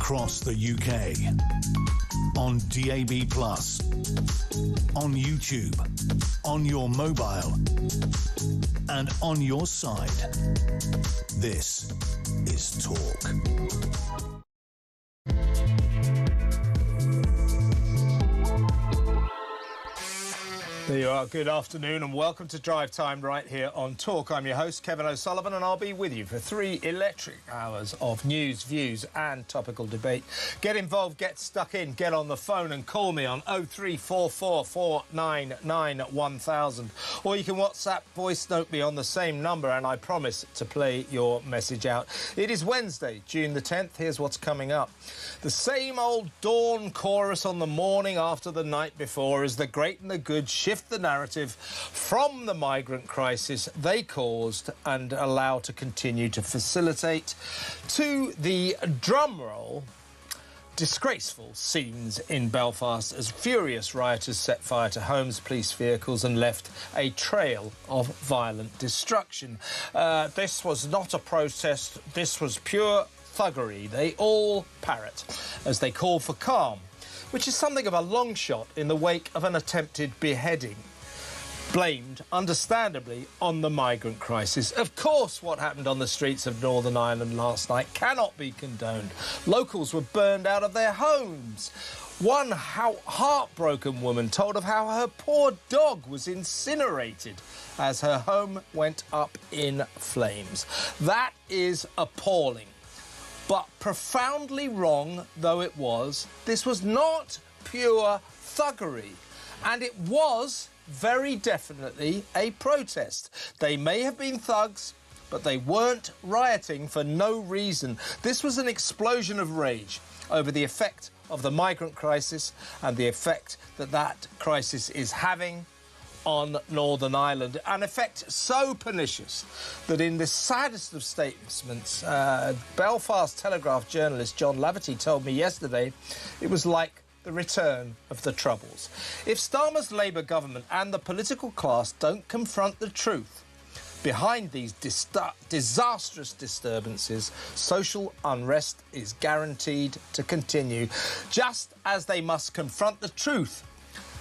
across the UK, on DAB+, on YouTube, on your mobile, and on your side. This is Talk. There you are. Good afternoon and welcome to Drive Time right here on Talk. I'm your host, Kevin O'Sullivan, and I'll be with you for 3 electric hours of news, views and topical debate. Get involved, get stuck in, get on the phone and call me on 0344 499 1000. Or you can WhatsApp voice note me on the same number and I promise to play your message out. It is Wednesday, June the 10th. Here's what's coming up. The same old dawn chorus on the morning after the night before as the great and the good shift the narrative from the migrant crisis they caused and allow to continue to facilitate to the drumroll disgraceful scenes in Belfast as furious rioters set fire to homes, police vehicles and left a trail of violent destruction. This was not a protest, this was pure thuggery. They all parrot as they call for calm, which is something of a long shot in the wake of an attempted beheading, blamed, understandably, on the migrant crisis. Of course, what happened on the streets of Northern Ireland last night cannot be condoned. Locals were burned out of their homes. One heartbroken woman told of how her poor dog was incinerated as her home went up in flames. That is appalling. But profoundly wrong though it was, this was not pure thuggery. And it was very definitely a protest. They may have been thugs, but they weren't rioting for no reason. This was an explosion of rage over the effect of the migrant crisis and the effect that that crisis is having on Northern Ireland, an effect so pernicious that in the saddest of statements, Belfast Telegraph journalist John Laverty told me yesterday it was like the return of the Troubles. If Starmer's Labour government and the political class don't confront the truth behind these disastrous disturbances, social unrest is guaranteed to continue, just as they must confront the truth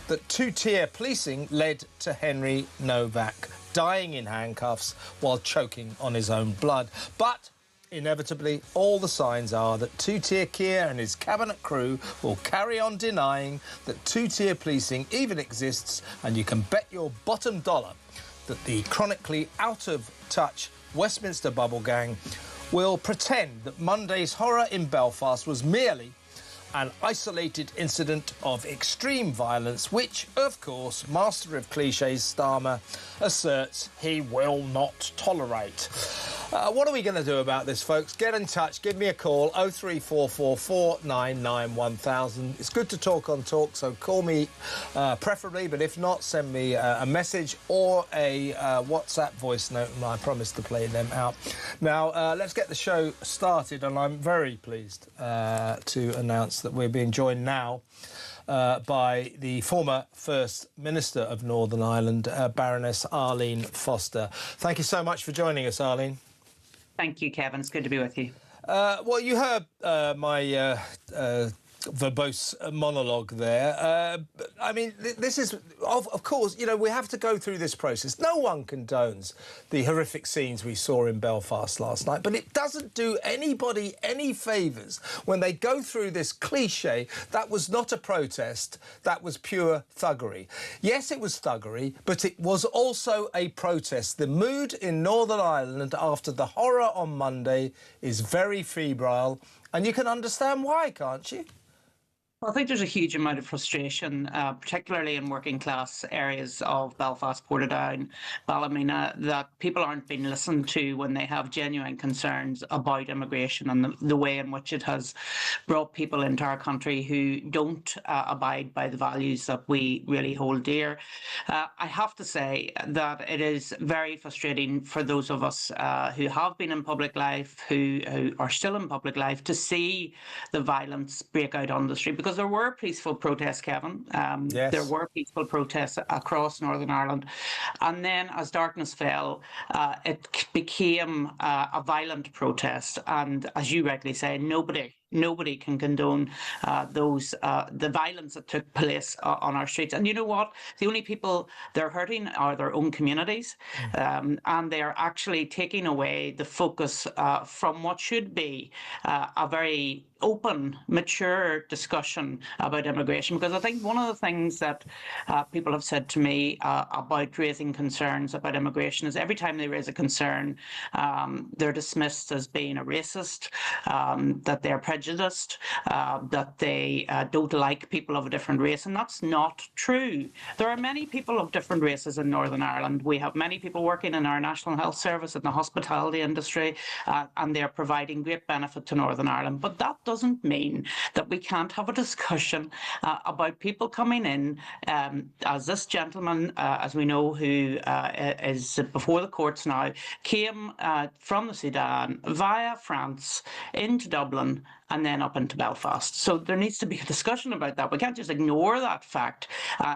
that two-tier policing led to Henry Novak dying in handcuffs while choking on his own blood. But inevitably, all the signs are that two-tier Keir and his cabinet crew will carry on denying that two-tier policing even exists, and you can bet your bottom dollar that the chronically out-of-touch Westminster bubble gang will pretend that Monday's horror in Belfast was merely an isolated incident of extreme violence, which, of course, master of clichés Starmer asserts he will not tolerate. What are we going to do about this, folks? Get in touch. Give me a call, 0344 499 1000. It's good to talk on Talk, so call me preferably, but if not, send me a message or a WhatsApp voice note, and I promise to play them out. Now, let's get the show started, and I'm very pleased to announce that we're being joined now by the former First Minister of Northern Ireland, Baroness Arlene Foster. Thank you so much for joining us, Arlene. Thank you, Kevin. It's good to be with you. Well, you heard my verbose monologue there. I mean, this is, of course, you know, we have to go through this process. No one condones the horrific scenes we saw in Belfast last night, but it doesn't do anybody any favours when they go through this cliche that was not a protest, that was pure thuggery. Yes, it was thuggery, but it was also a protest. The mood in Northern Ireland after the horror on Monday is very febrile, and you can understand why, can't you? Well, I think there's a huge amount of frustration, particularly in working class areas of Belfast, Portadown, Ballymena, that people aren't being listened to when they have genuine concerns about immigration and the way in which it has brought people into our country who don't abide by the values that we really hold dear. I have to say that it is very frustrating for those of us who have been in public life, who are still in public life, to see the violence break out on the street, because there were peaceful protests, Kevin. Yes. There were peaceful protests across Northern Ireland. And then as darkness fell, it became a violent protest. And as you rightly say, nobody Nobody can condone the violence that took place on our streets. And you know what? The only people they're hurting are their own communities, and they are actually taking away the focus from what should be a very open, mature discussion about immigration. Because I think one of the things that people have said to me about raising concerns about immigration is every time they raise a concern, they're dismissed as being a racist, that they're prejudiced, that they don't like people of a different race, and that's not true. There are many people of different races in Northern Ireland. We have many people working in our National Health Service, in the hospitality industry, and they're providing great benefit to Northern Ireland. But that doesn't mean that we can't have a discussion about people coming in, as this gentleman, as we know, who is before the courts now, came from the Sudan via France into Dublin and then up into Belfast. So there needs to be a discussion about that. We can't just ignore that fact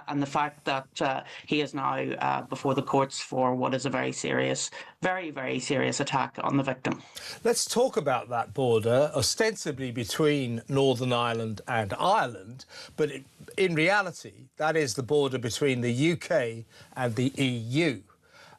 and the fact that he is now before the courts for what is a very serious, very, very serious attack on the victim. Let's talk about that border, ostensibly between Northern Ireland and Ireland, but in reality, that is the border between the UK and the EU.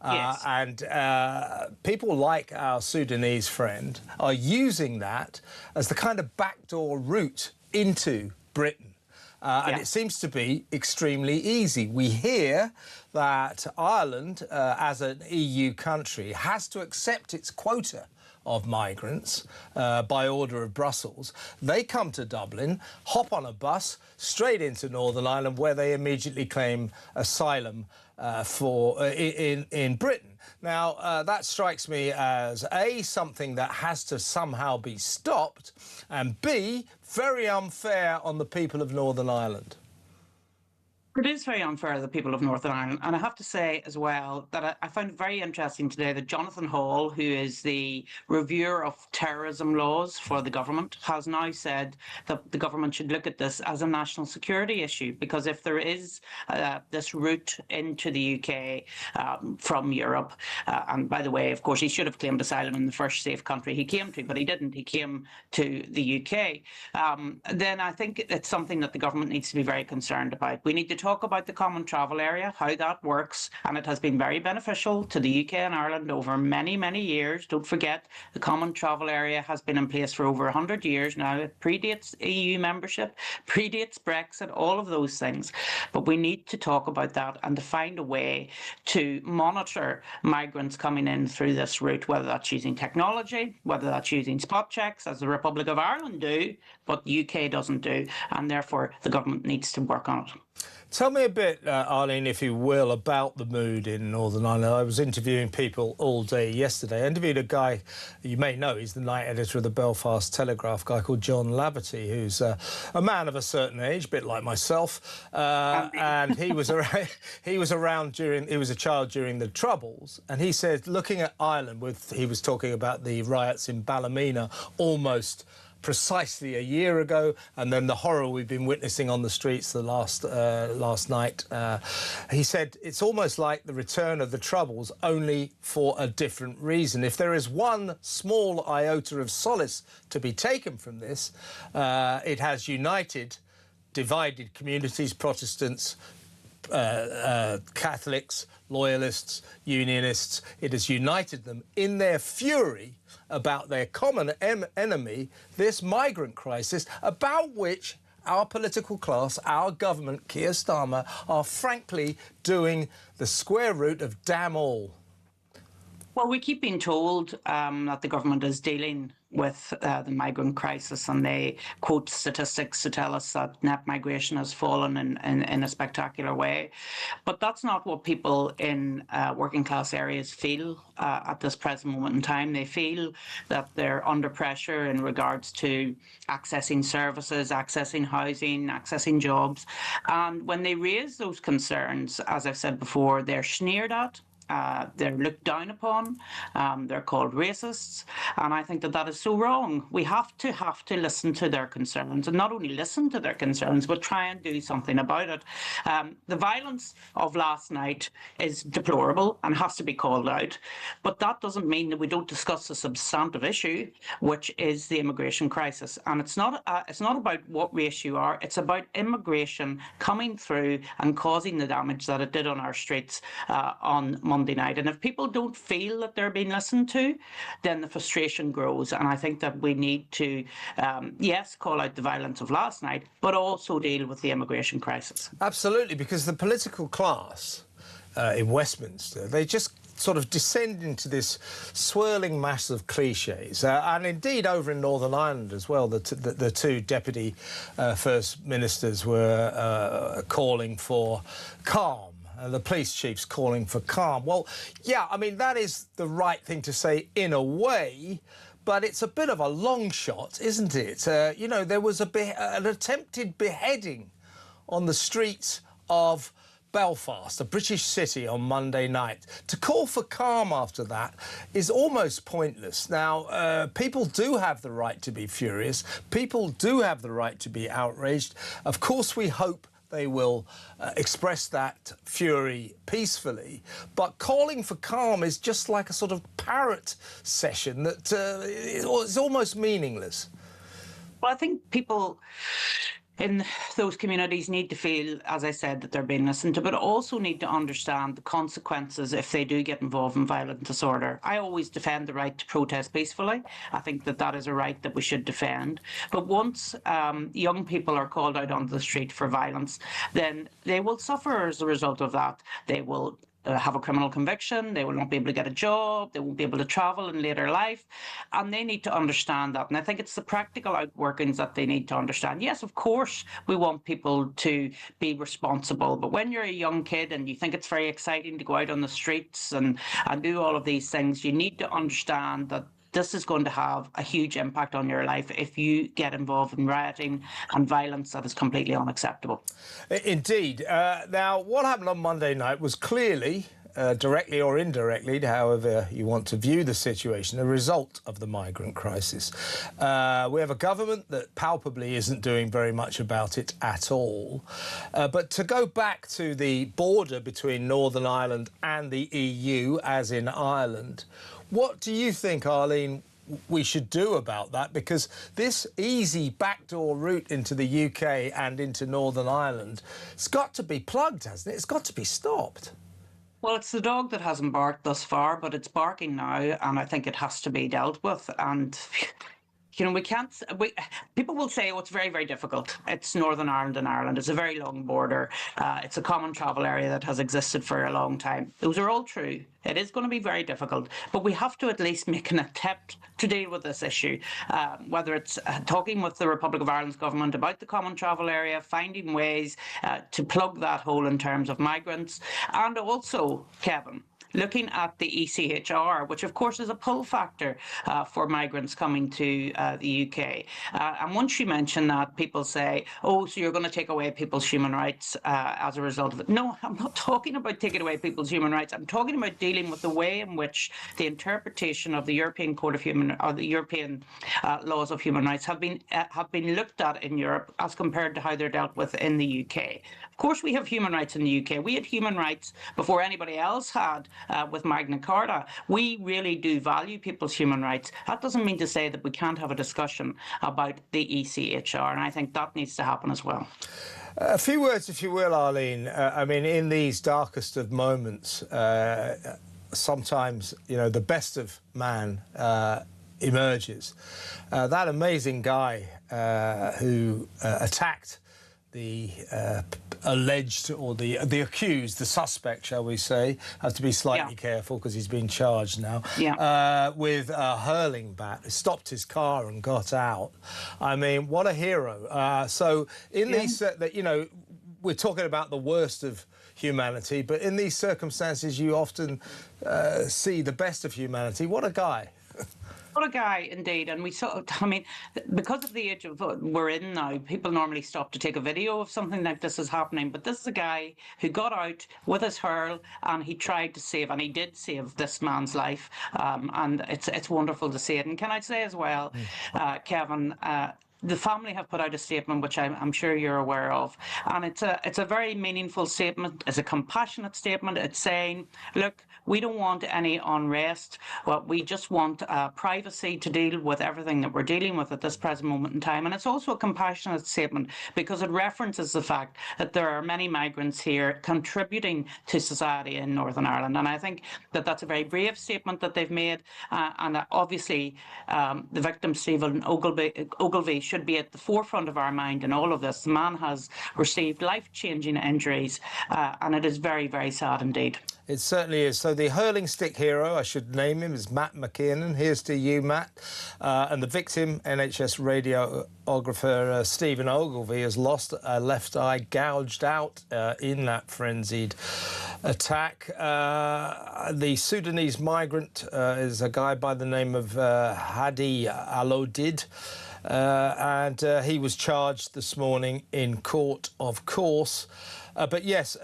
Yes. And people like our Sudanese friend are using that as the kind of backdoor route into Britain. And it seems to be extremely easy. We hear that Ireland, as an EU country, has to accept its quota of migrants by order of Brussels. They come to Dublin, hop on a bus straight into Northern Ireland, where they immediately claim asylum in Britain. Now, that strikes me as A, something that has to somehow be stopped, and B, very unfair on the people of Northern Ireland. It is very unfair to the people of Northern Ireland. And I have to say as well that I found it very interesting today that Jonathan Hall, who is the reviewer of terrorism laws for the government, has now said that the government should look at this as a national security issue, because if there is this route into the UK from Europe, and by the way, of course, he should have claimed asylum in the first safe country he came to, but he didn't. He came to the UK. Then I think it's something that the government needs to be very concerned about. We need to talk about the common travel area, how that works, and it has been very beneficial to the UK and Ireland over many, many years. Don't forget, the common travel area has been in place for over 100 years now. It predates EU membership, predates Brexit, all of those things. But we need to talk about that and to find a way to monitor migrants coming in through this route, whether that's using technology, whether that's using spot checks, as the Republic of Ireland do, but the UK doesn't do, and therefore the government needs to work on it. Tell me a bit, Arlene, if you will, about the mood in Northern Ireland. I was interviewing people all day yesterday. I interviewed a guy you may know. He's the night editor of the Belfast Telegraph, a guy called John Laverty, who's a man of a certain age, a bit like myself. And he was around. He was a child during the Troubles, and he said, looking at Ireland, he was talking about the riots in Ballymena almost precisely a year ago, and then the horror we've been witnessing on the streets the last night. He said it's almost like the return of the Troubles, only for a different reason. If there is one small iota of solace to be taken from this, it has united divided communities, Protestants, Catholics, Loyalists, Unionists. It has united them in their fury about their common enemy, this migrant crisis, about which our political class, our government, Keir Starmer, are frankly doing the square root of damn all. Well, we keep being told that the government is dealing with the migrant crisis, and they quote statistics to tell us that net migration has fallen in a spectacular way. But that's not what people in working class areas feel at this present moment in time. They feel that they're under pressure in regards to accessing services, accessing housing, accessing jobs. And when they raise those concerns, as I've said before, they're sneered at, they're looked down upon, they're called racists, and I think that that is so wrong. We have to listen to their concerns, and not only listen to their concerns, but try and do something about it. The violence of last night is deplorable and has to be called out, but that doesn't mean that we don't discuss a substantive issue, which is the immigration crisis. And it's not about what race you are, it's about immigration coming through and causing the damage that it did on our streets on Monday night. And if people don't feel that they're being listened to, then the frustration grows. And I think that we need to, yes, call out the violence of last night, but also deal with the immigration crisis. Absolutely, because the political class in Westminster, they just sort of descend into this swirling mass of cliches. And indeed, over in Northern Ireland as well, the two deputy first ministers were calling for calm. The police chief's calling for calm. Well, yeah, I mean, that is the right thing to say in a way, but it's a bit of a long shot, isn't it? You know, there was an attempted beheading on the streets of Belfast, a British city, on Monday night. To call for calm after that is almost pointless. Now, people do have the right to be furious. People do have the right to be outraged. Of course, we hope they will express that fury peacefully. But calling for calm is just like a sort of parrot session that is almost meaningless. Well, I think people in those communities need to feel, as I said, that they're being listened to, but also need to understand the consequences if they do get involved in violent disorder. I always defend the right to protest peacefully. I think that that is a right that we should defend. But once young people are called out onto the street for violence, then they will suffer as a result of that. They will have a criminal conviction, they will not be able to get a job, they won't be able to travel in later life, and they need to understand that. And I think it's the practical outworkings that they need to understand. Yes, of course, we want people to be responsible, but when you're a young kid and you think it's very exciting to go out on the streets and do all of these things, you need to understand that this is going to have a huge impact on your life if you get involved in rioting and violence that is completely unacceptable. Indeed. Now, what happened on Monday night was clearly, directly or indirectly, however you want to view the situation, a result of the migrant crisis. We have a government that palpably isn't doing very much about it at all. But to go back to the border between Northern Ireland and the EU, as in Ireland, what do you think, Arlene, we should do about that? Because this easy backdoor route into the UK and into Northern Ireland, it's got to be plugged, hasn't it? It's got to be stopped. Well, it's the dog that hasn't barked thus far, but it's barking now, and I think it has to be dealt with. And you know, people will say, oh, it's very, very difficult. It's Northern Ireland and Ireland. It's a very long border. It's a common travel area that has existed for a long time. Those are all true. It is going to be very difficult, but we have to at least make an attempt to deal with this issue, whether it's talking with the Republic of Ireland's government about the common travel area, finding ways to plug that hole in terms of migrants, and also, Kevin, looking at the ECHR, which of course is a pull factor for migrants coming to the UK. And once you mention that, people say, oh, so you're going to take away people's human rights as a result of it. No, I'm not talking about taking away people's human rights. I'm talking about dealing with the way in which the interpretation of the European Code of Human, or the European laws of human rights have been looked at in Europe as compared to how they're dealt with in the UK. Of course, we have human rights in the UK. We had human rights before anybody else had with Magna Carta. We really do value people's human rights. That doesn't mean to say that we can't have a discussion about the ECHR, and I think that needs to happen as well. A few words, if you will, Arlene. I mean, in these darkest of moments, sometimes, you know, the best of man emerges. That amazing guy who attacked the alleged, or the accused, the suspect, shall we say, have to be slightly careful because he's been charged now, with a hurling bat. He stopped his car and got out. I mean, what a hero. So in these, you know, we're talking about the worst of humanity, but in these circumstances you often see the best of humanity. What a guy. What a guy, indeed. And we saw, I mean, because of the age of we're in now, people normally stop to take a video of something like this is happening. But this is a guy who got out with his hurl and he tried to save, and he did save this man's life. And it's wonderful to see it. And can I say as well, Kevin, the family have put out a statement, which I'm sure you're aware of, and it's a very meaningful statement. It's a compassionate statement. It's saying, look, we don't want any unrest. Well, we just want privacy to deal with everything that we're dealing with at this present moment in time. And it's also a compassionate statement because it references the fact that there are many migrants here contributing to society in Northern Ireland. And I think that that's a very brave statement that they've made. And obviously, the victim, Stephen Ogilvie, should be at the forefront of our mind in all of this. The man has received life-changing injuries, and it is very, very sad indeed. It certainly is. So the hurling stick hero, I should name him, is Matt McKiernan. Here's to you, Matt. And the victim, NHS radiographer Stephen Ogilvie, has lost a left eye gouged out in that frenzied attack. The Sudanese migrant is a guy by the name of Hadi Alodid. And he was charged this morning in court, of course. But yes,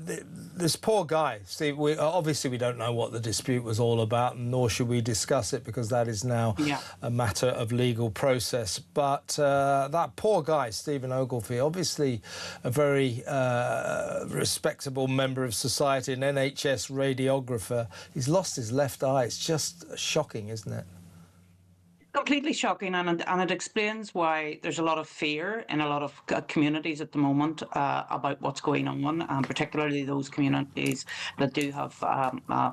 this poor guy, Steve, obviously we don't know what the dispute was all about, nor should we discuss it because that is now a matter of legal process. But that poor guy, Stephen Ogilvie, obviously a very respectable member of society, an NHS radiographer. He's lost his left eye. It's just shocking, isn't it? Completely shocking, and it explains why there's a lot of fear in a lot of communities at the moment about what's going on, and particularly those communities that do have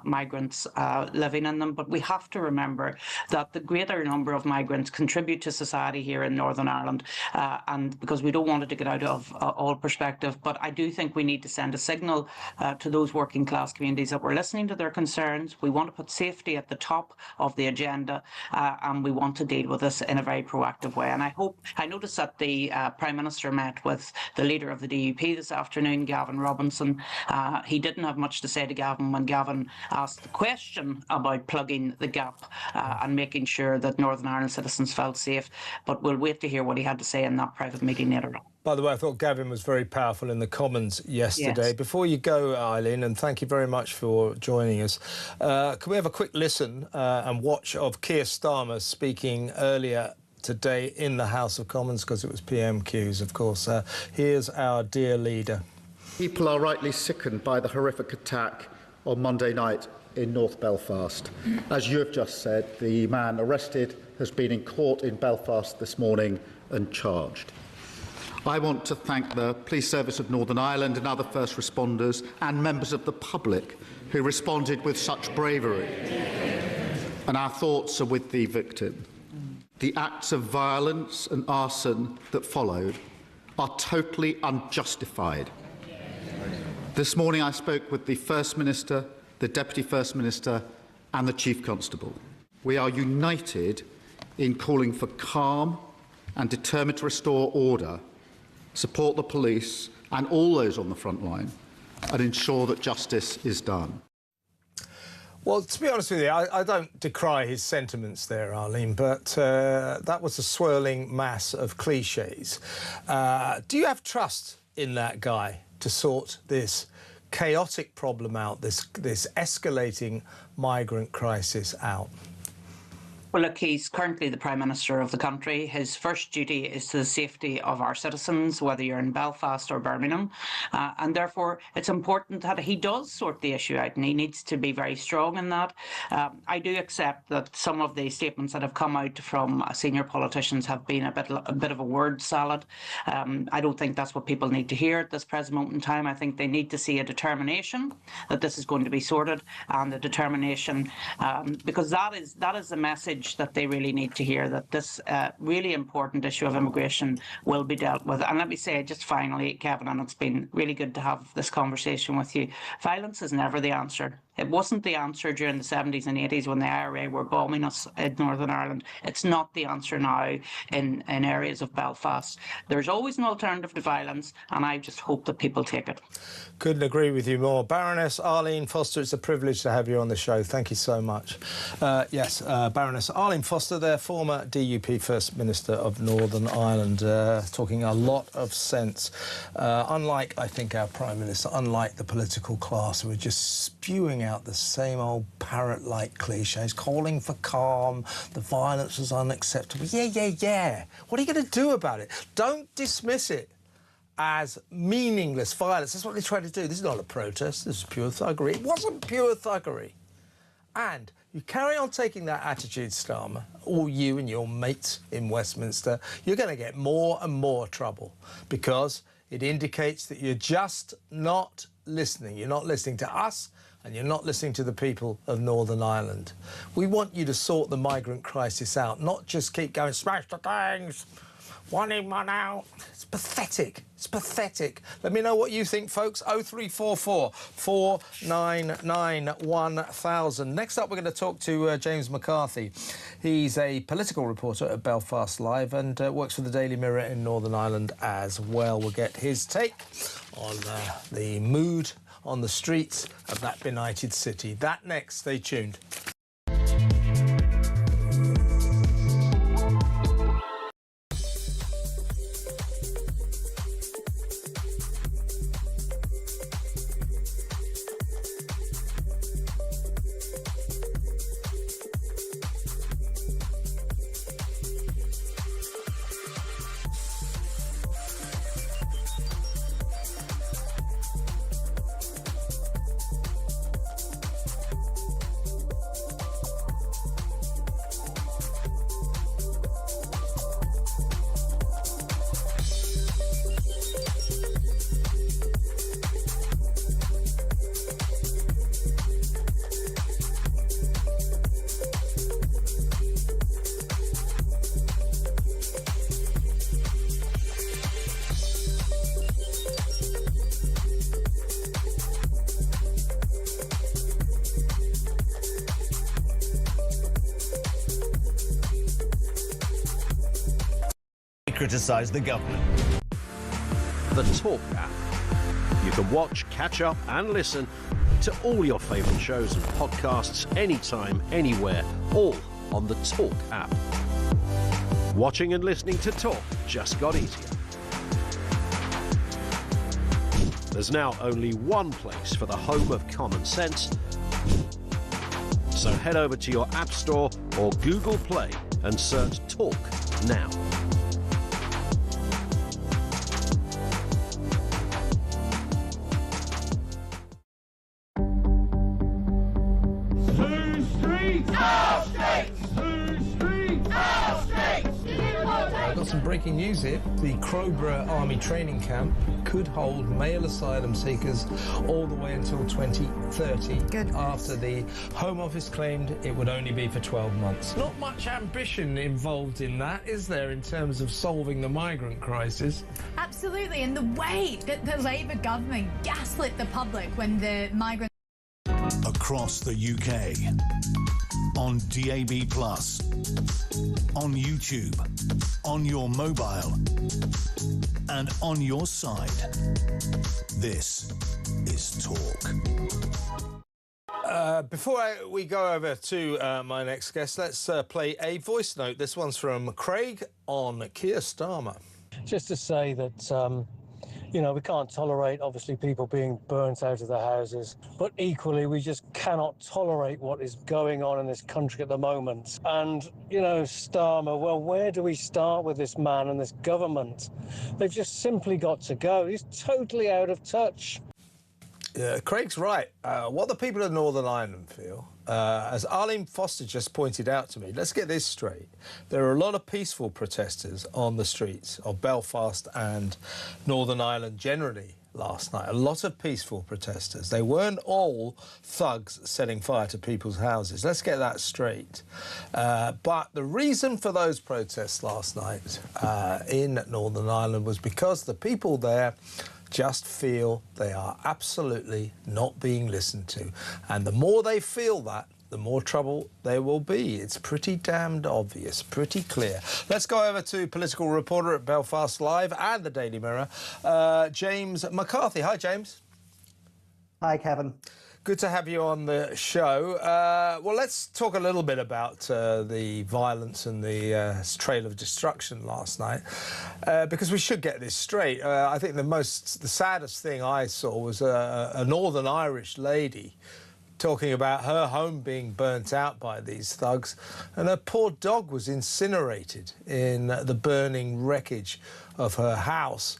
migrants living in them. But we have to remember that the greater number of migrants contribute to society here in Northern Ireland, and because we don't want it to get out of all perspective. But I do think we need to send a signal to those working class communities that we're listening to their concerns. We want to put safety at the top of the agenda, and we want to deal with this in a very proactive way. And I noticed that the Prime Minister met with the leader of the DUP this afternoon, Gavin Robinson. He didn't have much to say to Gavin when Gavin asked the question about plugging the gap and making sure that Northern Ireland citizens felt safe. But we'll wait to hear what he had to say in that private meeting later on. By the way, I thought Gavin was very powerful in the Commons yesterday. Yes. Before you go, Eileen, and thank you very much for joining us, can we have a quick listen and watch of Keir Starmer speaking earlier today in the House of Commons, because it was PMQs, of course. Here's our dear leader. People are rightly sickened by the horrific attack on Monday night in North Belfast. As you have just said, the man arrested has been in court in Belfast this morning and charged. I want to thank the Police Service of Northern Ireland and other first responders and members of the public who responded with such bravery. And our thoughts are with the victim. The acts of violence and arson that followed are totally unjustified. This morning I spoke with the First Minister, the Deputy First Minister and the Chief Constable. We are united in calling for calm and determined to restore order, support the police and all those on the front line, and ensure that justice is done. Well, to be honest with you, I don't decry his sentiments there, Arlene, but that was a swirling mass of cliches. Do you have trust in that guy to sort this chaotic problem out, this escalating migrant crisis out? Well, look, he's currently the Prime Minister of the country. His first duty is to the safety of our citizens, whether you're in Belfast or Birmingham. And therefore, it's important that he does sort the issue out, and he needs to be very strong in that. I do accept that some of the statements that have come out from senior politicians have been a bit of a word salad. I don't think that's what people need to hear at this present moment in time. I think they need to see a determination that this is going to be sorted, and a determination, because that is the message that they really need to hear, that this really important issue of immigration will be dealt with. And let me say just finally, Kevin, and it's been really good to have this conversation with you, violence is never the answer. It wasn't the answer during the 70s and 80s when the IRA were bombing us in Northern Ireland. It's not the answer now in areas of Belfast. There's always an alternative to violence, and I just hope that people take it. Couldn't agree with you more. Baroness Arlene Foster, it's a privilege to have you on the show. Thank you so much. Yes, Baroness Arlene Foster there, former DUP First Minister of Northern Ireland, talking a lot of sense. Unlike, I think, our Prime Minister, unlike the political class who are just spewing out the same old parrot-like cliches, calling for calm, the violence was unacceptable. Yeah. What are you going to do about it? Don't dismiss it as meaningless violence. That's what they tried to do. This is not a protest. This is pure thuggery. It wasn't pure thuggery. And you carry on taking that attitude, Starmer, all you and your mates in Westminster, you're going to get more and more trouble because it indicates that you're just not listening. You're not listening to us and you're not listening to the people of Northern Ireland. We want you to sort the migrant crisis out, not just keep going, smash the things, one in, one out. It's pathetic. It's pathetic. Let me know what you think, folks. 0344 499 1000. Next up, we're going to talk to James McCarthy. He's a political reporter at Belfast Live and works for the Daily Mirror in Northern Ireland as well. We'll get his take on the mood on the streets of that benighted city. That next. Stay tuned. Criticise the government. The Talk app. You can watch, catch up and listen to all your favourite shows and podcasts anytime, anywhere, all on the Talk app. Watching and listening to Talk just got easier. There's now only one place for the home of common sense. So head over to your App Store or Google Play and search Talk now. Some breaking news here. The Crowborough Army Training Camp could hold male asylum seekers all the way until 2030. Good. After the Home Office claimed it would only be for 12 months. Not much ambition involved in that, is there, in terms of solving the migrant crisis? Absolutely, and the way that the Labour government gaslit the public when the migrants... Across the UK. On DAB+, on YouTube, on your mobile, and on your side. This is Talk. Before we go over to my next guest, let's play a voice note. This one's from Craig on Keir Starmer. Just to say that, you know, we can't tolerate, obviously, people being burnt out of their houses, but equally, we just cannot tolerate what is going on in this country at the moment. And, you know, Starmer, well, where do we start with this man and this government? They've just simply got to go. He's totally out of touch. Craig's right. What the people of Northern Ireland feel, as Arlene Foster just pointed out to me, let's get this straight. There are a lot of peaceful protesters on the streets of Belfast and Northern Ireland generally last night. A lot of peaceful protesters. They weren't all thugs setting fire to people's houses. Let's get that straight. But the reason for those protests last night in Northern Ireland was because the people there just feel they are absolutely not being listened to. And the more they feel that, the more trouble there will be. It's pretty damned obvious, pretty clear. Let's go over to political reporter at Belfast Live and the Daily Mirror, James McCarthy. Hi, James. Hi, Kevin. Good to have you on the show. Well, let's talk a little bit about the violence and the trail of destruction last night, because we should get this straight. I think the saddest thing I saw was a Northern Irish lady talking about her home being burnt out by these thugs, and her poor dog was incinerated in the burning wreckage of her house.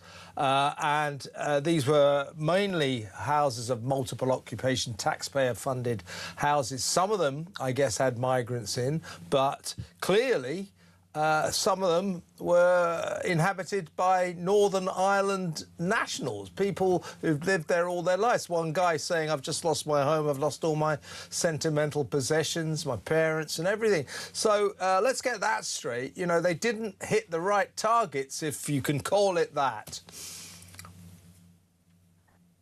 These were mainly houses of multiple occupation, taxpayer-funded houses. Some of them, I guess, had migrants in, but clearly some of them were inhabited by Northern Ireland nationals, people who've lived there all their lives. One guy saying, I've just lost my home, I've lost all my sentimental possessions, my parents and everything. So let's get that straight. You know, they didn't hit the right targets, if you can call it that.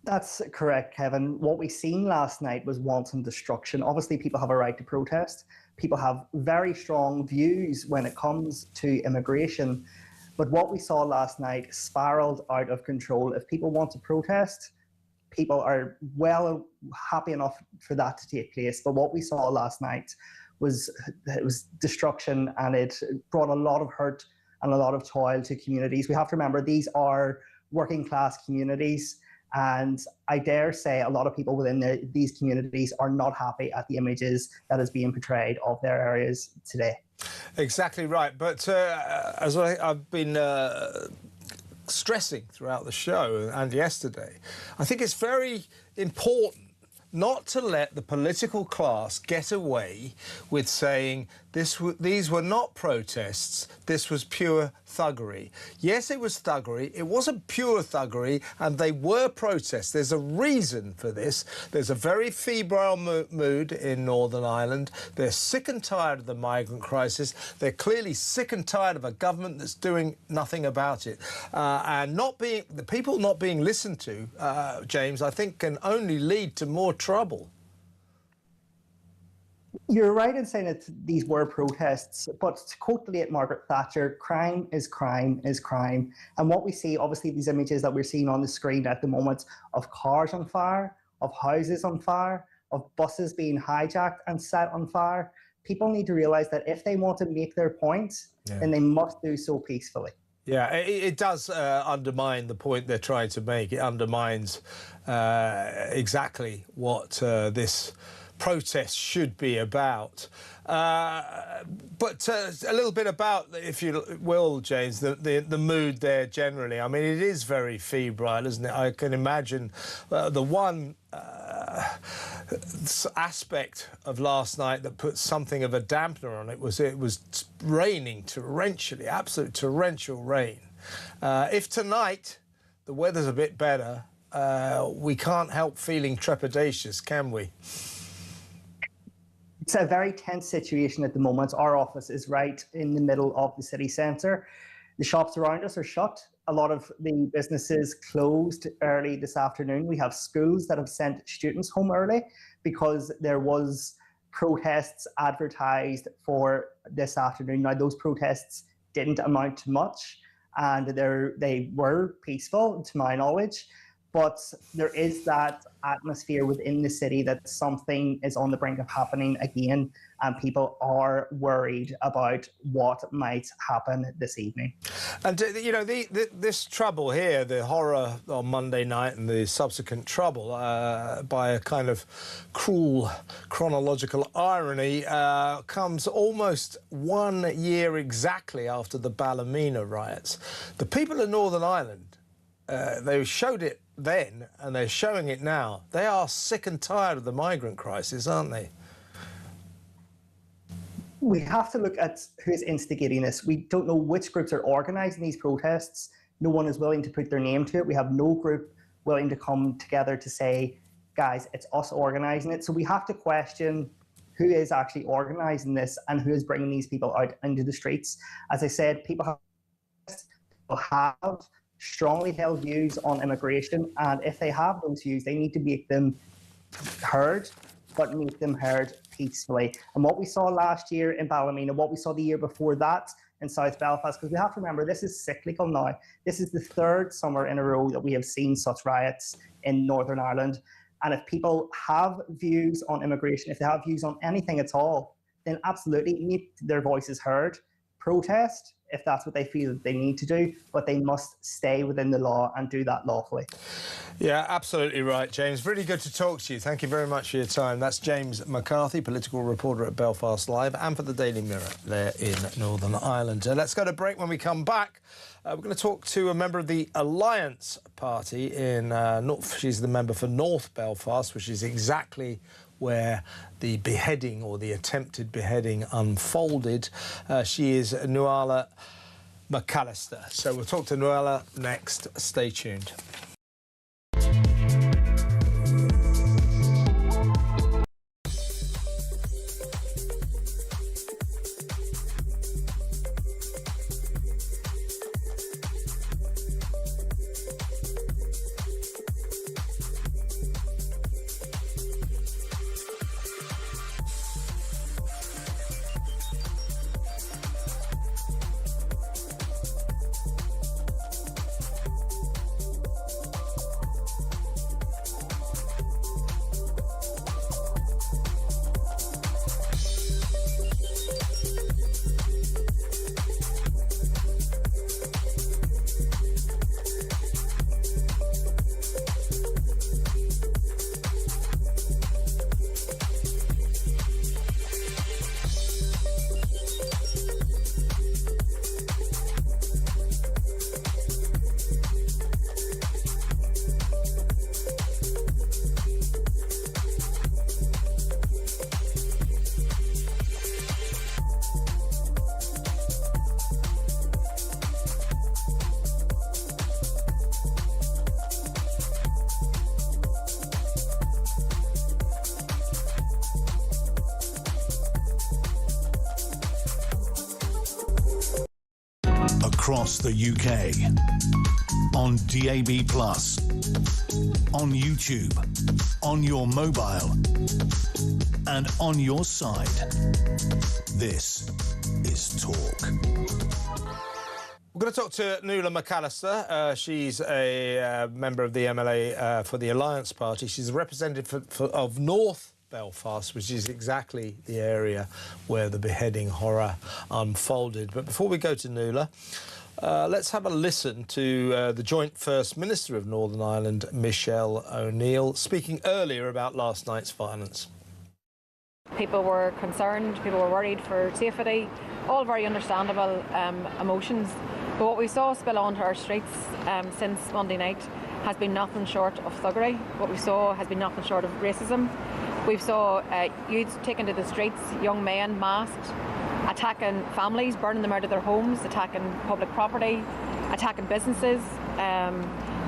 That's correct, Kevin. What we seen last night was wanton destruction. Obviously, people have a right to protest. People have very strong views when it comes to immigration. But what we saw last night spiraled out of control. If people want to protest, people are well happy enough for that to take place. But what we saw last night was destruction, and it brought a lot of hurt and a lot of toil to communities. We have to remember these are working class communities. And I dare say a lot of people within these communities are not happy at the images that is being portrayed of their areas today. Exactly right. But as I've been stressing throughout the show and yesterday, I think it's very important not to let the political class get away with saying these were not protests, this was pure thuggery. Yes, it was thuggery, it wasn't pure thuggery, and they were protests. There's a reason for this. There's a very febrile mood in Northern Ireland. They're sick and tired of the migrant crisis. They're clearly sick and tired of a government that's doing nothing about it. And the people not being listened to, James, I think can only lead to more trouble. You're right in saying that these were protests, but to quote the late Margaret Thatcher, crime is crime is crime. And what we see, obviously, these images that we're seeing on the screen at the moment of cars on fire, of houses on fire, of buses being hijacked and set on fire, people need to realise that if they want to make their point, then they must do so peacefully. Yeah, it does undermine the point they're trying to make. It undermines exactly what this protest should be about. But a little bit about, if you will, James, the mood there generally. I mean, it is very febrile, isn't it? I can imagine the one aspect of last night that put something of a dampener on it was raining torrentially, absolute torrential rain. If tonight the weather's a bit better, we can't help feeling trepidatious, can we? It's a very tense situation at the moment. Our office is right in the middle of the city centre. The shops around us are shut. A lot of the businesses closed early this afternoon. We have schools that have sent students home early because there was protests advertised for this afternoon. Now, those protests didn't amount to much, and they were peaceful, to my knowledge. But there is that atmosphere within the city that something is on the brink of happening again, and people are worried about what might happen this evening. And, you know, this trouble here, the horror on Monday night and the subsequent trouble, by a kind of cruel chronological irony, comes almost 1 year exactly after the Ballymena riots. The people of Northern Ireland, they showed it then and they're showing it now. They are sick and tired of the migrant crisis, aren't they? We have to look at who is instigating this. We don't know which groups are organising these protests. No one is willing to put their name to it. We have no group willing to come together to say, guys, it's us organising it. So we have to question who is actually organising this and who is bringing these people out into the streets. As I said, people have strongly held views on immigration, and if they have those views, they need to make them heard, but make them heard peacefully. And what we saw last year in Ballymena, what we saw the year before that in South Belfast, because we have to remember this is cyclical now. This is the third summer in a row that we have seen such riots in Northern Ireland. And if people have views on immigration, if they have views on anything at all, then absolutely make their voices heard. Protest if that's what they feel that they need to do, but they must stay within the law and do that lawfully. Yeah, absolutely right, James. Really good to talk to you. Thank you very much for your time. That's James McCarthy, political reporter at Belfast Live and for the Daily Mirror there in Northern Ireland. Let's go to break. When we come back, we're going to talk to a member of the Alliance Party in North. She's the member for North Belfast, which is exactly where the beheading or the attempted beheading unfolded. She is Nuala McAllister. So we'll talk to Nuala next. Stay tuned. Across the UK, on DAB+, on YouTube, on your mobile, and on your side. This is Talk. We're going to talk to Nuala McAllister. She's a member of the MLA for the Alliance Party. She's a representative of North Belfast, which is exactly the area where the beheading horror unfolded. But before we go to Nuala, let's have a listen to the joint First Minister of Northern Ireland, Michelle O'Neill, speaking earlier about last night's violence. People were concerned, people were worried for safety, all very understandable emotions. But what we saw spill onto our streets since Monday night has been nothing short of thuggery. What we saw has been nothing short of racism. We saw youths taken to the streets, young men masked, attacking families, burning them out of their homes, attacking public property, attacking businesses.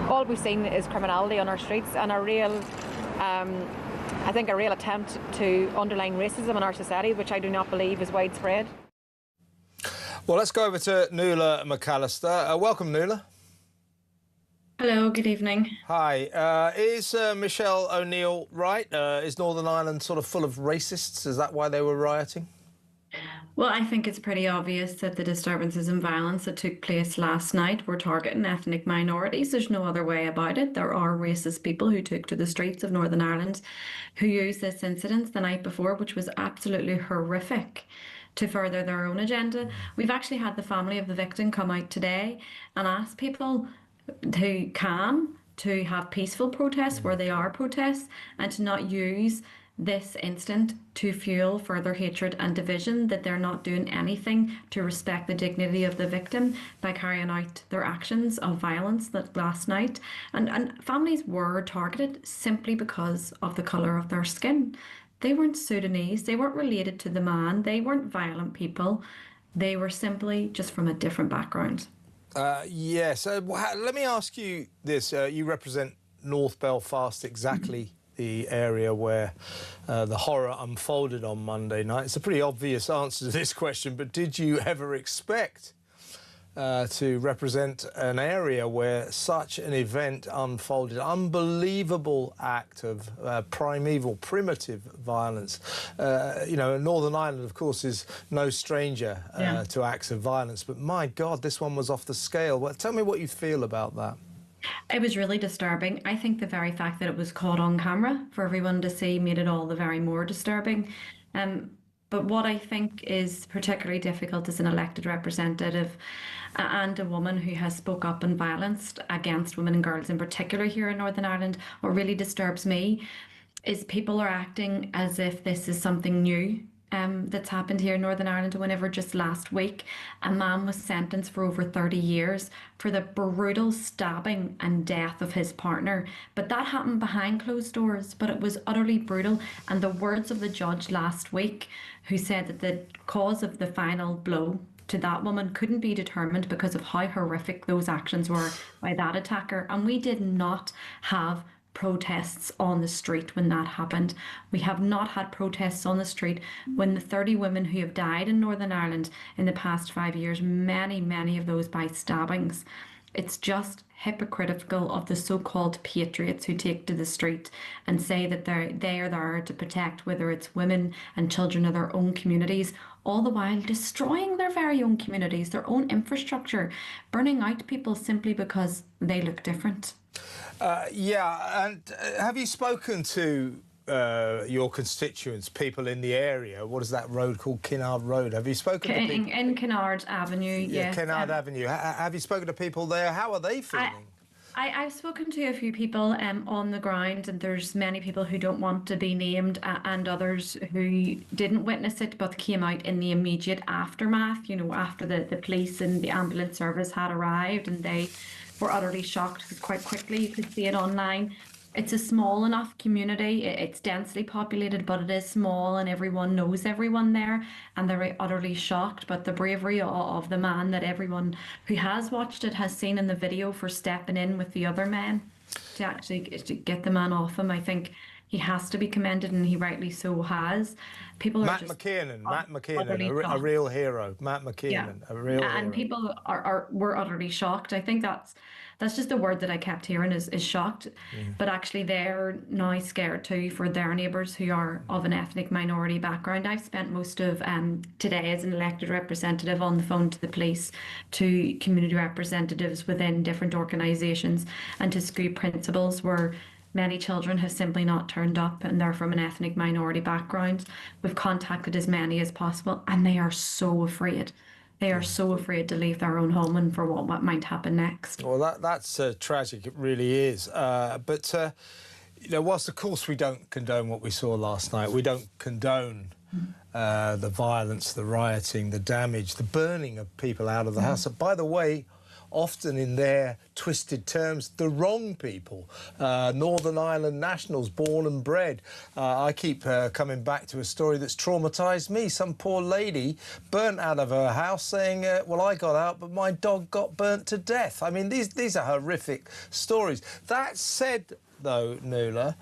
All we've seen is criminality on our streets and a real, I think, a real attempt to underline racism in our society, which I do not believe is widespread. Well, let's go over to Nuala McAllister. Welcome, Nuala. Hello, good evening. Hi. Is Michelle O'Neill right? Is Northern Ireland sort of full of racists? Is that why they were rioting? Well, I think it's pretty obvious that the disturbances and violence that took place last night were targeting ethnic minorities. There's no other way about it. There are racist people who took to the streets of Northern Ireland who used this incident the night before, which was absolutely horrific, to further their own agenda. We've actually had the family of the victim come out today and ask people who can to have peaceful protests where they are protests and to not use this incident to fuel further hatred and division, that they're not doing anything to respect the dignity of the victim by carrying out their actions of violence that last night. And families were targeted simply because of the colour of their skin. They weren't Sudanese, they weren't related to the man, they weren't violent people, they were simply just from a different background. Yes. Let me ask you this. You represent North Belfast, exactly the area where the horror unfolded on Monday night. It's a pretty obvious answer to this question, but did you ever expect to represent an area where such an event unfolded? Unbelievable act of primeval, primitive violence. You know, Northern Ireland, of course, is no stranger to acts of violence, but my God, this one was off the scale. Well, tell me what you feel about that. It was really disturbing. I think the very fact that it was caught on camera for everyone to see made it all the very more disturbing. Um, but what I think is particularly difficult as an elected representative and a woman who has spoke up and violence against women and girls in particular here in Northern Ireland, what really disturbs me is people are acting as if this is something new that's happened here in Northern Ireland. Whenever just last week a man was sentenced for over 30 years for the brutal stabbing and death of his partner. But that happened behind closed doors, but it was utterly brutal. And the words of the judge last week, who said that the cause of the final blow to that woman couldn't be determined because of how horrific those actions were by that attacker. And we did not have protests on the street when that happened. We have not had protests on the street when the 30 women who have died in Northern Ireland in the past 5 years, many of those by stabbings. It's just hypocritical of the so-called patriots who take to the street and say that they are there to protect, whether it's women and children of their own communities, all the while destroying their very own communities, their own infrastructure, burning out people simply because they look different. Yeah, and have you spoken to your constituents, people in the area? What is that road called? Kinnard Road. Have you spoken to people? In Kinnard Avenue, yeah, yes. Kinnard Avenue. Have you spoken to people there? How are they feeling? I've spoken to a few people on the ground, and there's many people who don't want to be named and others who didn't witness it but came out in the immediate aftermath, you know, after the police and the ambulance service had arrived, and they were utterly shocked quite quickly. You could see it online. It's a small enough community. It's densely populated, but it is small and everyone knows everyone there, and they're utterly shocked. But the bravery of the man that everyone who has watched it has seen in the video for stepping in with the other men to actually get the man off him, I think he has to be commended, and he rightly so has. People are Matt McKiernan, a real hero. Matt McKiernan, a real hero. And people were utterly shocked. I think that's just the word that I kept hearing is shocked. But actually they're now scared too for their neighbours who are of an ethnic minority background. I've spent most of today as an elected representative on the phone to the police, to community representatives within different organisations, and to school principals where many children have simply not turned up and they're from an ethnic minority background. We've contacted as many as possible, and they are so afraid. They are so afraid to leave their own home and for what might happen next. Well, that's tragic. It really is. But you know, whilst of course we don't condone what we saw last night, we don't condone the violence, the rioting, the damage, the burning of people out of the house. And by the way, often in their twisted terms, the wrong people, Northern Ireland nationals, born and bred. I keep coming back to a story that's traumatised me. Some poor lady burnt out of her house saying, well, I got out, but my dog got burnt to death. I mean, these are horrific stories. That said, though, Nuala,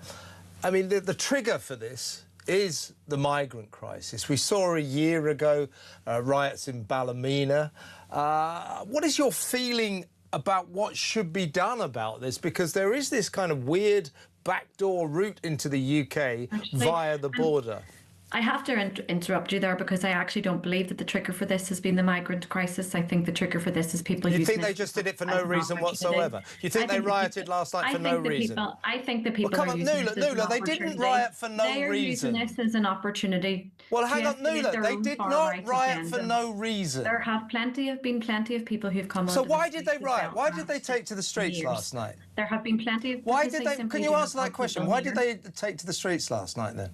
I mean, the trigger for this is the migrant crisis. We saw a year ago riots in Ballymena. What is your feeling about what should be done about this? Because there is this kind of weird backdoor route into the UK via the border. I have to interrupt you there, because I actually don't believe that the trigger for this has been the migrant crisis. I think the trigger for this is people using it. You think they just did it for no reason whatsoever? You think they rioted last night for no reason? I think the people are using this as an Nuala, they didn't riot for no reason. They are using this as an opportunity. Well, hang on, Nuala, they did not riot for no reason. There have been plenty of people who've come on. So why did they riot? Why did they take to the streets last night? There have been plenty of. Why did they? Can you answer that question? Why did they take to the streets last night then?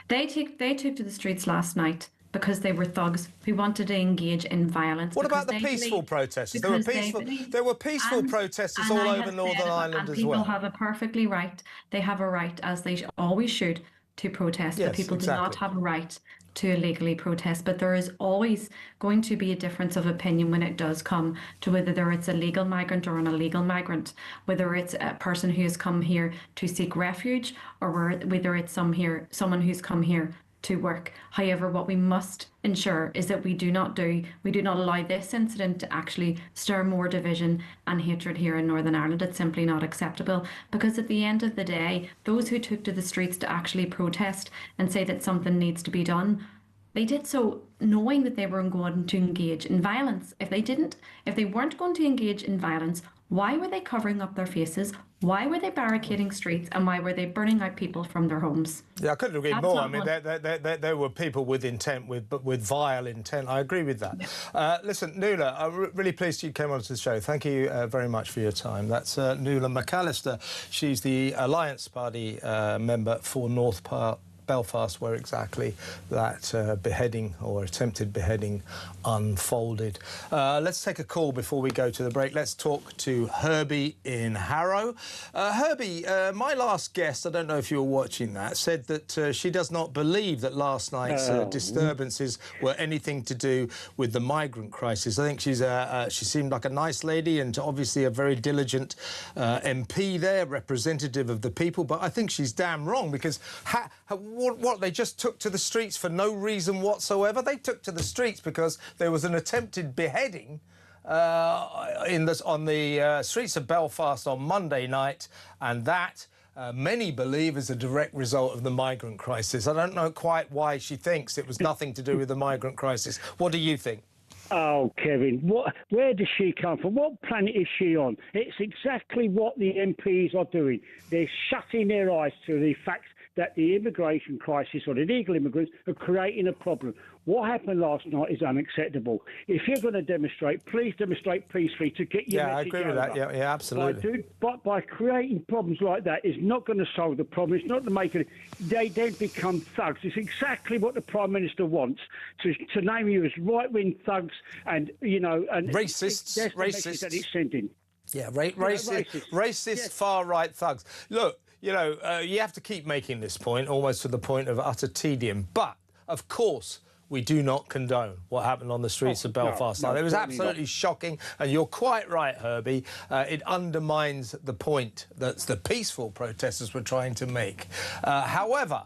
They took to the streets last night because they were thugs who wanted to engage in violence. What about the peaceful protesters? There were peaceful protesters all over Northern Ireland as well. People have a perfectly right. They have a right, as they always should, to protest. But people do not have a right to illegally protest. But there is always going to be a difference of opinion when it does come to whether it's a legal migrant or an illegal migrant, whether it's a person who has come here to seek refuge, or whether it's someone who's come here to work. However, what we must ensure is that we do not allow this incident to actually stir more division and hatred here in Northern Ireland. It's simply not acceptable, because at the end of the day, those who took to the streets to actually protest and say that something needs to be done, they did so knowing that they were going to engage in violence. If they weren't going to engage in violence, Why were they covering up their faces? Why were they barricading streets? And why were they burning out people from their homes? Yeah, I couldn't agree That's more. not I mean, one- there were people with intent, with vile intent. I agree with that. Listen, Nuala, I'm really pleased you came onto the show. Thank you very much for your time. That's Nuala McAllister. She's the Alliance Party member for North Belfast, where exactly that beheading or attempted beheading unfolded. Let's take a call before we go to the break. Let's talk to Herbie in Harrow. Herbie, my last guest, I don't know if you were watching that, said that she does not believe that last night's disturbances were anything to do with the migrant crisis. I think she seemed like a nice lady and obviously a very diligent MP there, representative of the people, but I think she's damn wrong because what they just took to the streets for no reason whatsoever. They took to the streets because there was an attempted beheading on the streets of Belfast on Monday night, and that many believe is a direct result of the migrant crisis. I don't know quite why she thinks it was nothing to do with the migrant crisis. What do you think? Oh, Kevin, where does she come from? What planet is she on? It's exactly what the MPs are doing. They're shutting their eyes to the fact that the immigration crisis or the illegal immigrants are creating a problem. What happened last night is unacceptable. If you're going to demonstrate, please demonstrate peacefully to get your message over. I agree with that. Yeah, absolutely. But by creating problems like that, it's not going to solve the problem. It's not to make it. They then become thugs. It's exactly what the Prime Minister wants, to name you as right-wing thugs and, you know... and racists. That's the message that it's sending. Yeah, racist far-right thugs. Look, you know, you have to keep making this point, almost to the point of utter tedium. But, of course, we do not condone what happened on the streets of Belfast. It was absolutely shocking, and you're quite right, Herbie. It undermines the point that the peaceful protesters were trying to make. However,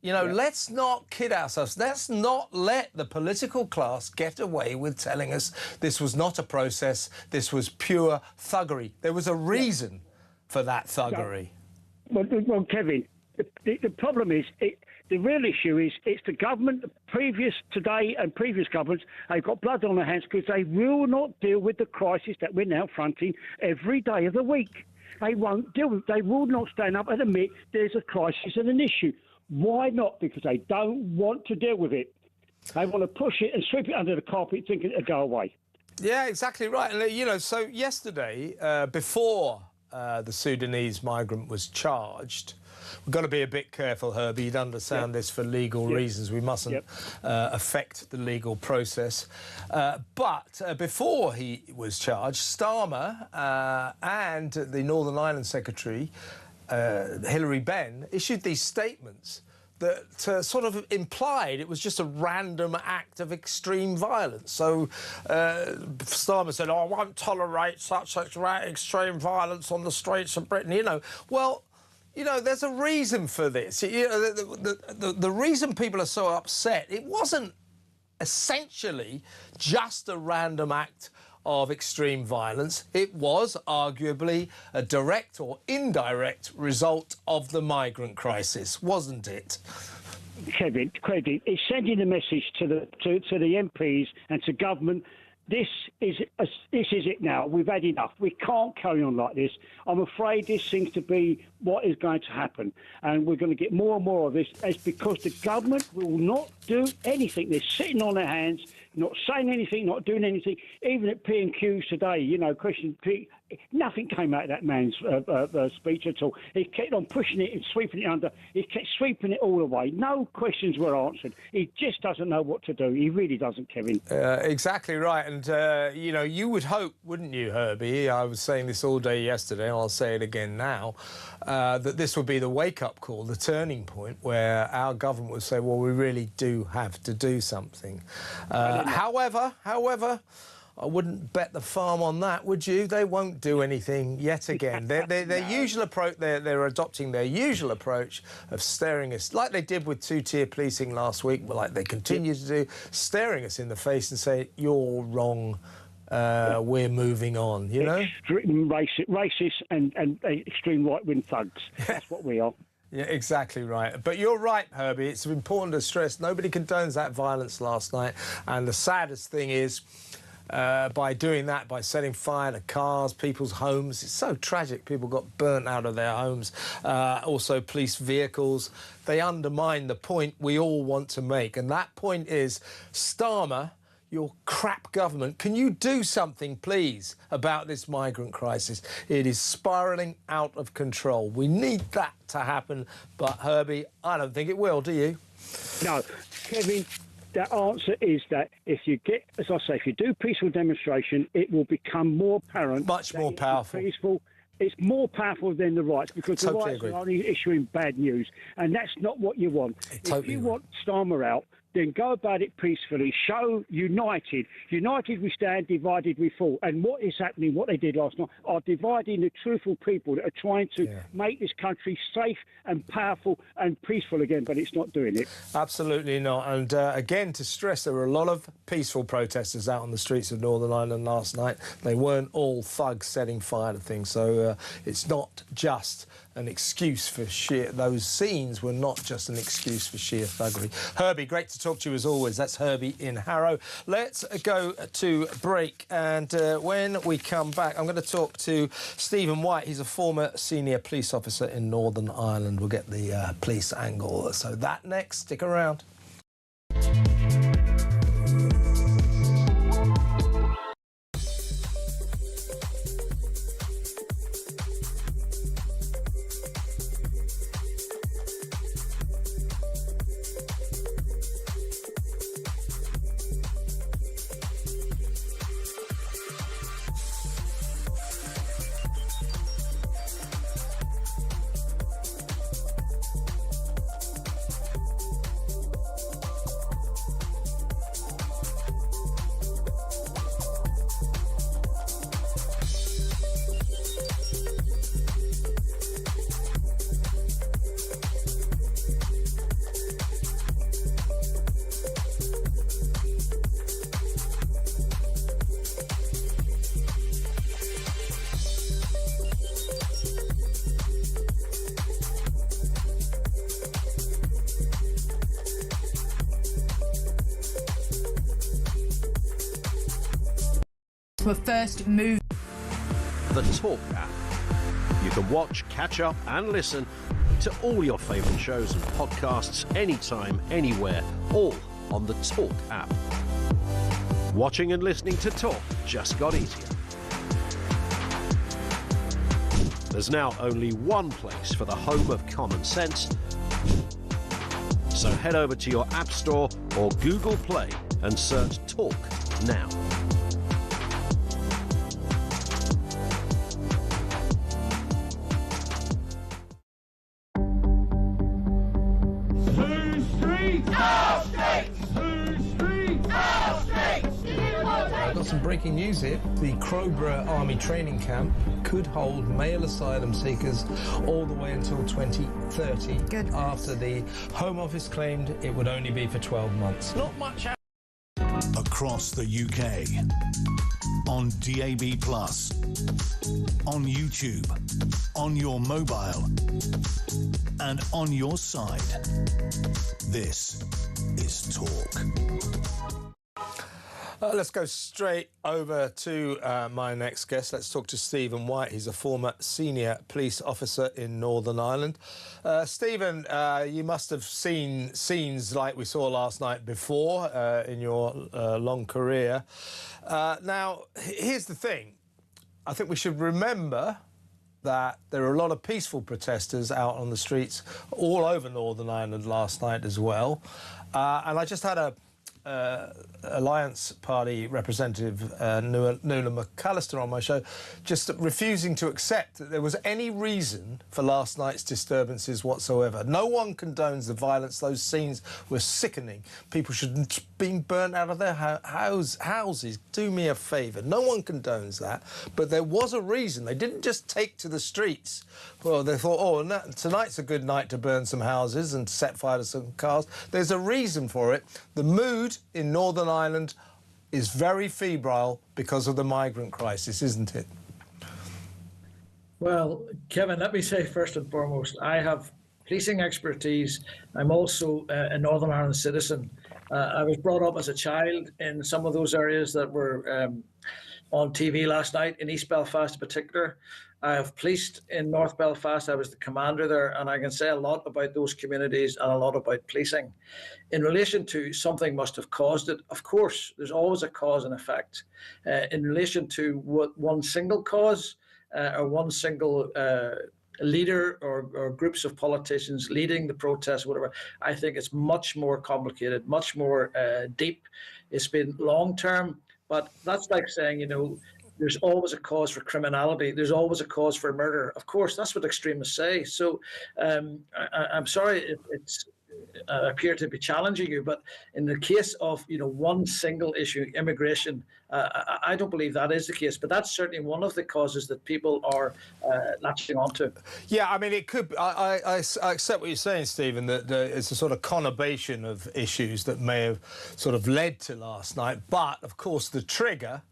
you know, let's not kid ourselves. Let's not let the political class get away with telling us this was not a process, this was pure thuggery. There was a reason for that thuggery. Well, Kevin, the problem is, the real issue is it's the government, today and previous governments, they've got blood on their hands because they will not deal with the crisis that we're now fronting every day of the week. They won't deal with it. They will not stand up and admit there's a crisis and an issue. Why not? Because they don't want to deal with it. They want to push it and sweep it under the carpet thinking it'll go away. Yeah, exactly right. And, you know, so yesterday, before the Sudanese migrant was charged, we've got to be a bit careful, Herbie. You'd understand this for legal reasons. We mustn't affect the legal process. But before he was charged, Starmer and the Northern Ireland Secretary, Hilary Benn, issued these statements that sort of implied it was just a random act of extreme violence. So Starmer said, I won't tolerate such extreme violence on the streets of Britain. You know, well, you know, there's a reason for this. You know, the reason people are so upset, it wasn't essentially just a random act of extreme violence. It was arguably a direct or indirect result of the migrant crisis, wasn't it? Kevin, it's sending a message to the MPs and to government. This is it now. We've had enough. We can't carry on like this. I'm afraid this seems to be what is going to happen, and we're going to get more and more of this. It's because the government will not do anything. They're sitting on their hands, not saying anything, not doing anything. Even at P&Qs today, you know, nothing came out of that man's speech at all. He kept on pushing it and sweeping it under. He kept sweeping it all away. No questions were answered. He just doesn't know what to do. He really doesn't, Kevin. Exactly right. And, you know, you would hope, wouldn't you, Herbie? I was saying this all day yesterday, and I'll say it again now, that this would be the wake-up call, the turning point, where our government would say, well, we really do have to do something. However, I wouldn't bet the farm on that, would you? They won't do anything yet again. Their usual approach, they're adopting their usual approach of staring us, like they did with two-tier policing last week, but like they continue to do, staring us in the face and say, you're wrong, we're moving on, you know? Racist and extreme right-wing thugs. That's what we are. Yeah, exactly right. But you're right, Herbie. It's important to stress nobody condones that violence last night. And the saddest thing is, by doing that, by setting fire to cars, people's homes. It's so tragic. People got burnt out of their homes. Also, police vehicles. They undermine the point we all want to make. And that point is, Starmer, your crap government, can you do something, please, about this migrant crisis? It is spiralling out of control. We need that to happen. But, Herbie, I don't think it will, do you? No. Kevin, the answer is that if you get, as I say, if you do peaceful demonstration, it will become more apparent. Much more powerful. Peaceful. It's more powerful than the rights, because the rights are only issuing bad news, and that's not what you want. If you want Starmer out, then go about it peacefully. Show united. United we stand, divided we fall. And what is happening, what they did last night, are dividing the truthful people that are trying to make this country safe and powerful and peaceful again, but it's not doing it. Absolutely not. And again, to stress, there were a lot of peaceful protesters out on the streets of Northern Ireland last night. They weren't all thugs setting fire to things. So it's not just an excuse for those scenes were not just an excuse for sheer thuggery. Herbie, great to talk to you as always. That's Herbie in Harrow. Let's go to break, and when we come back, I'm going to talk to Stephen White. He's a former senior police officer in Northern Ireland. We'll get the police angle. So that next, stick around. Were first moved. The Talk app. You can watch, catch up and listen to all your favourite shows and podcasts anytime, anywhere, all on the Talk app. Watching and listening to Talk just got easier. There's now only one place for the home of common sense. So head over to your App Store or Google Play and search Talk now. Breaking news here. The Crowborough Army Training Camp could hold male asylum seekers all the way until 2030. Good. After the Home Office claimed it would only be for 12 months. Not much. Across the UK. On DAB+. On YouTube. On your mobile. And on your side. This is Talk. Let's go straight over to my next guest. Let's talk to Stephen White. He's a former senior police officer in Northern Ireland. Stephen, you must have seen scenes like we saw last night before in your long career. Now, here's the thing. I think we should remember that there are a lot of peaceful protesters out on the streets all over Northern Ireland last night as well. And I just had a Alliance Party representative Nuala McAllister on my show, just refusing to accept that there was any reason for last night's disturbances whatsoever. No one condones the violence. Those scenes were sickening. People should have been burnt out of their houses. Do me a favour. No one condones that. But there was a reason. They didn't just take to the streets. Well, they thought, oh, no, tonight's a good night to burn some houses and set fire to some cars. There's a reason for it. The mood in Northern Ireland is very febrile because of the migrant crisis, isn't it? Well, Kevin, let me say first and foremost, I have policing expertise. I'm also a Northern Ireland citizen. I was brought up as a child in some of those areas that were on TV last night, in East Belfast in particular. I have policed in North Belfast. I was the commander there, and I can say a lot about those communities and a lot about policing. In relation to something must have caused it, of course, there's always a cause and effect. In relation to what one single cause or one single leader or groups of politicians leading the protest, whatever, I think it's much more complicated, much more deep. It's been long term, but that's like saying, you know, there's always a cause for criminality. There's always a cause for murder. Of course, that's what extremists say. So I'm sorry if it's appear to be challenging you, but in the case of, you know, one single issue, immigration, I don't believe that is the case. But that's certainly one of the causes that people are latching onto. Yeah, I mean, it could. I accept what you're saying, Stephen, that it's a sort of conurbation of issues that may have sort of led to last night. But of course, the trigger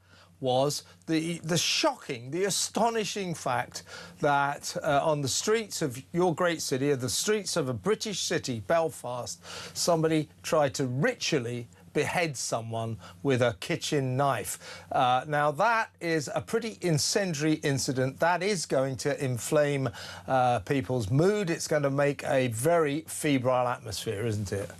was the shocking, the astonishing fact that on the streets of your great city, the streets of a British city, Belfast, somebody tried to ritually behead someone with a kitchen knife. Now, that is a pretty incendiary incident. That is going to inflame people's mood. It's going to make a very febrile atmosphere, isn't it?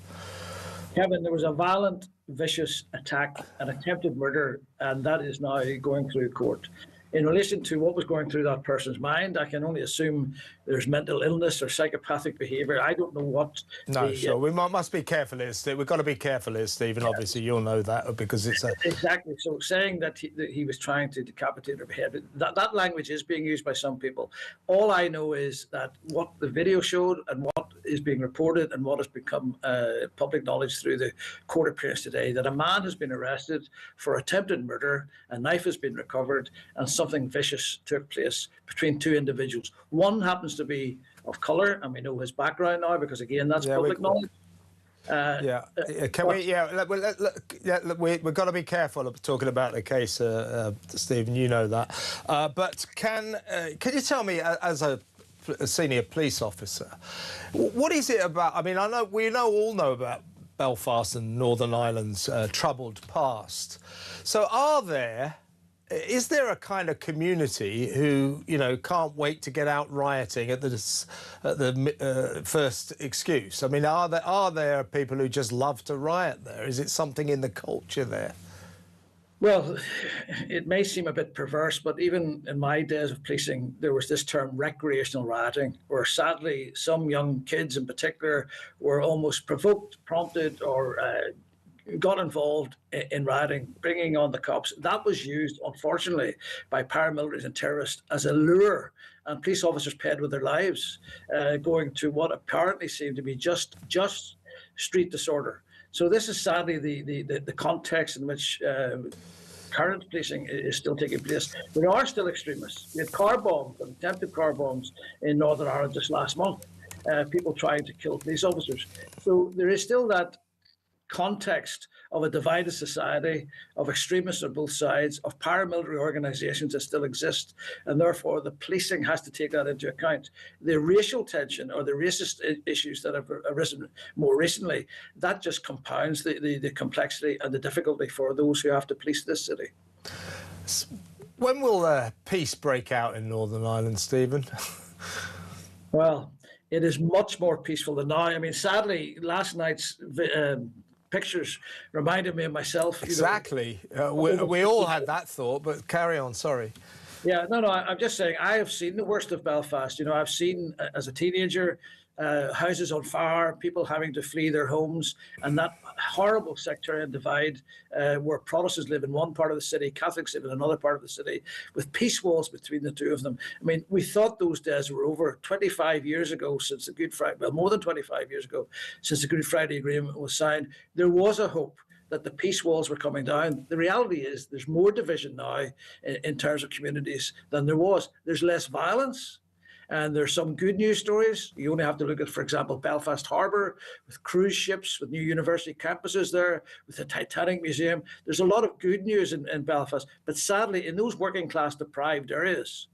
Kevin, there was a violent, vicious attack, an attempted murder, and that is now going through court. In relation to what was going through that person's mind, I can only assume there's mental illness or psychopathic behaviour. I don't know what. No, sure. We must be careful here, Steve. We've got to be careful here, Stephen. Obviously, you'll know that because it's a... Exactly. So saying that he was trying to decapitate or behead, that language is being used by some people. All I know is that what the video showed and what is being reported and what has become public knowledge through the court appearance today, that a man has been arrested for attempted murder, a knife has been recovered, and something vicious took place between two individuals. One happens to be of colour, and we know his background now because, again, that's public knowledge. We've got to be careful of talking about the case, Stephen. You know that. But can you tell me, as a senior police officer, what is it about? I mean, we all know about Belfast and Northern Ireland's troubled past. So, is there a kind of community who, you know, can't wait to get out rioting at the first excuse? I mean, are there people who just love to riot there? Is it something in the culture there? Well, it may seem a bit perverse, but even in my days of policing, there was this term recreational rioting, where sadly some young kids in particular were almost provoked, prompted, or got involved in rioting, bringing on the cops. That was used, unfortunately, by paramilitaries and terrorists as a lure, and police officers paid with their lives, going to what apparently seemed to be just street disorder. So this is sadly the context in which current policing is still taking place. There are still extremists. We had car bombs and attempted car bombs in Northern Ireland just last month, people trying to kill police officers. So there is still that context of a divided society, of extremists on both sides, of paramilitary organisations that still exist, and therefore the policing has to take that into account. The racial tension or the racist issues that have arisen more recently, that just compounds the complexity and the difficulty for those who have to police this city. When will peace break out in Northern Ireland, Stephen? Well, it is much more peaceful than now. I mean, sadly, last night's pictures reminded me of myself. Exactly. We all had that thought, but carry on, sorry. Yeah, no, I'm just saying I have seen the worst of Belfast. You know, I've seen as a teenager houses on fire, people having to flee their homes, and that horrible sectarian divide where Protestants live in one part of the city, Catholics live in another part of the city, with peace walls between the two of them. I mean, we thought those days were over 25 years ago since the Good Friday, well, more than 25 years ago since the Good Friday Agreement was signed. There was a hope that the peace walls were coming down. The reality is there's more division now in terms of communities than there was. There's less violence. And there's some good news stories. You only have to look at, for example, Belfast Harbour with cruise ships, with new university campuses there, with the Titanic Museum. There's a lot of good news in Belfast. But sadly, in those working class deprived areas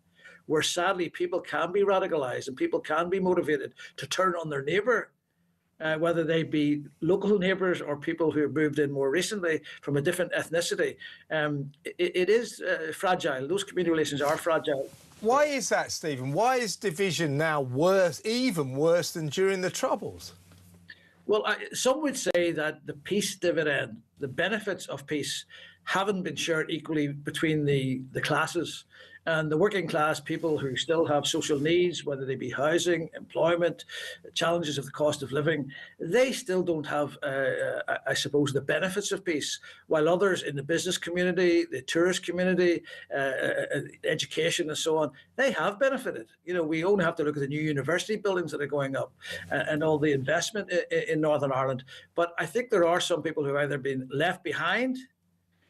where sadly people can be radicalized and people can be motivated to turn on their neighbour, whether they be local neighbours or people who have moved in more recently from a different ethnicity. It is fragile. Those community relations are fragile. Why is that, Stephen? Why is division now worse, even worse than during the Troubles? Well, some would say that the peace dividend, the benefits of peace, haven't been shared equally between the classes. And the working class people who still have social needs, whether they be housing, employment, challenges of the cost of living, they still don't have, I suppose, the benefits of peace, while others in the business community, the tourist community, education and so on, they have benefited. You know, we only have to look at the new university buildings that are going up and all the investment in Northern Ireland. But I think there are some people who have either been left behind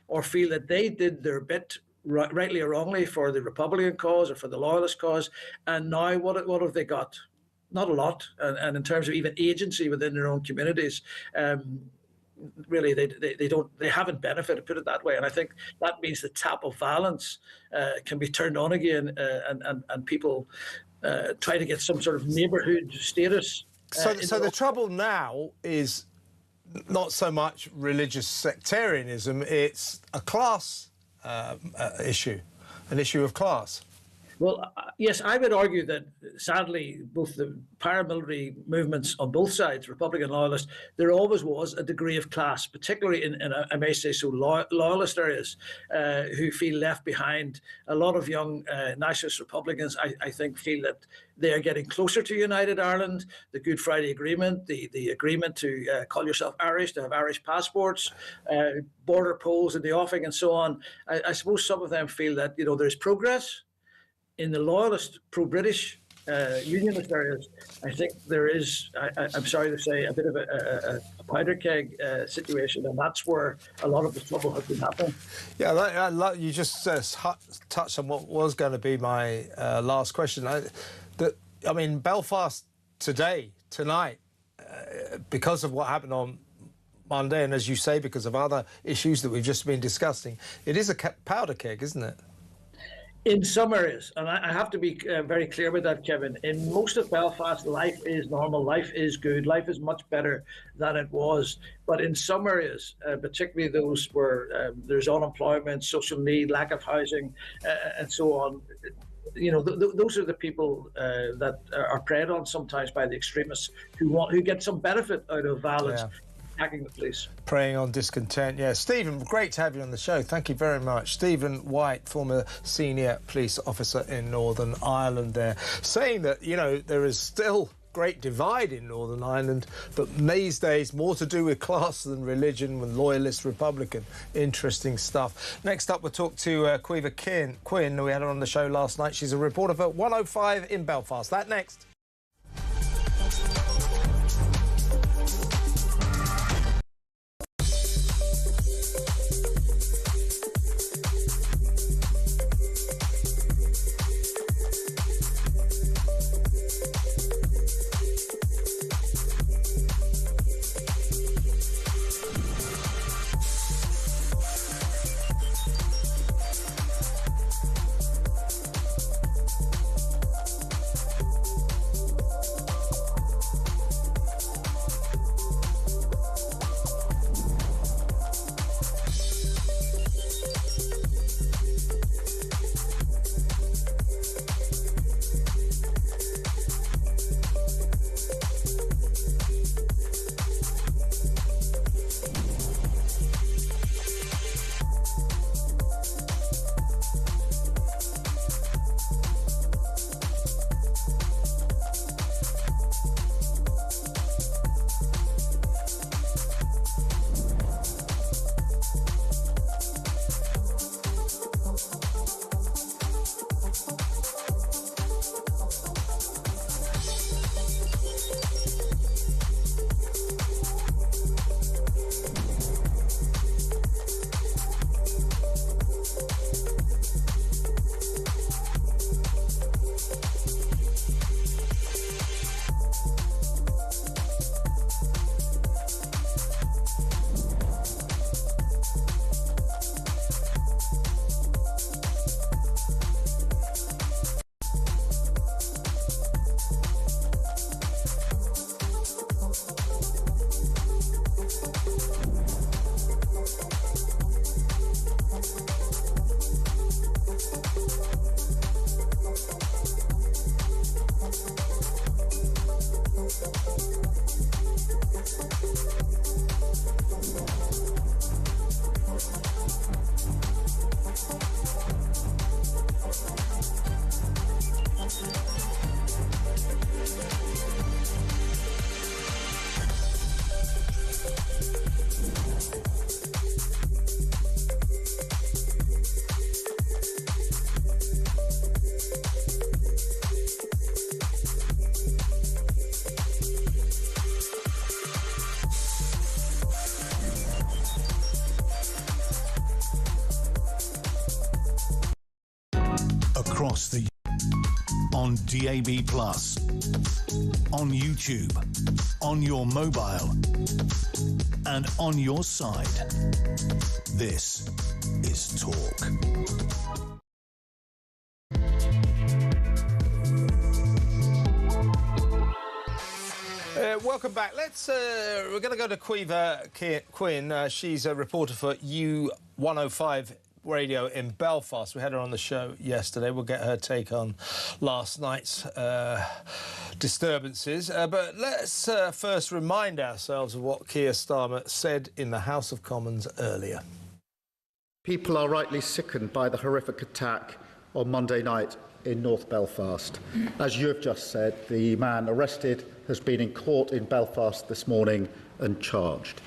or feel that they did their bit, rightly or wrongly, for the Republican cause or for the Loyalist cause, and now what have they got? Not a lot. And in terms of even agency within their own communities, really they haven't benefited, put it that way. And I think that means the tap of violence can be turned on again, and people try to get some sort of neighbourhood status. So the trouble now is not so much religious sectarianism; it's a class issue, an issue of class. Well, yes, I would argue that, sadly, both the paramilitary movements on both sides, Republican and Loyalist, there always was a degree of class, particularly in I may say so, Loyalist areas, who feel left behind. A lot of young nationalist Republicans, I think, feel that they are getting closer to United Ireland. The Good Friday Agreement, the agreement to call yourself Irish, to have Irish passports, border polls in the offing and so on. I suppose some of them feel that, you know, there's progress. In the Loyalist, pro-British, unionist areas, I think there is, I'm sorry to say, a bit of a powder keg situation, and that's where a lot of the trouble has been happening. Yeah, you just touched on what was going to be my last question. I mean, Belfast tonight, because of what happened on Monday, and as you say, because of other issues that we've just been discussing, it is a powder keg, isn't it? In some areas, and I have to be very clear with that, Kevin, in most of Belfast, life is normal, life is good, life is much better than it was. But in some areas, particularly those where there's unemployment, social need, lack of housing, and so on, you know, those are the people that are preyed on sometimes by the extremists who get some benefit out of violence. Yeah. Attacking the police. Preying on discontent, yeah. Stephen, great to have you on the show. Thank you very much. Stephen White, former senior police officer in Northern Ireland there, saying that, you know, there is still great divide in Northern Ireland, but these days more to do with class than religion, with Loyalist, Republican. Interesting stuff. Next up, we'll talk to Caoimhe Quinn. We had her on the show last night. She's a reporter for 105 in Belfast. That next. across the on DAB+, on YouTube, on your mobile, and on your side. This is Talk. Welcome back. We're going to go to Caoimhe Quinn. She's a reporter for U105 Radio in Belfast. We had her on the show yesterday. We'll get her take on last night's disturbances. But let's first remind ourselves of what Keir Starmer said in the House of Commons earlier. People are rightly sickened by the horrific attack on Monday night in North Belfast. As you have just said, the man arrested has been in court in Belfast this morning and charged.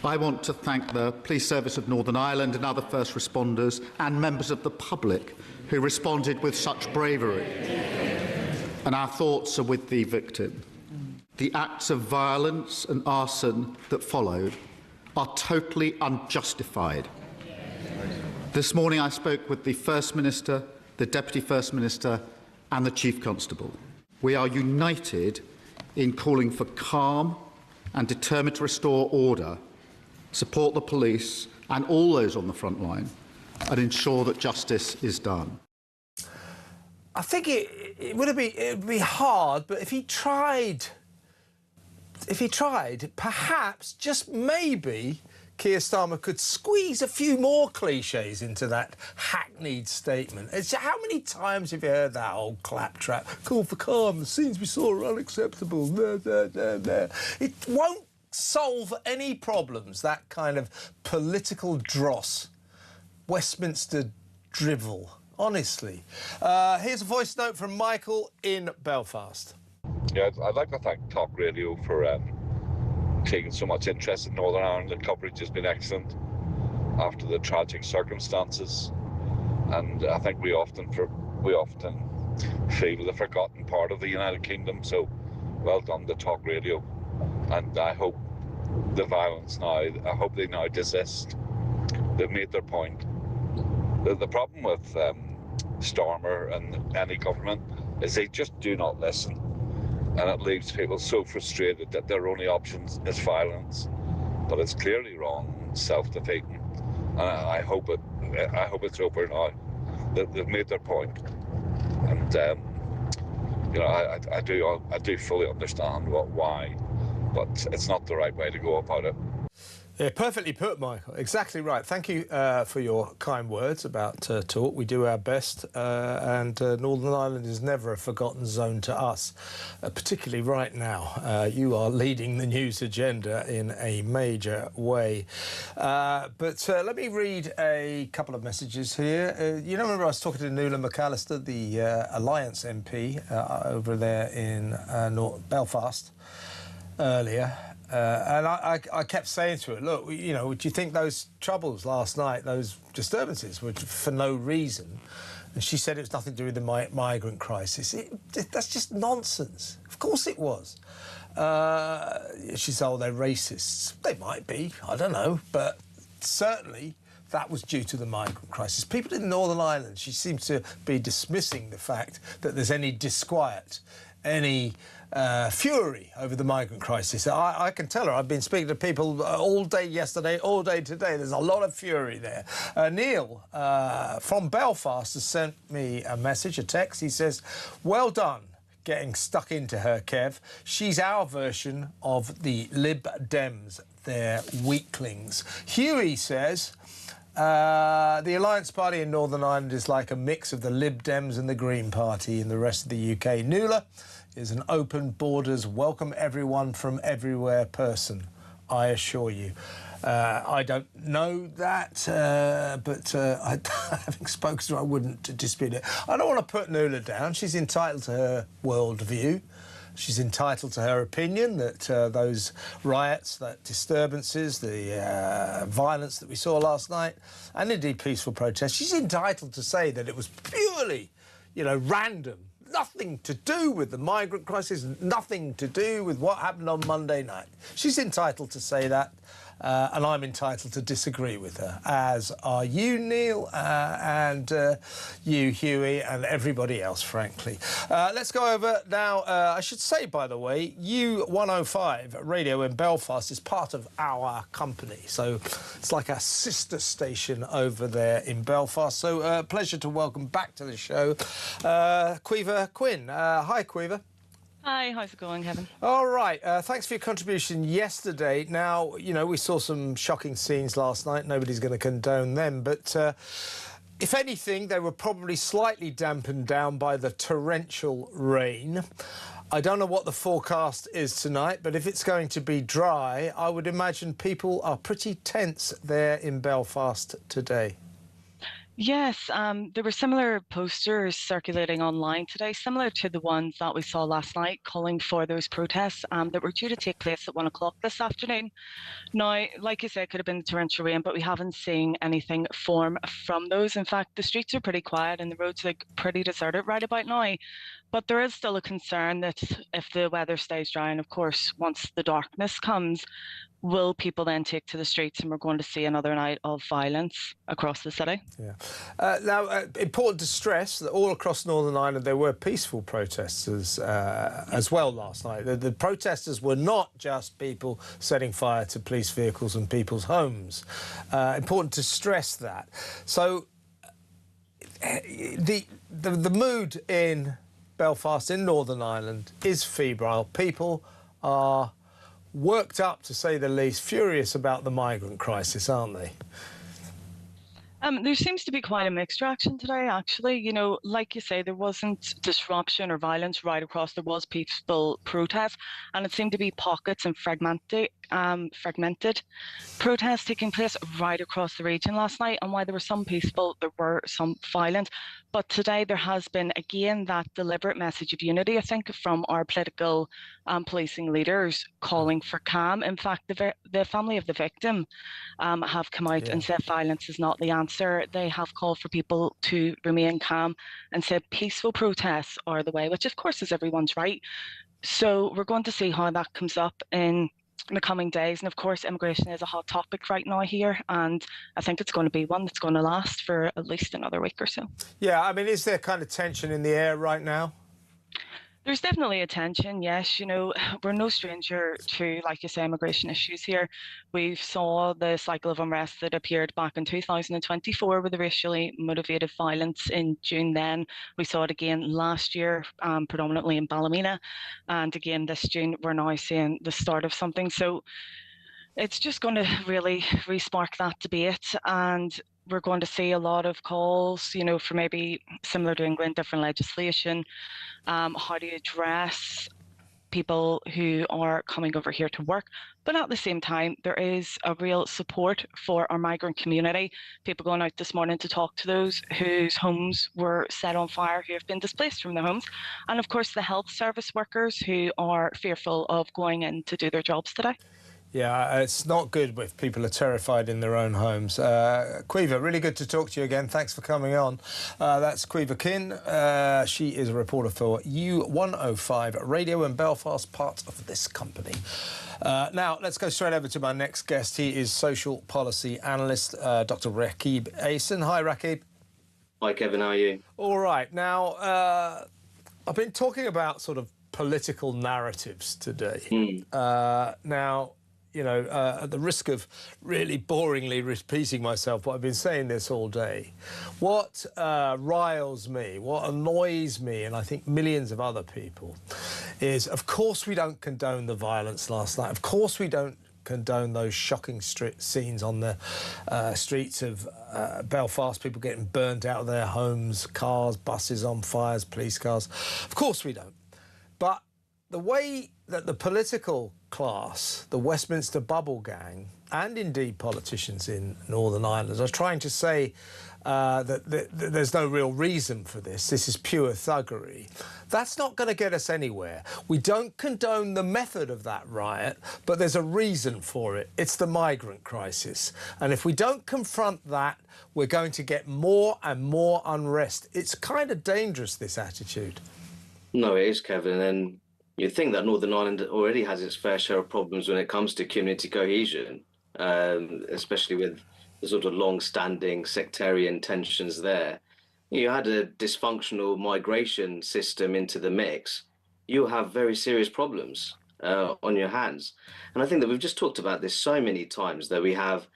I want to thank the Police Service of Northern Ireland and other first responders and members of the public who responded with such bravery. And our thoughts are with the victim. The acts of violence and arson that followed are totally unjustified. This morning I spoke with the First Minister, the Deputy First Minister and the Chief Constable. We are united in calling for calm and determined to restore order, support the police and all those on the front line and ensure that justice is done. I think it would be hard, but if he tried, perhaps, just maybe, Keir Starmer could squeeze a few more cliches into that hackneyed statement. How many times have you heard that old claptrap? Call for calm, the scenes we saw are unacceptable. It won't solve any problems, that kind of political dross. Westminster drivel, honestly. Here's a voice note from Michael in Belfast. Yeah, I'd like to thank Talk Radio for taking so much interest in Northern Ireland. The coverage has been excellent after the tragic circumstances, and I think we often feel the forgotten part of the United Kingdom. So, well done to Talk Radio, and I hope the violence now. I hope they now desist. They've made their point. The problem with Starmer and any government is they just do not listen. And it leaves people so frustrated that their only option is violence. But it's clearly wrong, self-defeating. And I hope it's over now. They've made their point. And I do fully understand why, but it's not the right way to go about it. Yeah, perfectly put, Michael. Exactly right. Thank you for your kind words about Talk. We do our best, and Northern Ireland is never a forgotten zone to us, particularly right now. You are leading the news agenda in a major way. But let me read a couple of messages here. Remember I was talking to Nuala McAllister, the Alliance MP over there in Belfast earlier. And I kept saying to her, look, do you think those troubles last night, those disturbances, were for no reason? And she said it was nothing to do with the migrant crisis. That's just nonsense. Of course it was. She said, oh, they're racists. They might be, I don't know. But certainly that was due to the migrant crisis. People in Northern Ireland, she seems to be dismissing the fact that there's any disquiet, any fury over the migrant crisis. I can tell her. I've been speaking to people all day yesterday, all day today. There's a lot of fury there. Neil from Belfast has sent me a message, a text. He says, well done getting stuck into her, Kev. She's our version of the Lib Dems. They're weaklings. Huey says, the Alliance Party in Northern Ireland is like a mix of the Lib Dems and the Green Party in the rest of the UK. Nuala is an open borders, welcome everyone from everywhere person, I assure you. I don't know that, but having spoken to her, I wouldn't dispute it. I don't want to put Nuala down. She's entitled to her worldview. She's entitled to her opinion that those riots, that disturbances, the violence that we saw last night, and indeed peaceful protests, she's entitled to say that it was purely, random. Nothing to do with the migrant crisis, nothing to do with what happened on Monday night. She's entitled to say that. and I'm entitled to disagree with her, as are you, Neil, and you, Huey, and everybody else, frankly. Let's go over now. I should say, by the way, U105 Radio in Belfast is part of our company, so it's like a sister station over there in Belfast. So pleasure to welcome back to the show Caoimhe Quinn. Hi, Caoimhe. Hi, how's it going, Kevin? All right, thanks for your contribution yesterday. Now, you know, we saw some shocking scenes last night. Nobody's going to condone them, but if anything, they were probably slightly dampened down by the torrential rain. I don't know what the forecast is tonight, but if it's going to be dry, I would imagine people are pretty tense there in Belfast today. Yes, there were similar posters circulating online today, similar to the ones that we saw last night, calling for those protests that were due to take place at 1 o'clock this afternoon. Now, like you said, it could have been the torrential rain, but we haven't seen anything form from those. In fact, the streets are pretty quiet and the roads look pretty deserted right about now. But there is still a concern that if the weather stays dry, and of course, once the darkness comes, will people then take to the streets and we're going to see another night of violence across the city? Yeah. Now, important to stress that all across Northern Ireland there were peaceful protesters as well last night. The protesters were not just people setting fire to police vehicles and people's homes. Important to stress that. So the mood in Belfast, in Northern Ireland, is febrile. People are worked up, to say the least, furious about the migrant crisis, aren't they? There seems to be quite a mixed reaction today, actually. You know, like you say, there wasn't disruption or violence right across. There was peaceful protest, and it seemed to be pockets and fragmented protests taking place right across the region last night. And while there were some peaceful, there were some violent. But today there has been, again, that deliberate message of unity, I think, from our political and policing leaders calling for calm. In fact, the family of the victim have come out and said violence is not the answer. They have called for people to remain calm and said peaceful protests are the way, which of course is everyone's right. So we're going to see how that comes up in the coming days. And of course, immigration is a hot topic right now here, and I think it's going to be one that's going to last for at least another week or so. Yeah, I mean, is there kind of tension in the air right now? There's definitely a tension, yes. You know, we're no stranger to, like you say, immigration issues here. We saw the cycle of unrest that appeared back in 2024 with the racially motivated violence in June then. We saw it again last year, predominantly in Ballymena. And again this June, we're now seeing the start of something. So it's just going to really re-spark that debate. And we're going to see a lot of calls, you know, for maybe similar to England, different legislation. How do you address people who are coming over here to work? But at the same time, there is a real support for our migrant community. People going out this morning to talk to those whose homes were set on fire, who have been displaced from their homes. And of course, the health service workers who are fearful of going in to do their jobs today. Yeah, it's not good if people are terrified in their own homes. Caoimhe, really good to talk to you again. Thanks for coming on. That's Caoimhe Quinn. She is a reporter for U105 Radio in Belfast, part of this company. Now, let's go straight over to my next guest. He is social policy analyst, Dr. Rakib Ahsan. Hi, Rakib. Hi, Kevin. How are you? All right. Now, I've been talking about sort of political narratives today. Now, you know, at the risk of really boringly repeating myself, but I've been saying this all day. What riles me, what annoys me, and I think millions of other people, is, of course, we don't condone the violence last night. Of course, we don't condone those shocking scenes on the streets of Belfast, people getting burnt out of their homes, cars, buses on fires, police cars. Of course we don't. But the way that the political class, the Westminster bubble gang, and indeed politicians in Northern Ireland are trying to say that there's no real reason for this is pure thuggery, that's not going to get us anywhere. We don't condone the method of that riot, but there's a reason for it. It's the migrant crisis. And if we don't confront that, we're going to get more and more unrest. It's kind of dangerous, this attitude. No, it is, Kevin. And you'd think that Northern Ireland already has its fair share of problems when it comes to community cohesion. especially with the sort of long-standing sectarian tensions there. You had a dysfunctional migration system into the mix, you have very serious problems on your hands. And I think that we've just talked about this so many times, that we have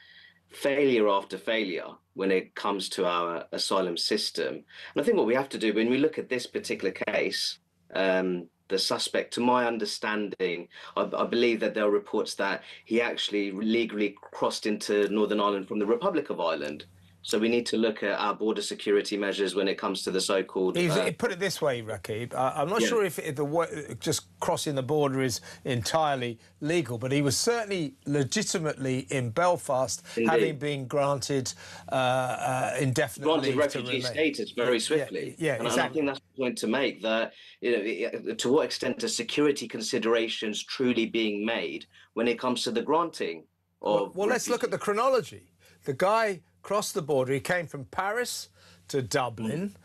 failure after failure when it comes to our asylum system. And I think what we have to do when we look at this particular case, the suspect, to my understanding, I believe that there are reports that he actually legally crossed into Northern Ireland from the Republic of Ireland. So we need to look at our border security measures when it comes to the so-called... Put it this way, Rakib, I'm not sure if just crossing the border is entirely legal, but he was certainly legitimately in Belfast, Indeed. having been granted indefinite granted leave refugee status very swiftly. And I think that's the point to make, that to what extent are security considerations truly being made when it comes to the granting of... Well, let's look at the chronology. The guy crossed the border. He came from Paris to Dublin,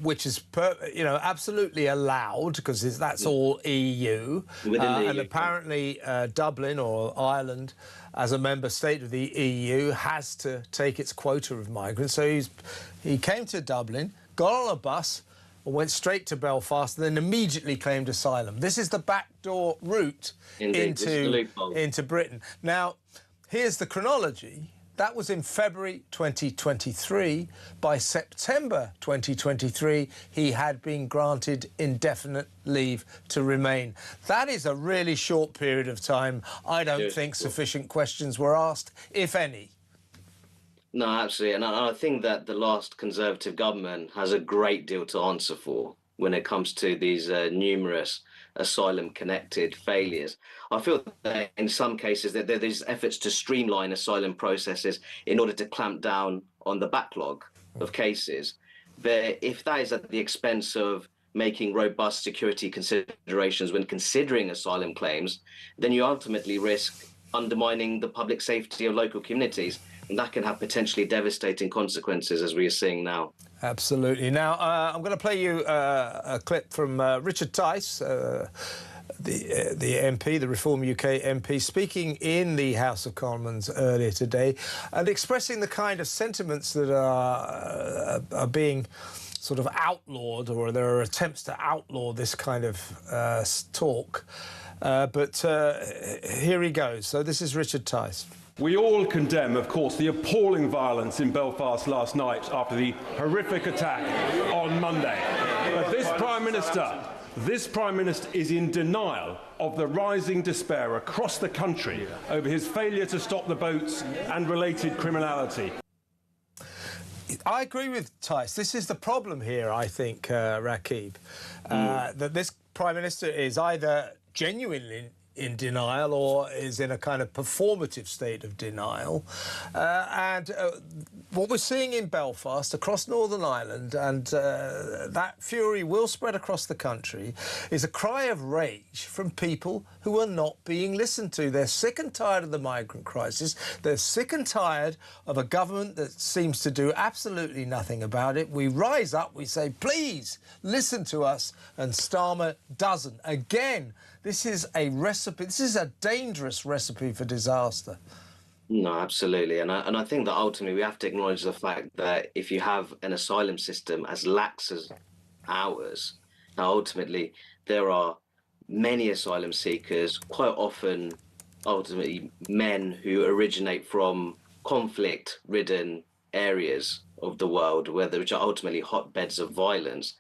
which is absolutely allowed because that's all EU. And apparently Dublin, or Ireland, as a member state of the EU, has to take its quota of migrants. So he came to Dublin, got on a bus, and went straight to Belfast, and then immediately claimed asylum. This is the backdoor route into Britain. Now, here's the chronology. That was in February 2023. By September 2023, he had been granted indefinite leave to remain. That is a really short period of time. I don't think sufficient questions were asked, if any. No, absolutely. And I think that the last Conservative government has a great deal to answer for when it comes to these numerous asylum-connected failures. I feel that in some cases that there's efforts to streamline asylum processes in order to clamp down on the backlog of cases. But if that is at the expense of making robust security considerations when considering asylum claims, then you ultimately risk undermining the public safety of local communities, and that can have potentially devastating consequences, as we are seeing now. Absolutely. Now, I'm going to play you a clip from Richard Tice, the MP, the Reform UK MP, speaking in the House of Commons earlier today and expressing the kind of sentiments that are being sort of outlawed, or there are attempts to outlaw this kind of talk. But here he goes. So this is Richard Tice. We all condemn, of course, the appalling violence in Belfast last night after the horrific attack on Monday. But this Prime Minister is in denial of the rising despair across the country over his failure to stop the boats and related criminality. I agree with Tice. This is the problem here, I think, Rakib, that this Prime Minister is either genuinely in denial or is in a kind of performative state of denial. What we're seeing in Belfast, across Northern Ireland, and that fury will spread across the country, is a cry of rage from people who are not being listened to. They're sick and tired of the migrant crisis. They're sick and tired of a government that seems to do absolutely nothing about it. We rise up, we say, please listen to us, and Starmer doesn't. Again, this is a recipe. This is a dangerous recipe for disaster. No, absolutely. And I think that ultimately we have to acknowledge the fact that if you have an asylum system as lax as ours, now ultimately there are many asylum seekers, quite often ultimately men who originate from conflict-ridden areas of the world, which are ultimately hotbeds of violence,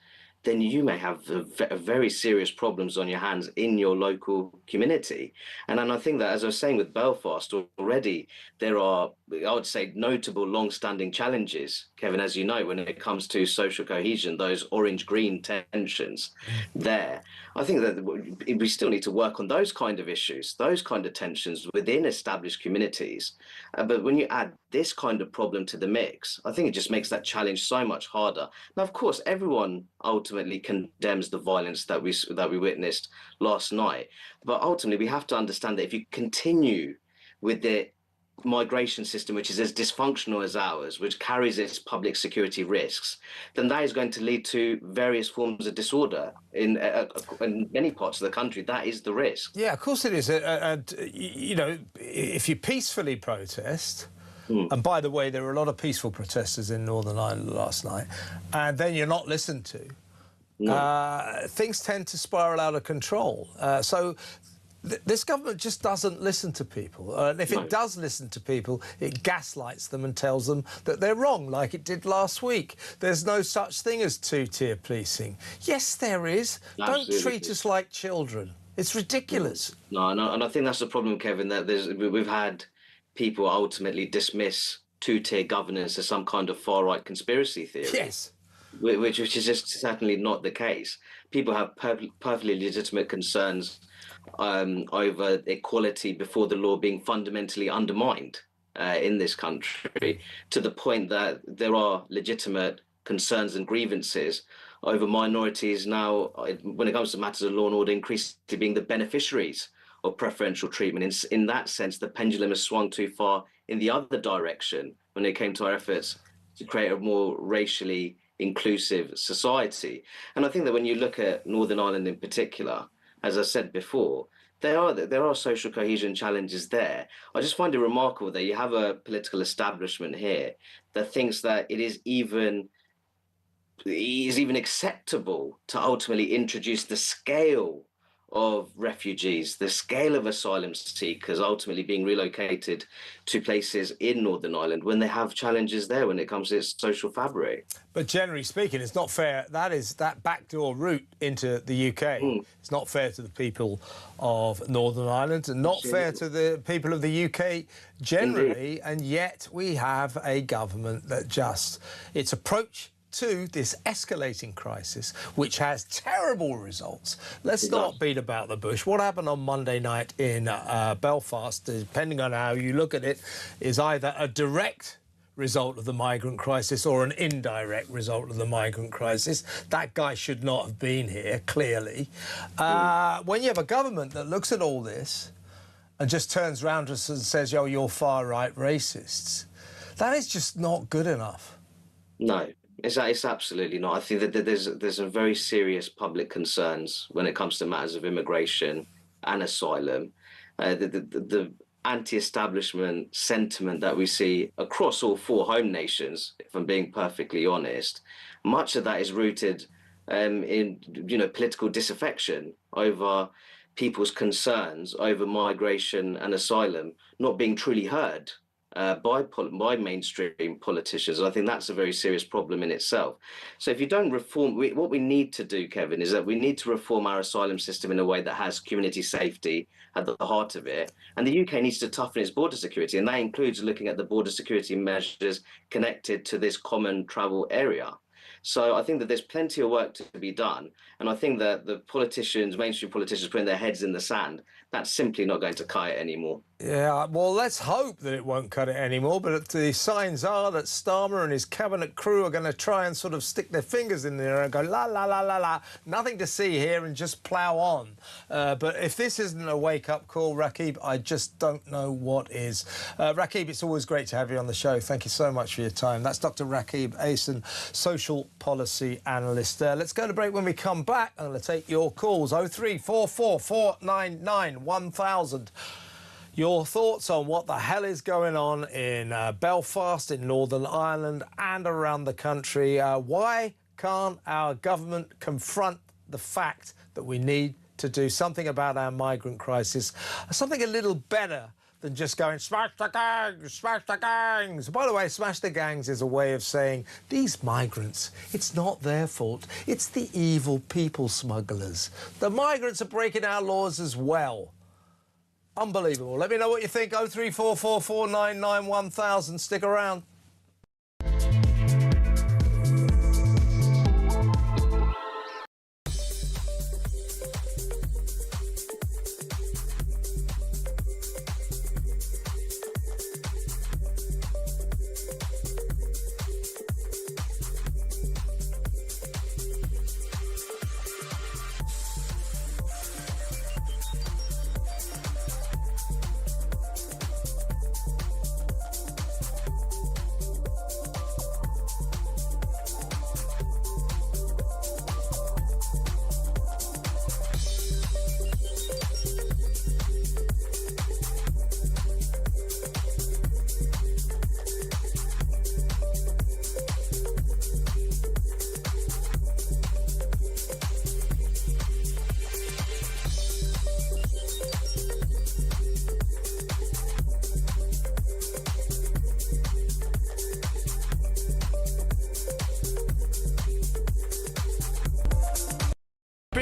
then you may have very serious problems on your hands in your local community. And I think that, as I was saying with Belfast already, there are, I would say, notable long-standing challenges, Kevin, as you know, when it comes to social cohesion, those orange-green tensions there. I think that we still need to work on those kind of issues, those kind of tensions within established communities. But when you add this kind of problem to the mix, I think it just makes that challenge so much harder. Now, of course, everyone ultimately condemns the violence that we witnessed last night. But ultimately, we have to understand that if you continue with the migration system which is as dysfunctional as ours, which carries its public security risks, then that is going to lead to various forms of disorder in many parts of the country. That is the risk. Yeah, of course it is. And, you know, if you peacefully protest, and by the way, there were a lot of peaceful protesters in Northern Ireland last night, and then you're not listened to, things tend to spiral out of control. So this government just doesn't listen to people. And if it does listen to people, it gaslights them and tells them that they're wrong, like it did last week. There's no such thing as two-tier policing. Yes, there is. Absolutely. Don't treat us like children. It's ridiculous. No, and I think that's the problem, Kevin, that we've had people ultimately dismiss two-tier governance as some kind of far-right conspiracy theory. Yes. Which is just certainly not the case. People have perfectly legitimate concerns over equality before the law being fundamentally undermined in this country, to the point that there are legitimate concerns and grievances over minorities now, when it comes to matters of law and order, increasingly being the beneficiaries of preferential treatment. In that sense, the pendulum has swung too far in the other direction when it came to our efforts to create a more racially inclusive society. And I think that when you look at Northern Ireland in particular, as I said before, there are social cohesion challenges there. I just find it remarkable that you have a political establishment here that thinks that it is even acceptable to ultimately introduce the scale of refugees, the scale of asylum seekers ultimately being relocated to places in Northern Ireland when they have challenges there when it comes to its social fabric. But generally speaking, it's not fair. That backdoor route into the UK. It's not fair to the people of Northern Ireland and not fair to the people of the UK generally. And yet we have a government that its approach to this escalating crisis, which has terrible results. Let's not beat about the bush. What happened on Monday night in Belfast, depending on how you look at it, is either a direct result of the migrant crisis or an indirect result of the migrant crisis. That guy should not have been here, clearly. When you have a government that looks at all this and just turns around to us and says, "Yo, you're far-right racists," that is just not good enough. No. It's absolutely not. I think that there's some very serious public concerns when it comes to matters of immigration and asylum. The anti-establishment sentiment that we see across all four home nations, if I'm being perfectly honest, much of that is rooted in political disaffection over people's concerns over migration and asylum not being truly heard by mainstream politicians. I think that's a very serious problem in itself. So if you don't reform, what we need to do, Kevin, is that we need to reform our asylum system in a way that has community safety at the heart of it. And the UK needs to toughen its border security, and that includes looking at the border security measures connected to this common travel area. So I think that there's plenty of work to be done. And I think that the politicians, mainstream politicians, putting their heads in the sand, that's simply not going to cut it anymore. Yeah, well, let's hope that it won't cut it anymore. But the signs are that Starmer and his cabinet crew are going to try and sort of stick their fingers in there and go, la, la, la, la, la, nothing to see here, and just plough on. But if this isn't a wake-up call, Rakib, I just don't know what is. Rakib, it's always great to have you on the show. Thank you so much for your time. That's Dr. Rakib Ahsan, social policy analyst. Let's go to break. When we come back, I'm going to take your calls. 0344 499 1000. Your thoughts on what the hell is going on in Belfast, in Northern Ireland and around the country. Why can't our government confront the fact that we need to do something about our migrant crisis, something a little better than just going, smash the gangs, smash the gangs. By the way, smash the gangs is a way of saying these migrants, it's not their fault. It's the evil people smugglers. The migrants are breaking our laws as well. Unbelievable. Let me know what you think. 0344 499 1000. Stick around.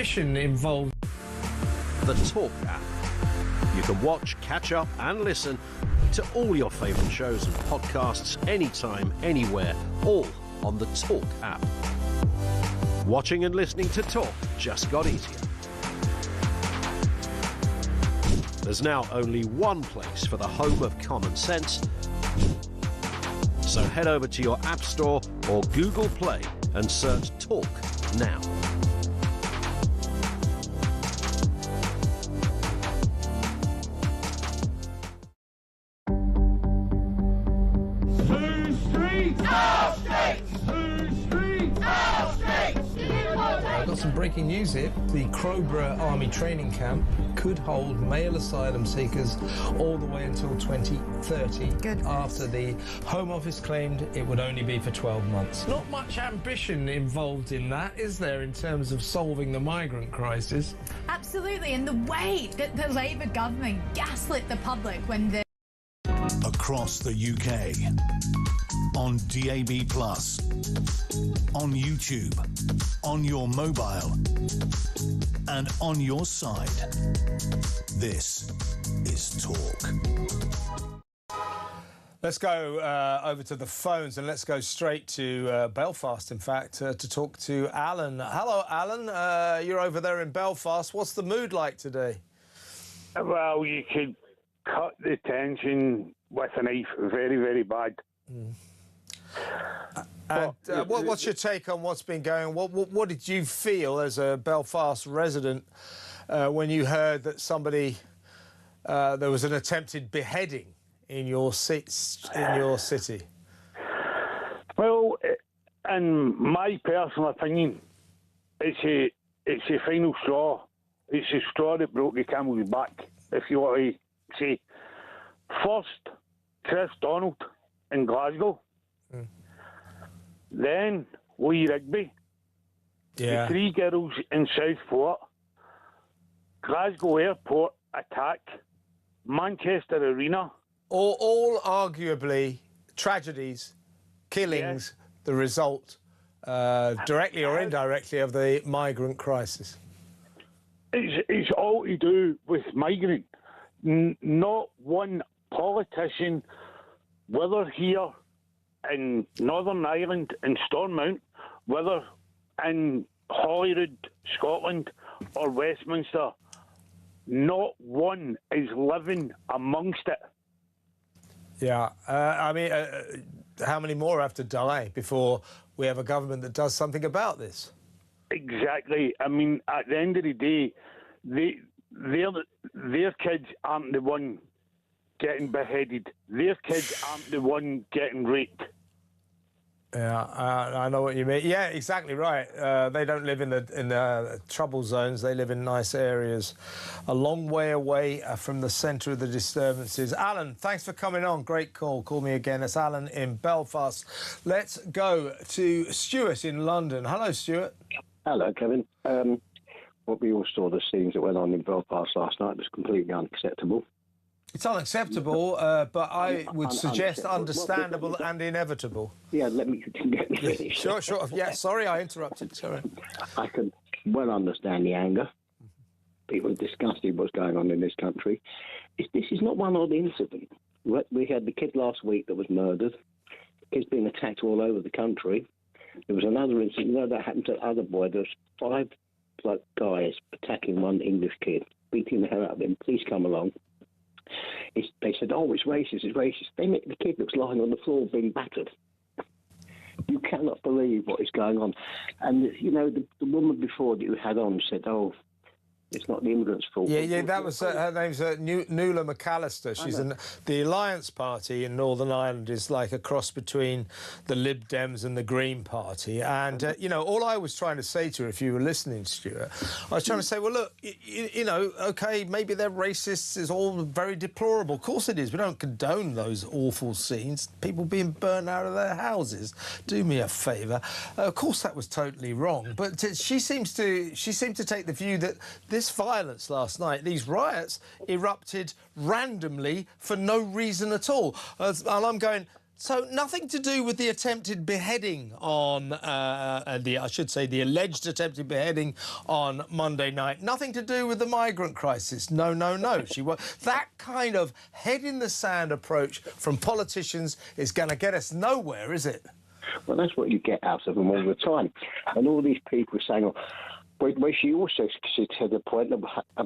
ambition involved. The Talk app. You can watch, catch up and listen to all your favourite shows and podcasts anytime, anywhere, all on the Talk app. Watching and listening to Talk just got easier. There's now only one place for the home of common sense. So head over to your App Store or Google Play and search Talk now. I've got some breaking news here. The Crowborough Army Training Camp could hold male asylum seekers all the way until 2030. Good. After the Home Office claimed it would only be for 12 months. Not much ambition involved in that, is there, in terms of solving the migrant crisis? Absolutely, and the way that the Labour government gaslit the public when the... Across the UK, on DAB+, on YouTube, on your mobile, and on your side. This is Talk. Let's go over to the phones and let's go straight to Belfast, in fact, to talk to Alan. Hello, Alan. You're over there in Belfast. What's the mood like today? Well, you could cut the tension with a knife. Very, very bad. And what's your take on what's been going on? What did you feel as a Belfast resident when you heard that there was an attempted beheading in your city? Well, in my personal opinion, it's a final straw. It's a straw that broke the camel's back, if you want to say. First, Chris Donald in Glasgow. Then Lee Rigby. Yeah. The 3 girls in Southport. Glasgow Airport attack. Manchester Arena. All arguably tragedies, killings, the result, directly or indirectly, of the migrant crisis. It's all to do with migrant. Not one politician, whether here in Northern Ireland in Stormont, whether in Holyrood, Scotland, or Westminster, not one is living amongst it. Yeah, I mean, how many more have to die before we have a government that does something about this? Exactly. I mean, at the end of the day, their kids aren't the one getting beheaded. Their kids aren't the one getting raped. Yeah, I know what you mean. Yeah, exactly right. They don't live in the trouble zones. They live in nice areas, a long way away from the centre of the disturbances. Alan, thanks for coming on. Great call. Call me again. It's Alan in Belfast. Let's go to Stuart in London. Hello, Stuart. Hello, Kevin. What we all saw, the scenes that went on in Belfast last night, was completely unacceptable. It's unacceptable, but I would suggest understandable and inevitable. Yeah, let me finish. Sure. Yeah, sorry, I interrupted. Sorry. I can well understand the anger. People are disgusted what's going on in this country. This is not one odd incident. We had the kid last week that was murdered. The kid's been attacked all over the country. There was another incident that happened to the other boy. There was 5 guys attacking one English kid, beating the hell out of him. Police come along. They said, oh, it's racist, it's racist. The kid looks lying on the floor being battered. You cannot believe what is going on. And, you know, the woman before that you had on said, oh, it's not the immigrants' fault. Yeah, that was her name's Nuala McAllister. She's in the Alliance Party in Northern Ireland. Is like a cross between the Lib Dems and the Green Party. And you know, all I was trying to say to her, if you were listening, Stuart, I was trying to say, well, look, you know, OK, maybe they're racists. It's all very deplorable. Of course it is. We don't condone those awful scenes. People being burnt out of their houses. Do me a favour. Of course, that was totally wrong. But she seemed to take the view that this violence last night, these riots, erupted randomly for no reason at all. And I'm going, So nothing to do with the attempted beheading on, I should say the alleged attempted beheading on Monday night. Nothing to do with the migrant crisis. No, no, no. That kind of head-in-the-sand approach from politicians is going to get us nowhere, is it? Well, that's what you get out of them all the time. And all these people saying, where she also said the point of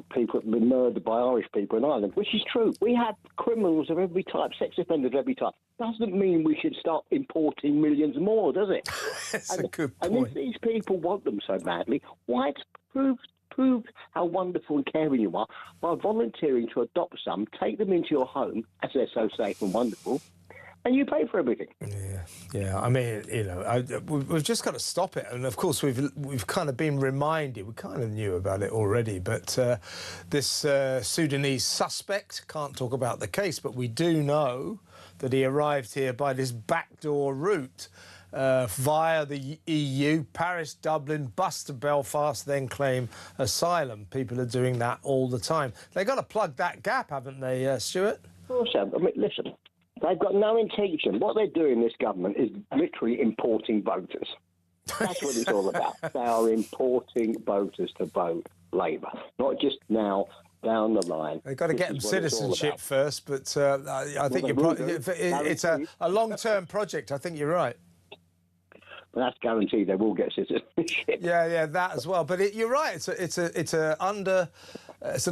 people have been murdered by Irish people in Ireland, which is true. We have criminals of every type, sex offenders of every type. Doesn't mean we should start importing millions more, does it? That's a good point. And if these people want them so badly, why prove how wonderful and caring you are by volunteering to adopt some, take them into your home, as they're so safe and wonderful, and you pay for everything. Yeah. I mean, we've just got to stop it. And of course, we've kind of been reminded. We kind of knew about it already. But this Sudanese suspect, can't talk about the case, but we do know that he arrived here by this backdoor route via the EU, Paris, Dublin, bus to Belfast, then claim asylum. People are doing that all the time. They've got to plug that gap, haven't they, Stuart? Of course, I mean, listen. They've got no intention. What they're doing, this government, is literally importing voters. That's what it's all about. They are importing voters to vote Labour, not just now, down the line. They've got to get them citizenship first, but I think it's a long-term project. I think you're right. But that's guaranteed they will get citizenship. Yeah, that as well. But you're right. It's an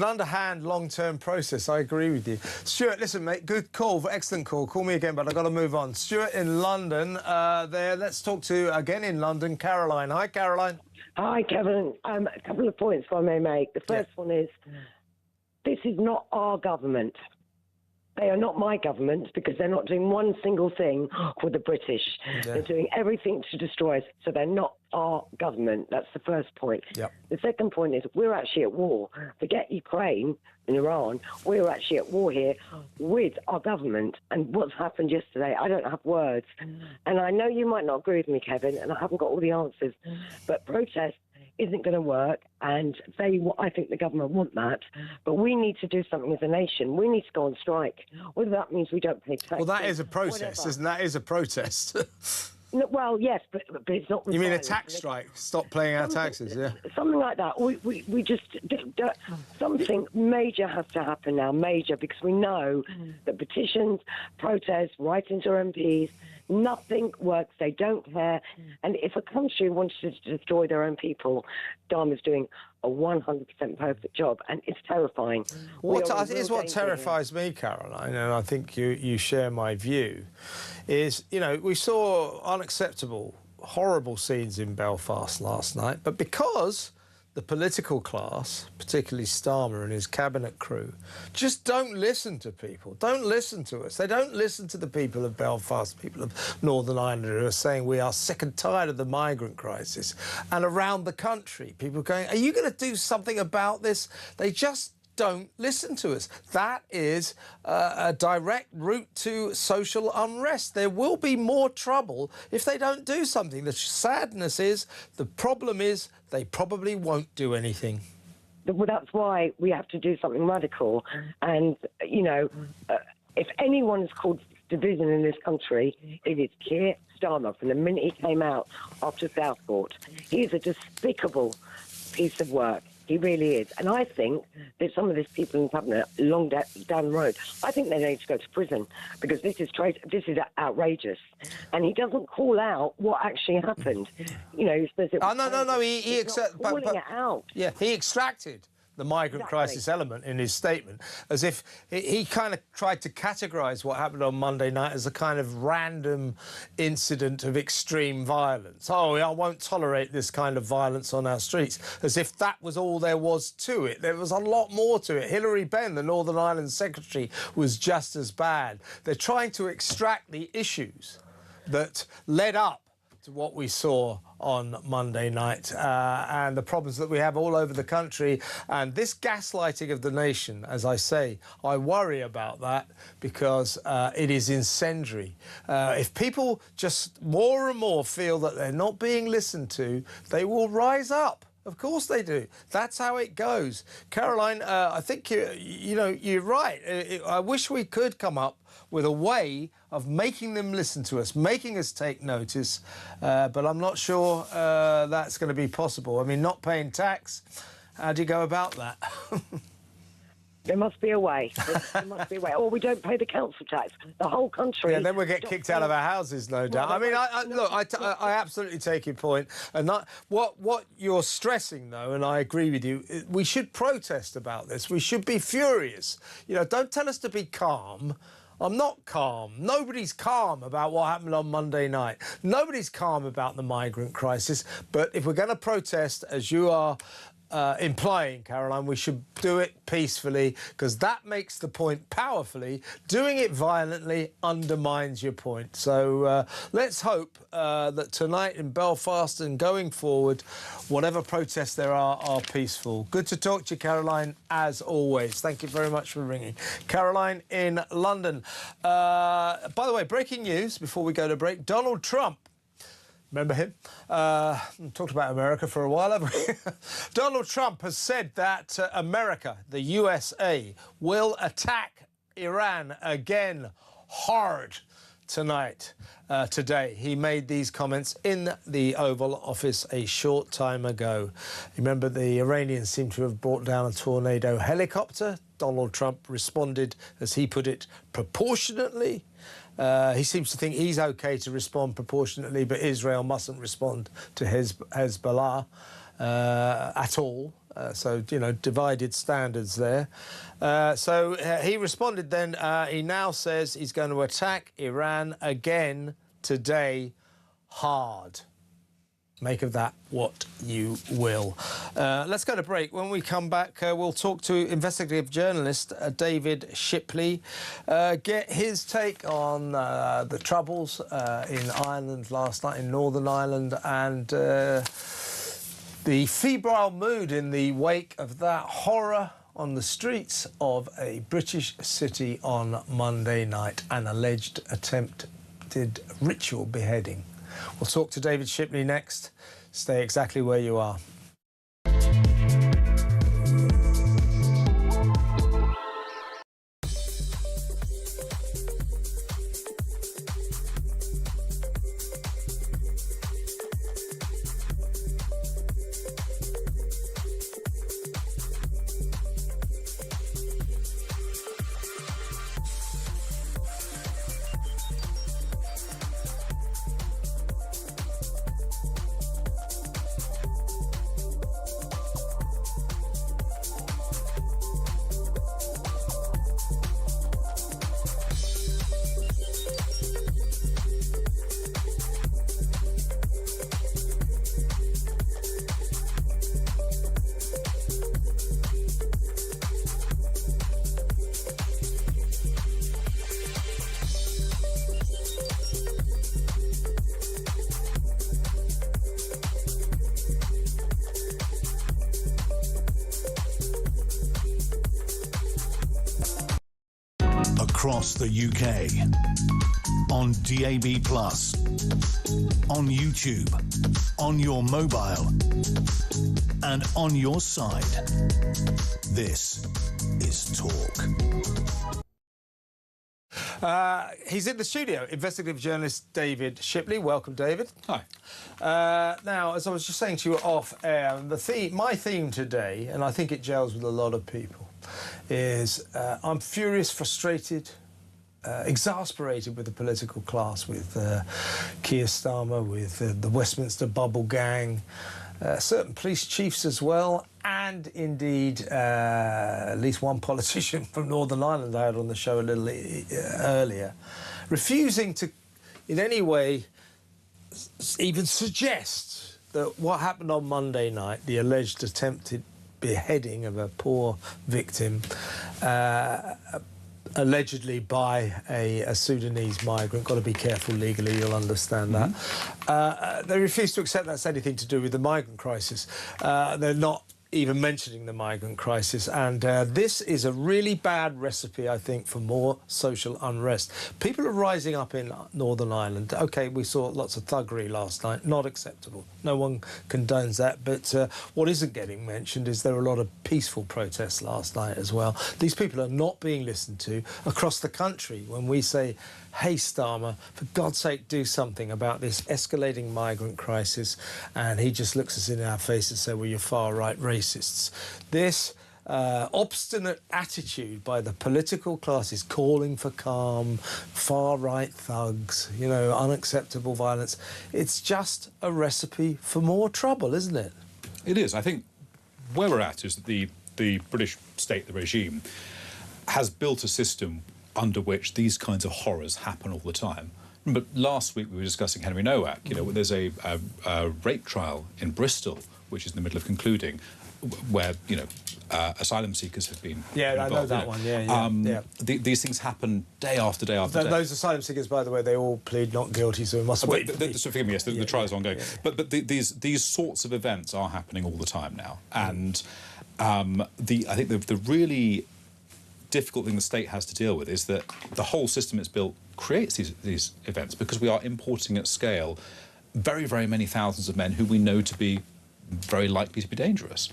underhand, long-term process. I agree with you. Stuart, listen, mate, good call, excellent call. Call me again, but I've got to move on. Stuart in London, let's talk to, again in London, Caroline. Hi, Caroline. Hi, Kevin. A couple of points I may make. The first one is, this is not our government. They are not my government because they're not doing one single thing for the British. They're doing everything to destroy us, so they're not our government. That's the first point. The second point is we're actually at war. Forget Ukraine and Iran. We're actually at war here with our government. And what's happened yesterday, I don't have words. And I know you might not agree with me, Kevin, and I haven't got all the answers, but protest isn't going to work, and I think the government want that, but we need to do something as a nation. We need to go on strike, whether that means we don't pay tax. Well, that is a process, isn't that? Is a protest. No, well, yes, but it's not. You mean a tax strike? Stop paying our taxes, yeah. Something like that. We just something major has to happen now, major, because we know that petitions, protests, writing to MPs, nothing works. They don't care. And if a country wants to destroy their own people, Dharma's doing a 100% perfect job, and it's terrifying. What terrifies me, Caroline, and I think you share my view, is, we saw unacceptable, horrible scenes in Belfast last night, but because the political class, particularly Starmer and his cabinet crew, just don't listen to people, don't listen to us. They don't listen to the people of Belfast, people of Northern Ireland who are saying we are sick and tired of the migrant crisis. And around the country, people going, are you going to do something about this? They just don't listen to us. That is a direct route to social unrest. There will be more trouble if they don't do something. The sadness is, the problem is, they probably won't do anything. Well, that's why we have to do something radical. And, if anyone has caused division in this country, it is Keir Starmer. From the minute he came out after Southport, he is a despicable piece of work. He really is. And I think that some of these people in cabinet down the road, I think they need to go to prison, because this is outrageous. And he doesn't call out what actually happened. He says it was no. He calling it out. Yeah, he extracted the migrant crisis element in his statement, as if he kind of tried to categorise what happened on Monday night as a kind of random incident of extreme violence. Oh, I won't tolerate this kind of violence on our streets, as if that was all there was to it. There was a lot more to it. Hilary Benn, the Northern Ireland Secretary, was just as bad. They're trying to extract the issues that led up to what we saw on Monday night and the problems that we have all over the country. And this gaslighting of the nation, as I say, I worry about that, because it is incendiary. If people just more and more feel that they're not being listened to, they will rise up Of course they do. That's how it goes. Caroline, I think you're right. I wish we could come up with a way of making them listen to us, making us take notice, but I'm not sure that's going to be possible. I mean, not paying tax, how do you go about that? There must be a way. There must be a way. Or we don't pay the council tax. The whole country. Yeah, then we'll get kicked out of our houses, no doubt. I mean, I absolutely take your point. And what you're stressing, though, and I agree with you, we should protest about this. We should be furious. You know, don't tell us to be calm. I'm not calm. Nobody's calm about what happened on Monday night. Nobody's calm about the migrant crisis. But if we're going to protest, as you are implying, Caroline, we should do it peacefully, because that makes the point powerfully. Doing it violently undermines your point. So let's hope that tonight in Belfast and going forward, whatever protests there are peaceful. Good to talk to you, Caroline, as always. Thank you very much for ringing. Caroline in London. By the way, breaking news before we go to break. Donald Trump. Remember him? Talked about America for a while, haven't we? Donald Trump has said that America, the USA, will attack Iran again hard today. He made these comments in the Oval Office a short time ago. Remember, the Iranians seem to have brought down a tornado helicopter. Donald Trump responded, as he put it, proportionately. He seems to think he's OK to respond proportionately, but Israel mustn't respond to Hezbollah at all. So, you know, divided standards there. So he responded then. He now says he's going to attack Iran again today hard. Make of that what you will. Let's go to break. When we come back, we'll talk to investigative journalist David Shipley, get his take on the troubles in Ireland last night, in Northern Ireland, and the febrile mood in the wake of that horror on the streets of a British city on Monday night, an alleged attempted ritual beheading. We'll talk to David Shipley next. Stay exactly where you are. Across the UK, on DAB+, on YouTube, on your mobile, and on your side. This is Talk. He's in the studio, investigative journalist David Shipley. Welcome, David. Hi. Now, as I was just saying to you off air, my theme today, and I think it gels with a lot of people, is I'm furious, frustrated, exasperated with the political class, with Keir Starmer, with the Westminster bubble gang, certain police chiefs as well, and indeed at least one politician from Northern Ireland I had on the show a little earlier, refusing to in any way even suggest that what happened on Monday night, the alleged attempted beheading of a poor victim, allegedly by a Sudanese migrant. Got to be careful legally, you'll understand that. They refuse to accept that's anything to do with the migrant crisis. They're not even mentioning the migrant crisis, and this is a really bad recipe, I think, for more social unrest. People are rising up in Northern Ireland. OK, we saw lots of thuggery last night, not acceptable. No one condones that, but what isn't getting mentioned is there were a lot of peaceful protests last night as well. These people are not being listened to across the country when we say, hey, Starmer, for God's sake, do something about this escalating migrant crisis. And he just looks us in our face and says, well, you're far-right racists. This obstinate attitude by the political classes calling for calm, far-right thugs, you know, unacceptable violence, it's just a recipe for more trouble, isn't it? It is. I think where we're at is that the British state, the regime, has built a system under which these kinds of horrors happen all the time. But last week we were discussing Henry Nowak. You know, there's a rape trial in Bristol, which is in the middle of concluding, where, you know, asylum seekers have been involved, I know that one, these things happen day after day after day. Those asylum seekers, by the way, they all plead not guilty, so we must wait. So forgive me, yes, the trial is ongoing. But these sorts of events are happening all the time now. And I think the really difficult thing the state has to deal with is that the whole system it's built creates these events because we are importing at scale very, very many thousands of men who we know to be very likely to be dangerous.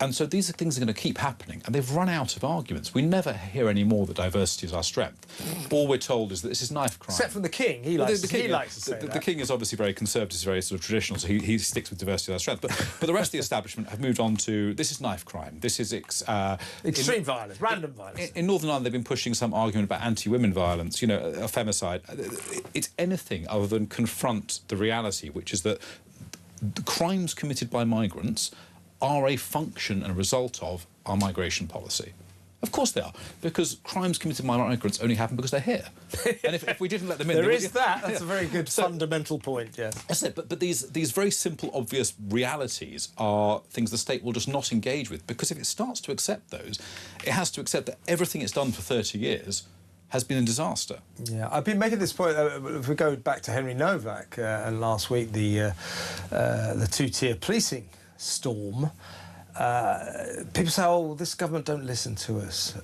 And so these things are going to keep happening, and they've run out of arguments. We never hear any more that diversity is our strength. All we're told is that this is knife crime. Except from the King. He likes to say that. The King is obviously very conservative, he's very sort of traditional, so he sticks with diversity as our strength. But the rest of the establishment have moved on to this is knife crime. This is extreme violence, random violence. In Northern Ireland, they've been pushing some argument about anti-women violence, you know, a femicide. It's anything other than confront the reality, which is that the crimes committed by migrants are a function and a result of our migration policy. Of course they are, because crimes committed by migrants only happen because they're here. And if we didn't let them in... That's a very good fundamental point, yes. That's it, but these very simple, obvious realities are things the state will just not engage with, because if it starts to accept those, it has to accept that everything it's done for 30 years has been a disaster. Yeah, I've been making this point, if we go back to Henry Nowak, and last week the two-tier policing storm. People say, oh, this government don't listen to us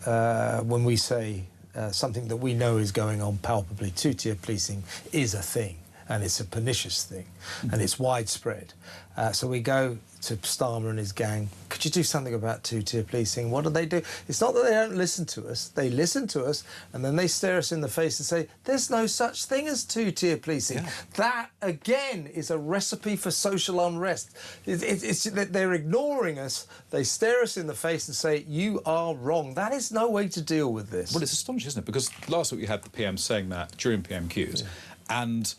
when we say something that we know is going on palpably. Two-tier policing is a thing, and it's a pernicious thing, and it's widespread. So we go to Starmer and his gang, could you do something about two-tier policing? What do? It's not that they don't listen to us. They listen to us, and then they stare us in the face and say, there's no such thing as two-tier policing. Yeah. That, again, is a recipe for social unrest. They're ignoring us. They stare us in the face and say, you are wrong. That is no way to deal with this. Well, it's astonishing, isn't it? Because last week we had the PM saying that during PMQs, and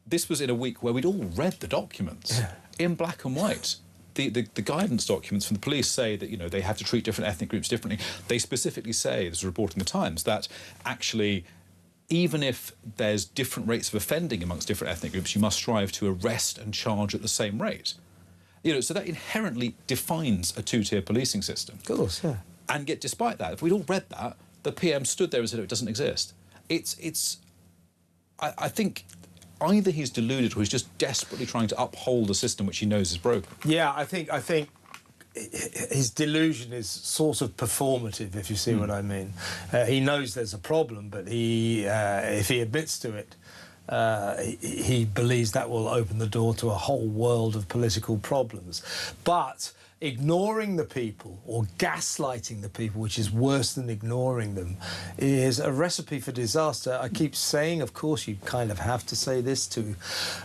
this was in a week where we'd all read the documents in black and white. The guidance documents from the police say that, you know, they have to treat different ethnic groups differently. They specifically say, there's a report in the Times, that actually, even if there's different rates of offending amongst different ethnic groups, you must strive to arrest and charge at the same rate. You know, so that inherently defines a two-tier policing system. Of course, yeah. And yet, despite that, if we'd all read that, the PM stood there and said, oh, it doesn't exist. I think either he's deluded or he's just desperately trying to uphold a system which he knows is broken. Yeah, I think his delusion is sort of performative, if you see what I mean. He knows there's a problem, but if he admits to it, he believes that will open the door to a whole world of political problems. But ignoring the people or gaslighting the people, which is worse than ignoring them, is a recipe for disaster. I keep saying, of course, you kind of have to say this to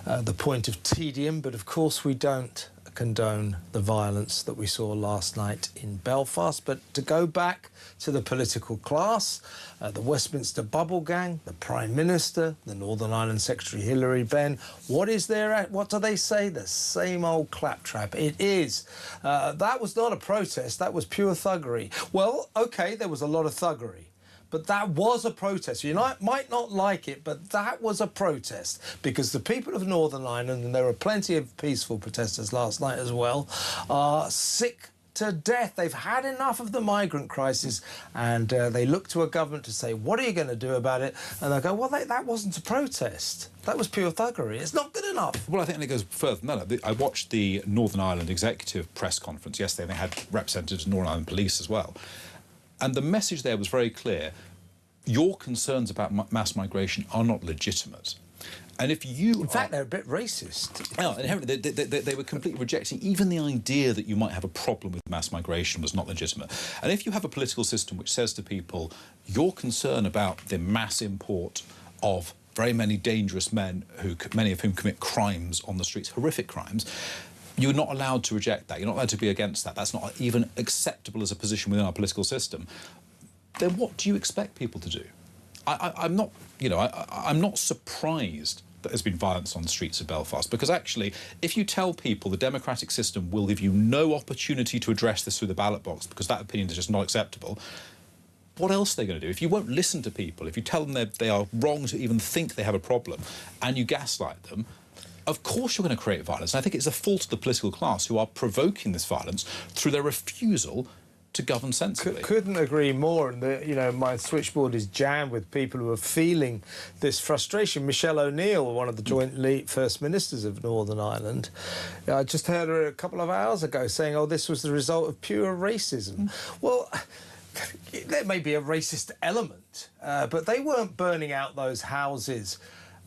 the point of tedium, but of course we don't condone the violence that we saw last night in Belfast. But to go back to the political class, the Westminster Bubble Gang, the Prime Minister, the Northern Ireland Secretary Hilary Benn, what do they say? The same old claptrap. It is. That was not a protest, that was pure thuggery. Well, OK, there was a lot of thuggery. But that was a protest. You might not like it, but that was a protest because the people of Northern Ireland, and there were plenty of peaceful protesters last night as well, are sick to death. They've had enough of the migrant crisis, and they look to a government to say, what are you going to do about it? And they go, well, that wasn't a protest. That was pure thuggery. It's not good enough? Well, I think it goes further than that. I watched the Northern Ireland Executive press conference yesterday, and they had representatives of Northern Ireland Police as well. And the message there was very clear. Your concerns about mass migration are not legitimate. And if you... In fact, they're a bit racist. Oh, inherently, they were completely rejecting even the idea that you might have a problem with mass migration was not legitimate. And if you have a political system which says to people, your concern about the mass import of very many dangerous men, many of whom commit crimes on the streets, horrific crimes, you're not allowed to reject that. You're not allowed to be against that. That's not even acceptable as a position within our political system. Then what do you expect people to do? I'm not, I'm not surprised that there's been violence on the streets of Belfast, because actually, if you tell people the democratic system will give you no opportunity to address this through the ballot box because that opinion is just not acceptable, what else are they going to do? If you won't listen to people, if you tell them they are wrong to even think they have a problem, and you gaslight them, of course you're going to create violence. And I think it's a fault of the political class who are provoking this violence through their refusal to govern sensibly. Couldn't agree more. And my switchboard is jammed with people who are feeling this frustration. Michelle O'Neill, one of the joint First Ministers of Northern Ireland, I just heard her a couple of hours ago saying, oh, this was the result of pure racism. Well, there may be a racist element, but they weren't burning out those houses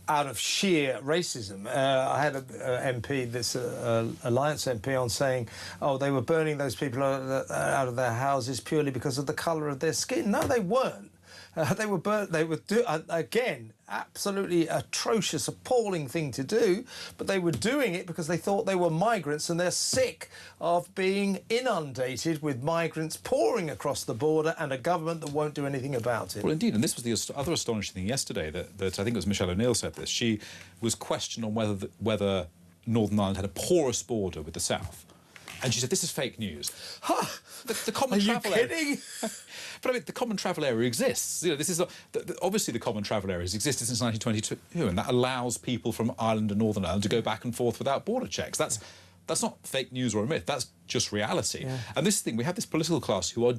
out of sheer racism. I had an MP, this Alliance MP, on saying, oh, they were burning those people out of their houses purely because of the colour of their skin. No, they weren't. They were burnt. They were again, absolutely atrocious, appalling thing to do. But they were doing it because they thought they were migrants, and they're sick of being inundated with migrants pouring across the border and a government that won't do anything about it. Well, indeed, and this was the other astonishing thing yesterday that I think it was Michelle O'Neill said this. She was questioned on whether Northern Ireland had a porous border with the South. And she said, this is fake news. The common travel area. Are you kidding? But I mean, the common travel area exists. This is obviously the common travel area has existed since 1922, and that allows people from Ireland and Northern Ireland to go back and forth without border checks. That's not fake news or a myth. That's just reality. Yeah. And this thing, we have this political class who are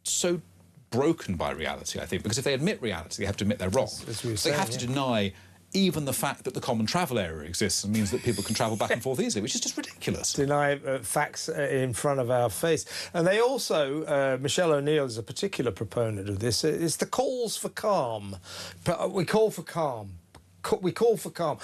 so broken by reality, I think, because if they admit reality, they have to admit they're wrong. They have to deny even the fact that the common travel area exists and means that people can travel back and forth easily, which is just ridiculous. Deny facts in front of our face. And they also, Michelle O'Neill is a particular proponent of this, it's the calls for calm. We call for calm. We call for calm.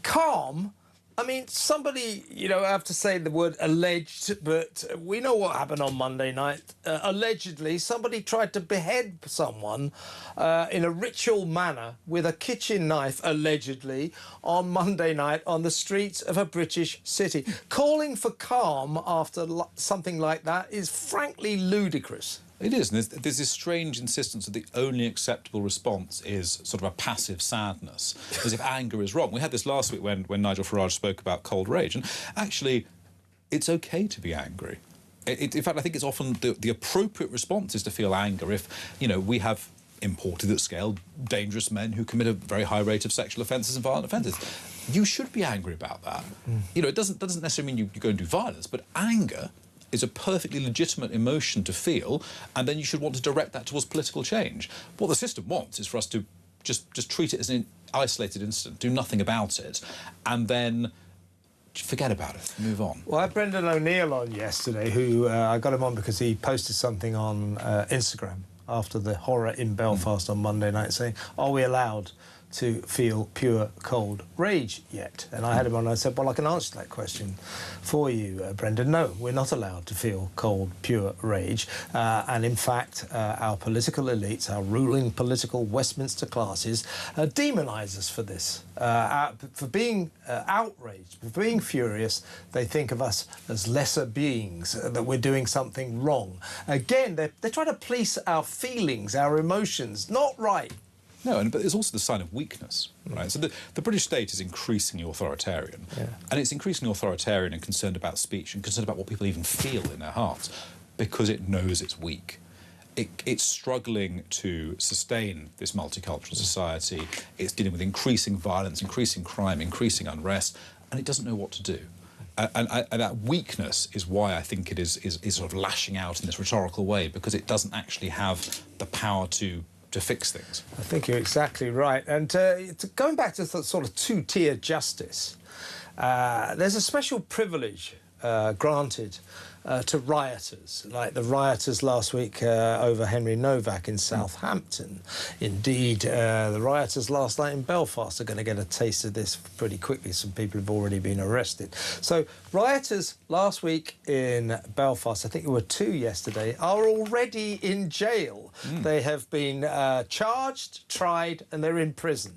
Calm, I mean, somebody, I have to say the word alleged, but we know what happened on Monday night. Allegedly, somebody tried to behead someone in a ritual manner with a kitchen knife, allegedly, on Monday night on the streets of a British city. Calling for calm after something like that is frankly ludicrous. It is, and there's this strange insistence that the only acceptable response is sort of a passive sadness, as if anger is wrong. We had this last week when Nigel Farage spoke about cold rage, and actually, it's OK to be angry. In fact, I think it's often the appropriate response is to feel anger if, we have imported at scale dangerous men who commit a very high rate of sexual offences and violent offences. You should be angry about that. It doesn't necessarily mean you go and do violence, but anger is a perfectly legitimate emotion to feel, and then you should want to direct that towards political change. What the system wants is for us to just treat it as an isolated incident, do nothing about it, and then forget about it, move on. Well, I had Brendan O'Neill on yesterday, who I got him on because he posted something on Instagram after the horror in Belfast on Monday night saying, are we allowed to feel pure cold rage yet? And I had him on and I said, well, I can answer that question for you, Brendan. No, we're not allowed to feel cold, pure rage. And in fact, our political elites, our ruling political Westminster classes, demonise us for this. For being outraged, for being furious, they think of us as lesser beings, that we're doing something wrong. Again, they're trying to police our feelings, our emotions. Not right. No, but it's also the sign of weakness, right? So the British state is increasingly authoritarian, and it's increasingly authoritarian and concerned about speech and concerned about what people even feel in their hearts because it knows it's weak. It's struggling to sustain this multicultural society. It's dealing with increasing violence, increasing crime, increasing unrest, and it doesn't know what to do. And that weakness is why I think it is sort of lashing out in this rhetorical way, because it doesn't actually have the power to to fix things. I think you're exactly right. And going back to the sort of two-tier justice, there's a special privilege granted to rioters, like the rioters last week over Henry Novak in Southampton. Indeed, the rioters last night in Belfast are going to get a taste of this pretty quickly. Some people have already been arrested. So rioters last week in Belfast, I think there were 2 yesterday, are already in jail. They have been charged, tried, and they're in prison.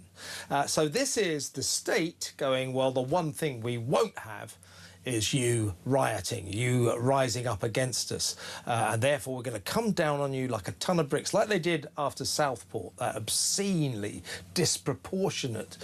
So this is the state going, well, the one thing we won't have is you rioting, you rising up against us, and therefore we're going to come down on you like a ton of bricks, like they did after Southport, that obscenely disproportionate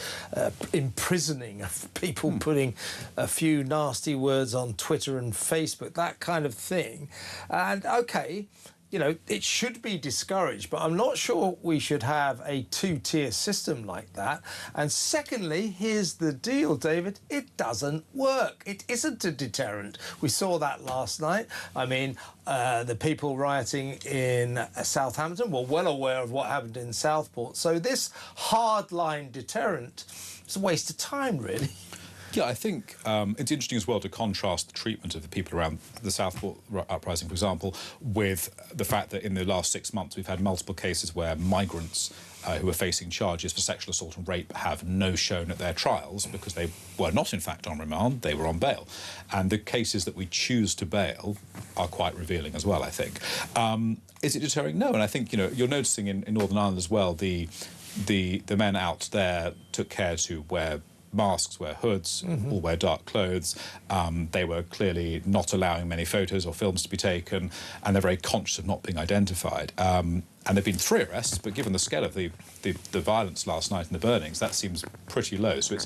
imprisoning of people, putting a few nasty words on Twitter and Facebook, that kind of thing. And OK, you know, it should be discouraged, but I'm not sure we should have a two-tier system like that. And secondly, here's the deal, David, it doesn't work. It isn't a deterrent. We saw that last night. I mean, the people rioting in Southampton were well aware of what happened in Southport. So this hardline deterrent is a waste of time, really. Yeah, I think it's interesting as well to contrast the treatment of the people around the Southport uprising, for example, with the fact that in the last 6 months we've had multiple cases where migrants who are facing charges for sexual assault and rape have no shown at their trials because they were not, in fact, on remand, they were on bail. And the cases that we choose to bail are quite revealing as well, I think. Is it deterring? No, and I think, you know, you're noticing in Northern Ireland as well, the men out there took care to wear masks, wear hoods, all wear dark clothes. They were clearly not allowing many photos or films to be taken, and they're very conscious of not being identified. And there have been 3 arrests, but given the scale of the violence last night and the burnings, that seems pretty low. So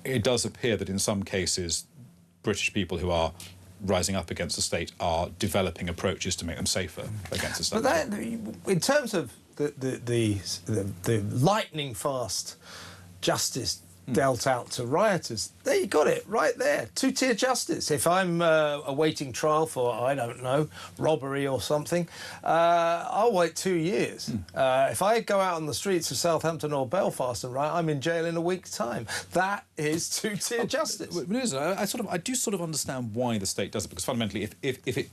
it does appear that in some cases, British people who are rising up against the state are developing approaches to make them safer against the state. But that, in terms of the lightning fast justice dealt out to rioters, there you got it, right there. Two-tier justice. If I'm awaiting trial for, I don't know, robbery or something, I'll wait 2 years. If I go out on the streets of Southampton or Belfast and riot, I'm in jail in a week's time. That is two-tier justice. It is. I do sort of understand why the state does it, because fundamentally, if it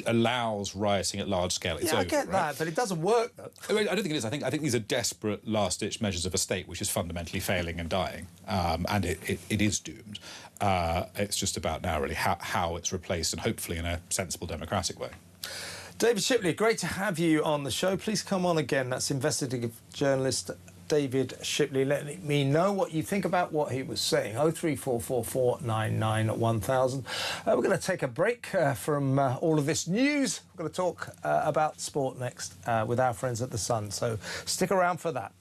allows rioting at large scale, it's over. I get that, but it doesn't work, though. I don't think it is. I think these are desperate last-ditch measures of a state which is fundamentally failing and dying, and it is doomed. It's just about now, really, how it's replaced, and hopefully in a sensible, democratic way. David Shipley, great to have you on the show. Please come on again. That's investigative journalist David Shipley. Let me know what you think about what he was saying. 03444991000. We're going to take a break from all of this news. We're going to talk about sport next with our friends at The Sun. So stick around for that.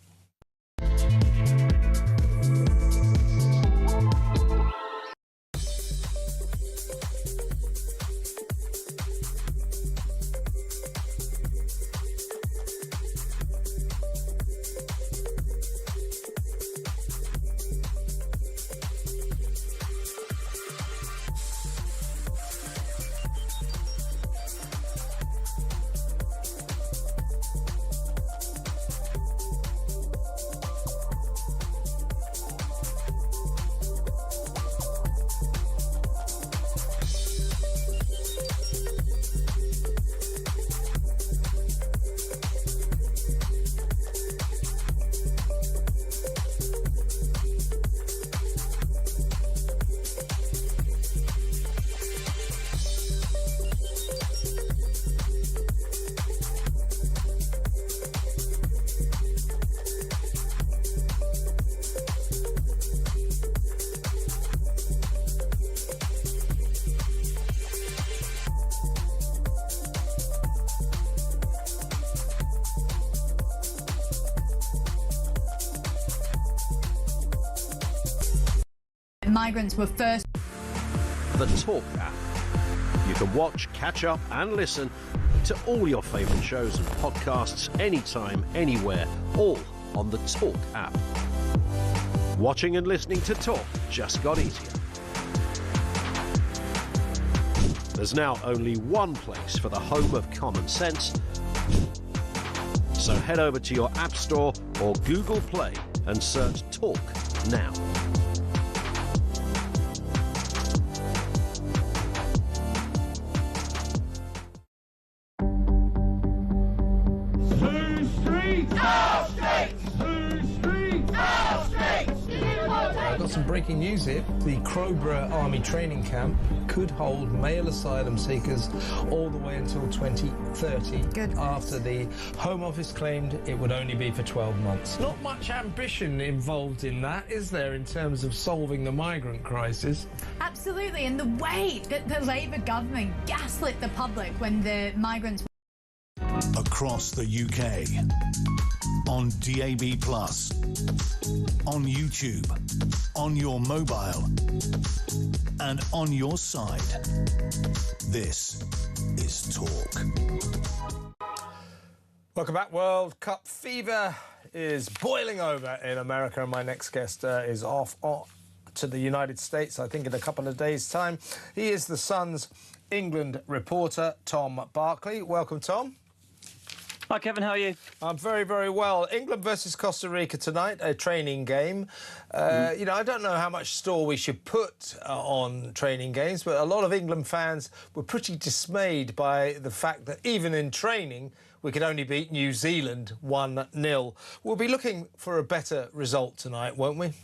Migrants were first. The Talk app. You can watch, catch up and listen to all your favourite shows and podcasts anytime, anywhere, all on the Talk app. Watching and listening to Talk just got easier. There's now only one place for the home of common sense. So head over to your App Store or Google Play and search Talk now. I've got some breaking news here. The Crowborough Army Training Camp could hold male asylum seekers all the way until 2030. Good. After the Home Office claimed it would only be for 12 months. Not much ambition involved in that, is there, in terms of solving the migrant crisis? Absolutely, and the way that the Labour government gaslit the public when the migrants... Across the UK, on DAB+, on YouTube, on your mobile, and on your side. This is Talk. Welcome back. World Cup fever is boiling over in America, and my next guest is off to the United States, I think, in a couple of days' time. He is the Sun's England reporter, Tom Barkley. Welcome, Tom. Hi, Kevin. How are you? I'm very, very well. England versus Costa Rica tonight, a training game. You know, I don't know how much store we should put on training games, but a lot of England fans were pretty dismayed by the fact that even in training, we could only beat New Zealand 1-0. We'll be looking for a better result tonight, won't we?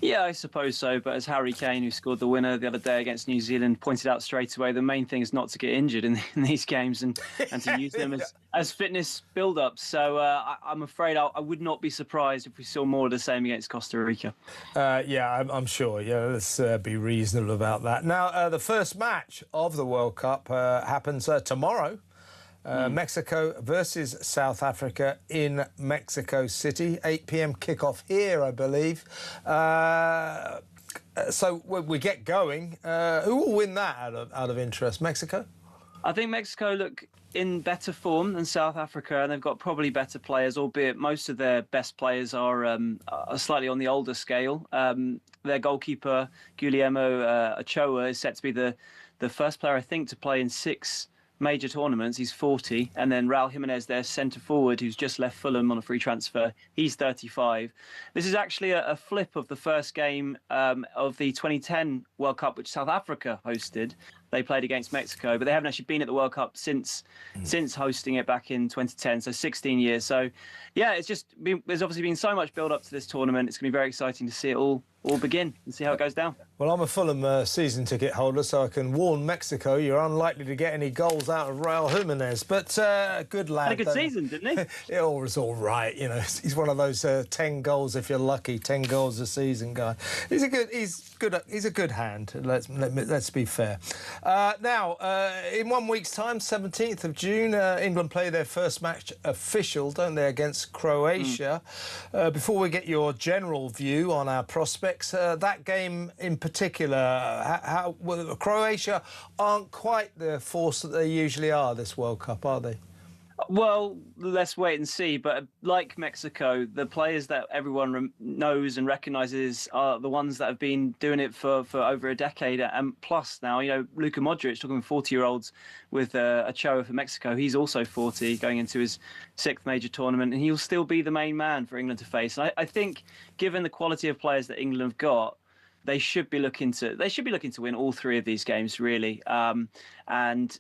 Yeah, I suppose so. But as Harry Kane, who scored the winner the other day against New Zealand, pointed out straight away, the main thing is not to get injured in these games and to use them as fitness build-ups. So I'm afraid I would not be surprised if we saw more of the same against Costa Rica. Yeah, I'm sure. Yeah, let's be reasonable about that. Now, the first match of the World Cup happens tomorrow. Mexico versus South Africa in Mexico City. 8 p.m. kickoff here, I believe. So we get going. Who will win that out of interest? Mexico? I think Mexico look in better form than South Africa, and they've got probably better players, albeit most of their best players are slightly on the older scale. Their goalkeeper, Guillermo Ochoa, is set to be the first player, I think, to play in 6 major tournaments. He's 40, and then Raul Jimenez, their centre forward, who's just left Fulham on a free transfer, he's 35. This is actually a flip of the first game of the 2010 World Cup, which South Africa hosted. They played against Mexico, but they haven't actually been at the World Cup since hosting it back in 2010, so 16 years. So, yeah, there's obviously been so much build up to this tournament. It's going to be very exciting to see it all begin and see how it goes down. Well, I'm a Fulham season ticket holder, so I can warn Mexico you're unlikely to get any goals out of Raul Jimenez. But good lad. Had a good season, didn't he? It was all right, you know. He's one of those 10 goals if you're lucky, 10 goals a season guy. He's a good hand. Let's be fair. Now, in 1 week's time, 17th of June, England play their first match official, don't they, against Croatia. Before we get your general view on our prospects, that game in particular, Croatia aren't quite the force that they usually are this World Cup, are they? Well, let's wait and see. But like Mexico, the players that everyone knows and recognises are the ones that have been doing it for over a decade and plus now. You know, Luka Modric, talking 40-year-olds with Ochoa for Mexico. He's also 40, going into his 6th major tournament, and he'll still be the main man for England to face. And I think, given the quality of players that England have got, they should be looking to win all 3 of these games, really. And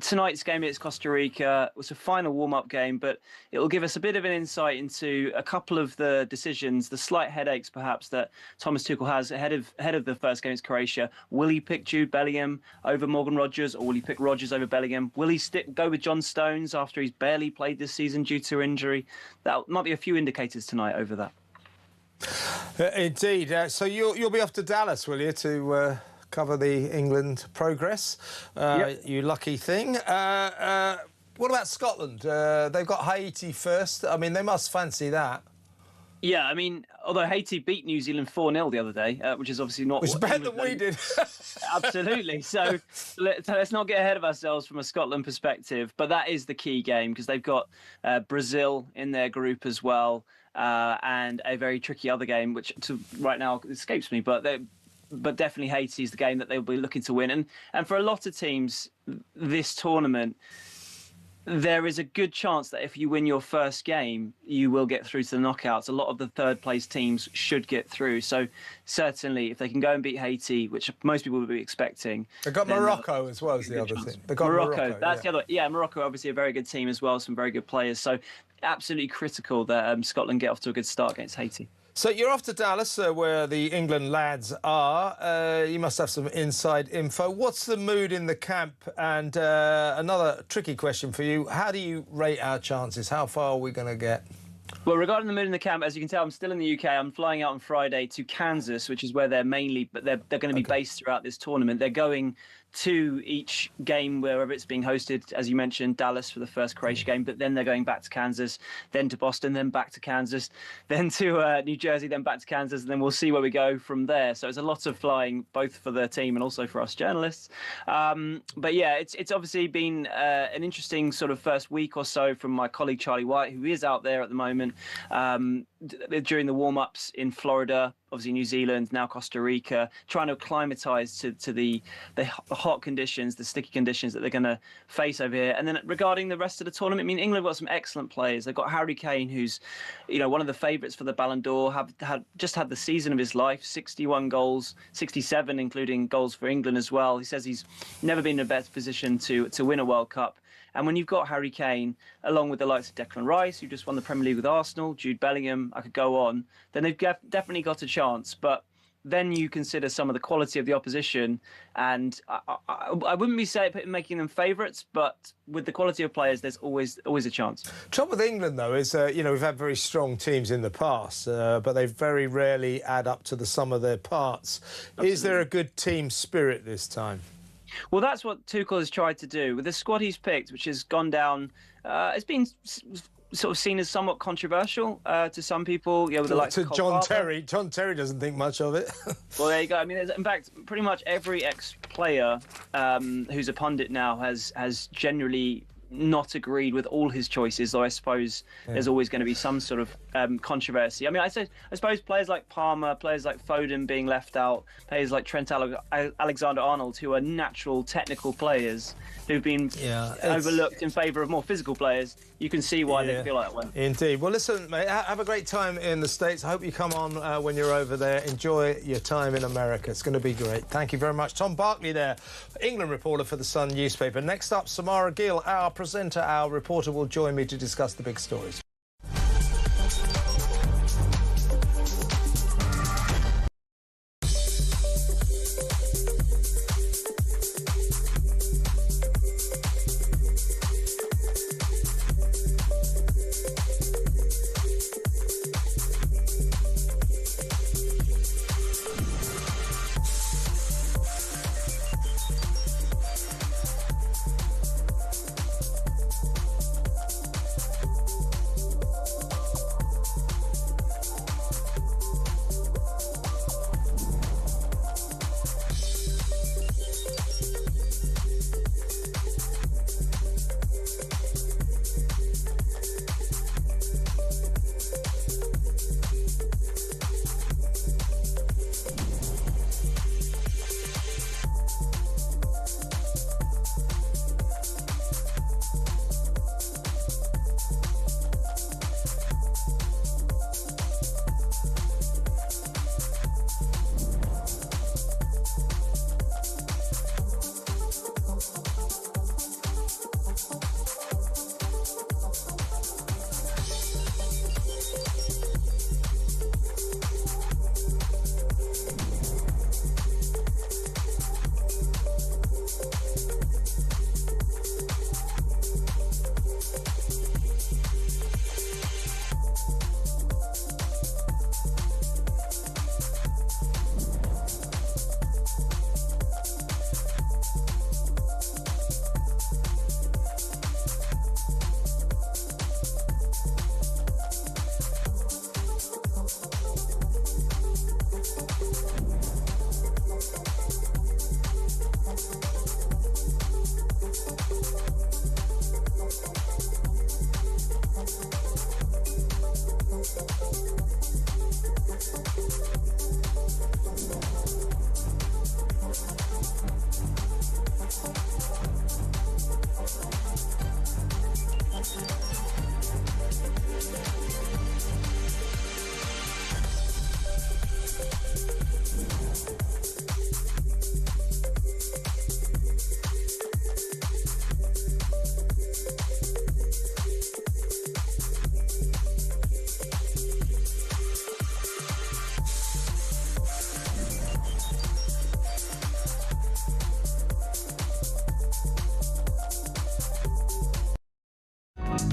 tonight's game against Costa Rica was a final warm-up game, but it will give us a bit of an insight into a couple of the decisions, the slight headaches perhaps that Thomas Tuchel has ahead of the first game against Croatia. Will he pick Jude Bellingham over Morgan Rogers, or will he pick Rogers over Bellingham? Will he go with John Stones after he's barely played this season due to injury? That might be a few indicators tonight over that. Indeed. So you'll be off to Dallas, will you, to cover the England progress? Yep. You lucky thing. What about Scotland? They've got Haiti first. I mean, they must fancy that. Yeah, I mean, although Haiti beat New Zealand 4-0 the other day, which is obviously not... Which is better than we did. Absolutely. So let's not get ahead of ourselves from a Scotland perspective. But that is the key game, because they've got Brazil in their group as well, and a very tricky other game, which right now escapes me. But definitely Haiti is the game that they'll be looking to win. And for a lot of teams, this tournament... there is a good chance that if you win your first game, you will get through to the knockouts. A lot of the third place teams should get through. So certainly, if they can go and beat Haiti, which most people would be expecting. They've got Morocco as well as the other thing. They've got Morocco. That's the other. Yeah, Morocco obviously a very good team as well, some very good players. So absolutely critical that Scotland get off to a good start against Haiti. So you're off to Dallas, where the England lads are. You must have some inside info. What's the mood in the camp? And another tricky question for you. How do you rate our chances? How far are we going to get? Well, regarding the mood in the camp, as you can tell, I'm still in the UK. I'm flying out on Friday to Kansas, which is where they're mainly, but they're going to be based throughout this tournament. They're going to each game wherever it's being hosted, as you mentioned, Dallas for the first Croatia game, but then they're going back to Kansas, then to Boston, then back to Kansas, then to New Jersey, then back to Kansas, and then we'll see where we go from there. So it's a lot of flying, both for the team and also for us journalists. But yeah, it's obviously been an interesting sort of first week or so from my colleague Charlie White, who is out there at the moment during the warm-ups in Florida, obviously New Zealand, now Costa Rica, trying to acclimatise to the hot conditions, the sticky conditions that they're going to face over here. And then regarding the rest of the tournament, I mean, England have got some excellent players. They've got Harry Kane, who's, one of the favourites for the Ballon d'Or, just had the season of his life, 61 goals, 67 including goals for England as well. He says he's never been in a better position to win a World Cup. And when you've got Harry Kane, along with the likes of Declan Rice, who just won the Premier League with Arsenal, Jude Bellingham, I could go on, then they've definitely got a chance. But then you consider some of the quality of the opposition, and I wouldn't be making them favourites, but with the quality of players, there's always a chance. Trouble with England, though, is we've had very strong teams in the past, but they very rarely add up to the sum of their parts. Absolutely. Is there a good team spirit this time? Well, that's what Tuchel has tried to do with the squad he's picked, which has gone down. It's been sort of seen as somewhat controversial to some people. Yeah, with the likes of John Terry. John Terry doesn't think much of it. Well, there you go. I mean, in fact, pretty much every ex-player who's a pundit now has generally not agreed with all his choices, though I suppose there's always going to be some sort of controversy. I mean, I suppose players like Palmer, players like Foden being left out, players like Trent Alexander-Arnold, who are natural technical players who've been overlooked in favour of more physical players, you can see why they feel that way. Indeed. Well, listen, mate, have a great time in the States. I hope you come on when you're over there. Enjoy your time in America. It's going to be great. Thank you very much. Tom Barkley there, England reporter for The Sun newspaper. Next up, Samara Gill, our presenter, our reporter, will join me to discuss the big stories.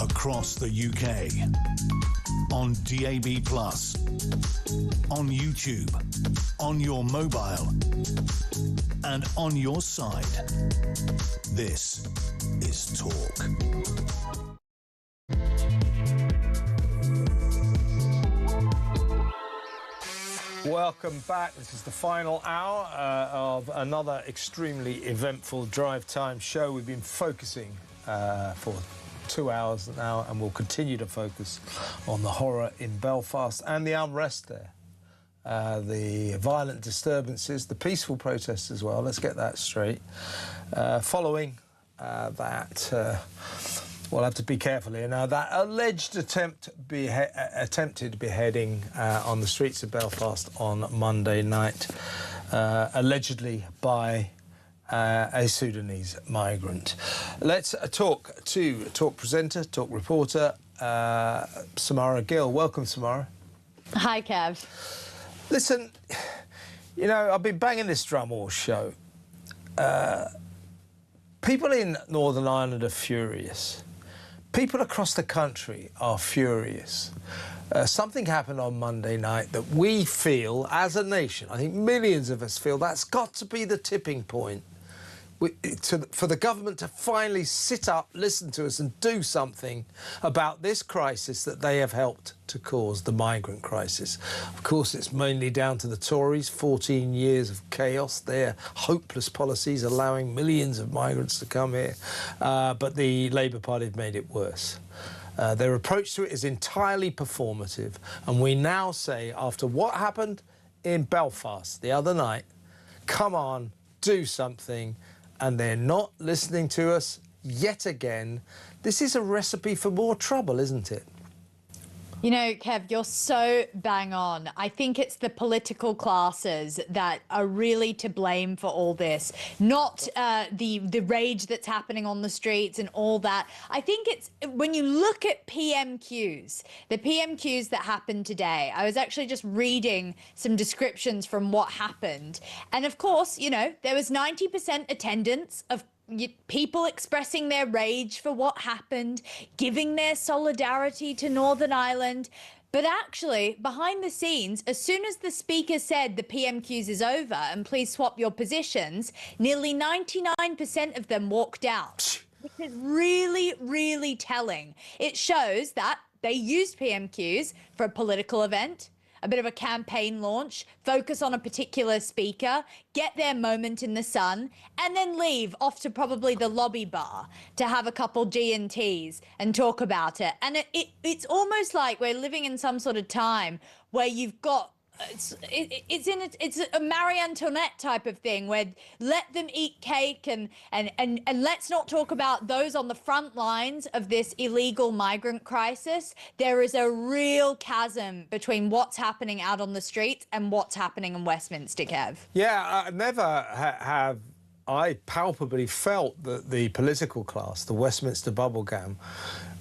across the UK. On DAB+, on YouTube, on your mobile, and on your side. This is Talk. Welcome back. This is the final hour of another extremely eventful drive time show. We've been focusing for 2 hours now, and we'll continue to focus on the horror in Belfast and the unrest there. The violent disturbances, the peaceful protests as well, let's get that straight. Following that, we'll have to be careful here now, that alleged attempted beheading on the streets of Belfast on Monday night, allegedly by a Sudanese migrant. Let's talk to Talk presenter, Talk reporter, Samara Gill. Welcome, Samara. Hi, Kev. Listen, you know, I've been banging this drum all show. People in Northern Ireland are furious. People across the country are furious. Something happened on Monday night that we feel, as a nation, I think millions of us feel, that's got to be the tipping point for the government to finally sit up, listen to us and do something about this crisis that they have helped to cause, the migrant crisis. Of course, it's mainly down to the Tories, 14 years of chaos, their hopeless policies allowing millions of migrants to come here, but the Labour Party have made it worse. Their approach to it is entirely performative, and we now say, after what happened in Belfast the other night, come on, do something. And they're not listening to us yet again. This is a recipe for more trouble, isn't it? You know, Kev, you're so bang on. I think it's the political classes that are really to blame for all this, not the rage that's happening on the streets and all that. I think it's when you look at PMQs, the PMQs that happened today. I was actually just reading some descriptions from what happened. And of course, you know, there was 90% attendance of people expressing their rage for what happened, giving their solidarity to Northern Ireland. But actually, behind the scenes, as soon as the speaker said the PMQs is over and please swap your positions, nearly 99% of them walked out, which is really, really telling. It shows that they used PMQs for a political event, a bit of a campaign launch, focus on a particular speaker, get their moment in the sun, and then leave off to probably the lobby bar to have a couple G&Ts and talk about it. And it's almost like we're living in some sort of time where you've got it's a Marie Antoinette type of thing where let them eat cake and let's not talk about those on the front lines of this illegal migrant crisis. There is a real chasm between what's happening out on the streets and what's happening in Westminster, Kev. Yeah, I never have I palpably felt that the political class, the Westminster bubblegum,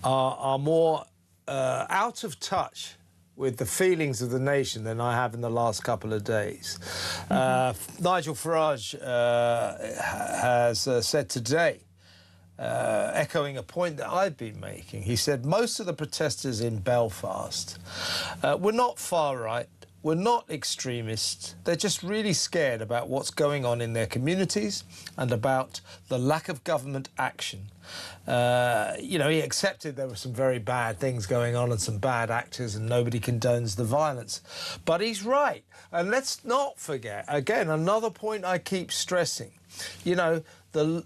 are more out of touch with the feelings of the nation than I have in the last couple of days. Nigel Farage has said today, echoing a point that I've been making, he said most of the protesters in Belfast were not far right, were not extremists. They're just really scared about what's going on in their communities and about the lack of government action. You know, he accepted there were some very bad things going on and some bad actors and nobody condones the violence. But he's right. And let's not forget, again, another point I keep stressing, you know, the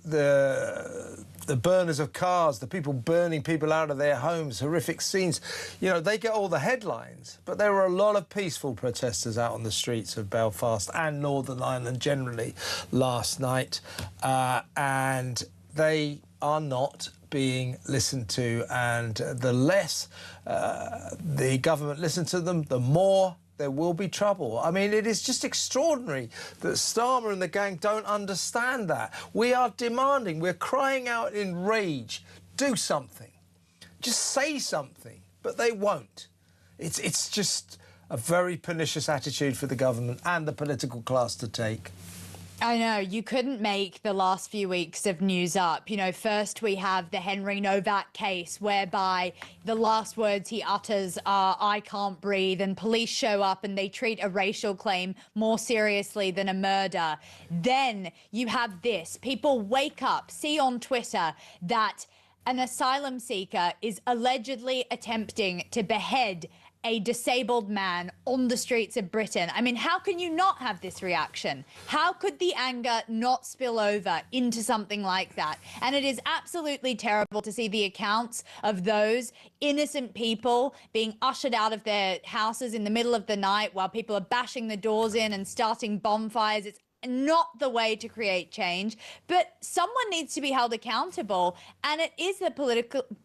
burners of cars, the people burning people out of their homes, horrific scenes, you know, they get all the headlines. But there were a lot of peaceful protesters out on the streets of Belfast and Northern Ireland generally last night, and they are not being listened to, and the less the government listen to them, the more there will be trouble. I mean, it is just extraordinary that Starmer and the gang don't understand that. We are demanding, we're crying out in rage, do something. Just say something, but they won't. It's just a very pernicious attitude for the government and the political class to take. I know, you couldn't make the last few weeks of news up. You know, first we have the Henry Novak case, whereby the last words he utters are, "I can't breathe," and police show up and they treat a racial claim more seriously than a murder. Then you have this. People wake up, see on Twitter that an asylum seeker is allegedly attempting to behead a disabled man on the streets of Britain. I mean, how can you not have this reaction? How could the anger not spill over into something like that? And it is absolutely terrible to see the accounts of those innocent people being ushered out of their houses in the middle of the night while people are bashing the doors in and starting bonfires. It's not the way to create change, but someone needs to be held accountable, and it is the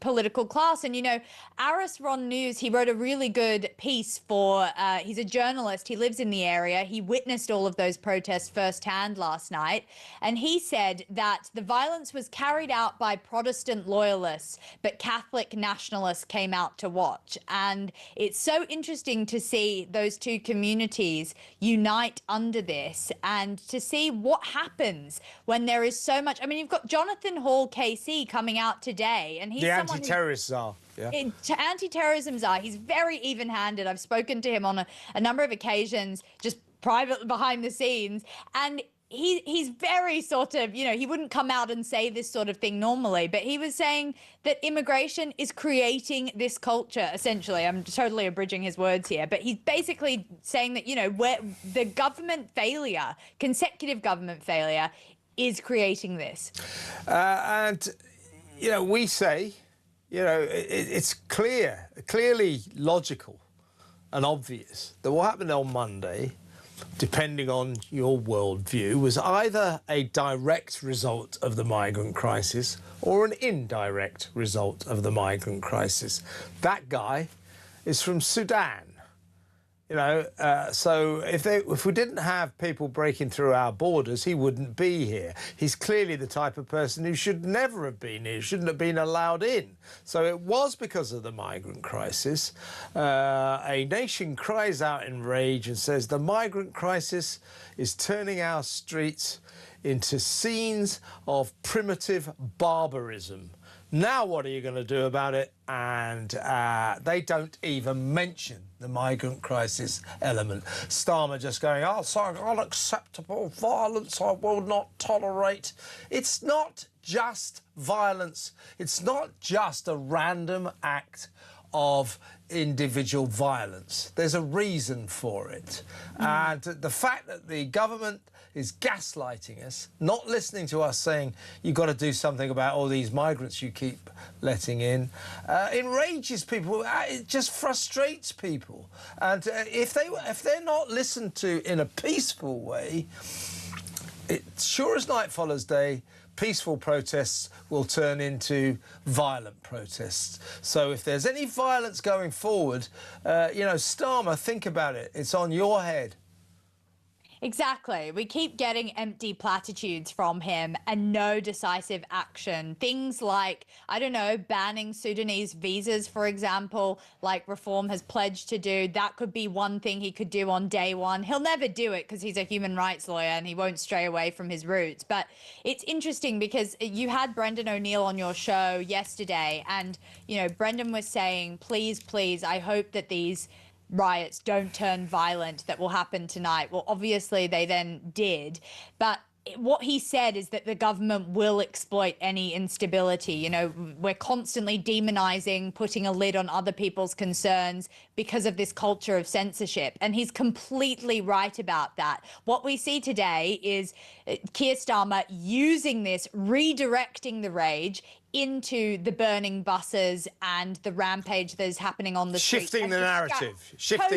political class. And you know, Aris Ron News, he wrote a really good piece for, he's a journalist, he lives in the area, he witnessed all of those protests firsthand last night, and he said that the violence was carried out by Protestant loyalists, but Catholic nationalists came out to watch. And it's so interesting to see those two communities unite under this, and to see what happens when there is so much. I mean, you've got Jonathan Hall KC coming out today, and he's the someone anti-terrorist czar. Yeah. Anti-terrorism czar. He's very even-handed. I've spoken to him on a number of occasions, just privately behind the scenes, and he's very sort of, you know, he wouldn't come out and say this sort of thing normally, but he was saying that immigration is creating this culture, essentially. I'm totally abridging his words here, but he's basically saying that, you know, where the government failure, consecutive government failure, is creating this. And, you know, we say, you know, it's clearly logical and obvious that what happened on Monday, depending on your worldview, was either a direct result of the migrant crisis or an indirect result of the migrant crisis. That guy is from Sudan. You know, so if we didn't have people breaking through our borders, he wouldn't be here. He's clearly the type of person who should never have been here, shouldn't have been allowed in. So it was because of the migrant crisis. A nation cries out in rage and says the migrant crisis is turning our streets into scenes of primitive barbarism. Now what are you going to do about it? And they don't even mention the migrant crisis element. Starmer just going, oh, sorry, unacceptable violence I will not tolerate. It's not just violence. It's not just a random act of individual violence. There's a reason for it. And the fact that the government is gaslighting us, not listening to us saying, you've got to do something about all these migrants you keep letting in, enrages people. It just frustrates people. And if they're not listened to in a peaceful way, sure as night follows day, peaceful protests will turn into violent protests. So if there's any violence going forward, you know, Starmer, think about it. It's on your head. Exactly. We keep getting empty platitudes from him and no decisive action. Things like, I don't know, banning Sudanese visas, for example, like Reform has pledged to do. That could be one thing he could do on day one. He'll never do it because he's a human rights lawyer and he won't stray away from his roots. But it's interesting because you had Brendan O'Neill on your show yesterday, and, you know, Brendan was saying, please, please, I hope that these riots don't turn violent that will happen tonight. Well, obviously they then did, but what he said is that the government will exploit any instability. You know, we're constantly demonizing, putting a lid on other people's concerns because of this culture of censorship. And he's completely right about that. What we see today is Keir Starmer using this, redirecting the rage into the burning buses and the rampage that is happening on the streets. Shifting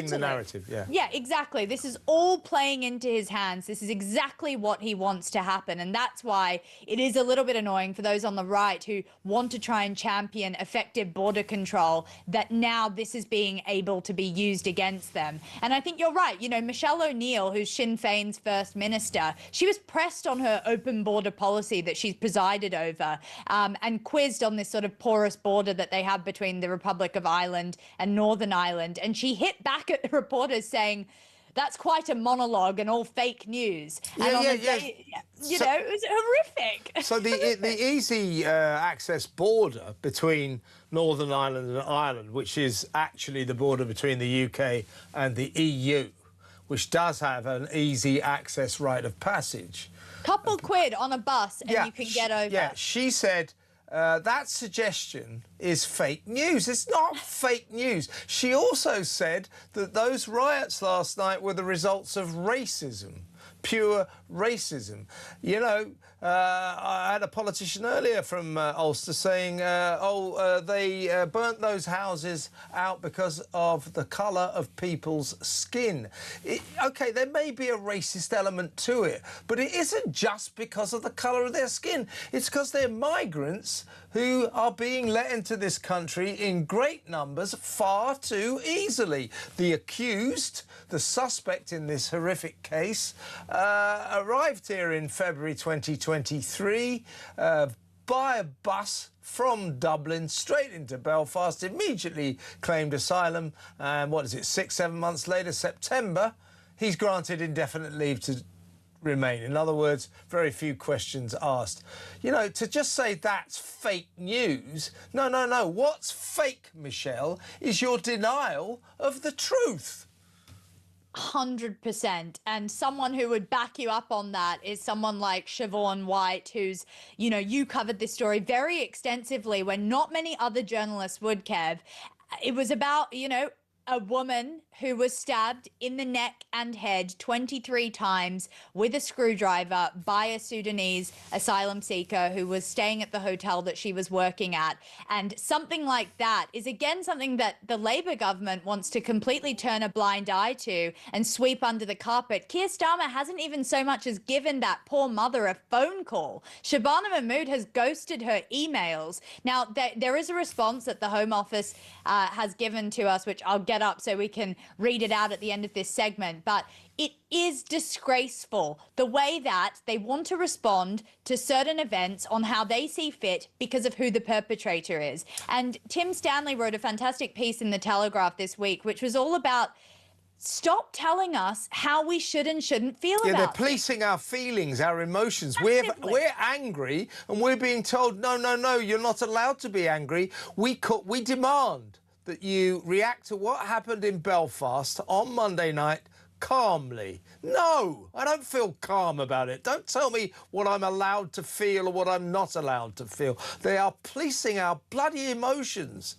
the narrative, yeah. Yeah, exactly. This is all playing into his hands. This is exactly what he wants to happen. And that's why it is a little bit annoying for those on the right who want to try and champion effective border control, that now this is being able to be used against them. And I think you're right. You know, Michelle O'Neill, who's Sinn Féin's First Minister, she was pressed on her open border policy that she's presided over, and quizzed on this sort of porous border that they have between the Republic of Ireland and Northern Ireland. And she hit back at reporters saying, that's quite a monologue and all fake news. And Yeah, on yeah, a yeah. day, you know, it was horrific. So the easy access border between Northern Ireland and Ireland, which is actually the border between the UK and the EU, which does have an easy access rite of passage. Couple quid on a bus and you can get over. Yeah, she said that suggestion is fake news. It's not fake news. She also said that those riots last night were the results of racism. Pure racism. You know, I had a politician earlier from Ulster saying, they burnt those houses out because of the colour of people's skin. OK, there may be a racist element to it, but it isn't just because of the colour of their skin. It's because they're migrants who are being let into this country in great numbers far too easily. The accused, the suspect in this horrific case, arrived here in February 2023 by a bus from Dublin straight into Belfast, immediately claimed asylum, and what is it, 6-7 months later, September, he's granted indefinite leave to remain. In other words, very few questions asked. You know, to just say that's fake news, no. What's fake, Michelle, is your denial of the truth. 100%. And someone who would back you up on that is someone like Siobhan White, who's, you know, you covered this story very extensively when not many other journalists would, Kev. It was about, you know, a woman who was stabbed in the neck and head 23 times with a screwdriver by a Sudanese asylum seeker who was staying at the hotel that she was working at. And something like that is, again, something that the Labour government wants to completely turn a blind eye to and sweep under the carpet. Keir Starmer hasn't even so much as given that poor mother a phone call. Shabana Mahmood has ghosted her emails. Now, there is a response that the Home Office has given to us, which I'll get up so we can read it out at the end of this segment, but it is disgraceful the way that they want to respond to certain events on how they see fit because of who the perpetrator is. And Tim Stanley wrote a fantastic piece in The Telegraph this week, which was all about stop telling us how we should and shouldn't feel about it. They're policing our feelings, our emotions. We're angry and we're being told, no, you're not allowed to be angry. We demand that you react to what happened in Belfast on Monday night calmly. No, I don't feel calm about it. Don't tell me what I'm allowed to feel or what I'm not allowed to feel. They are policing our bloody emotions.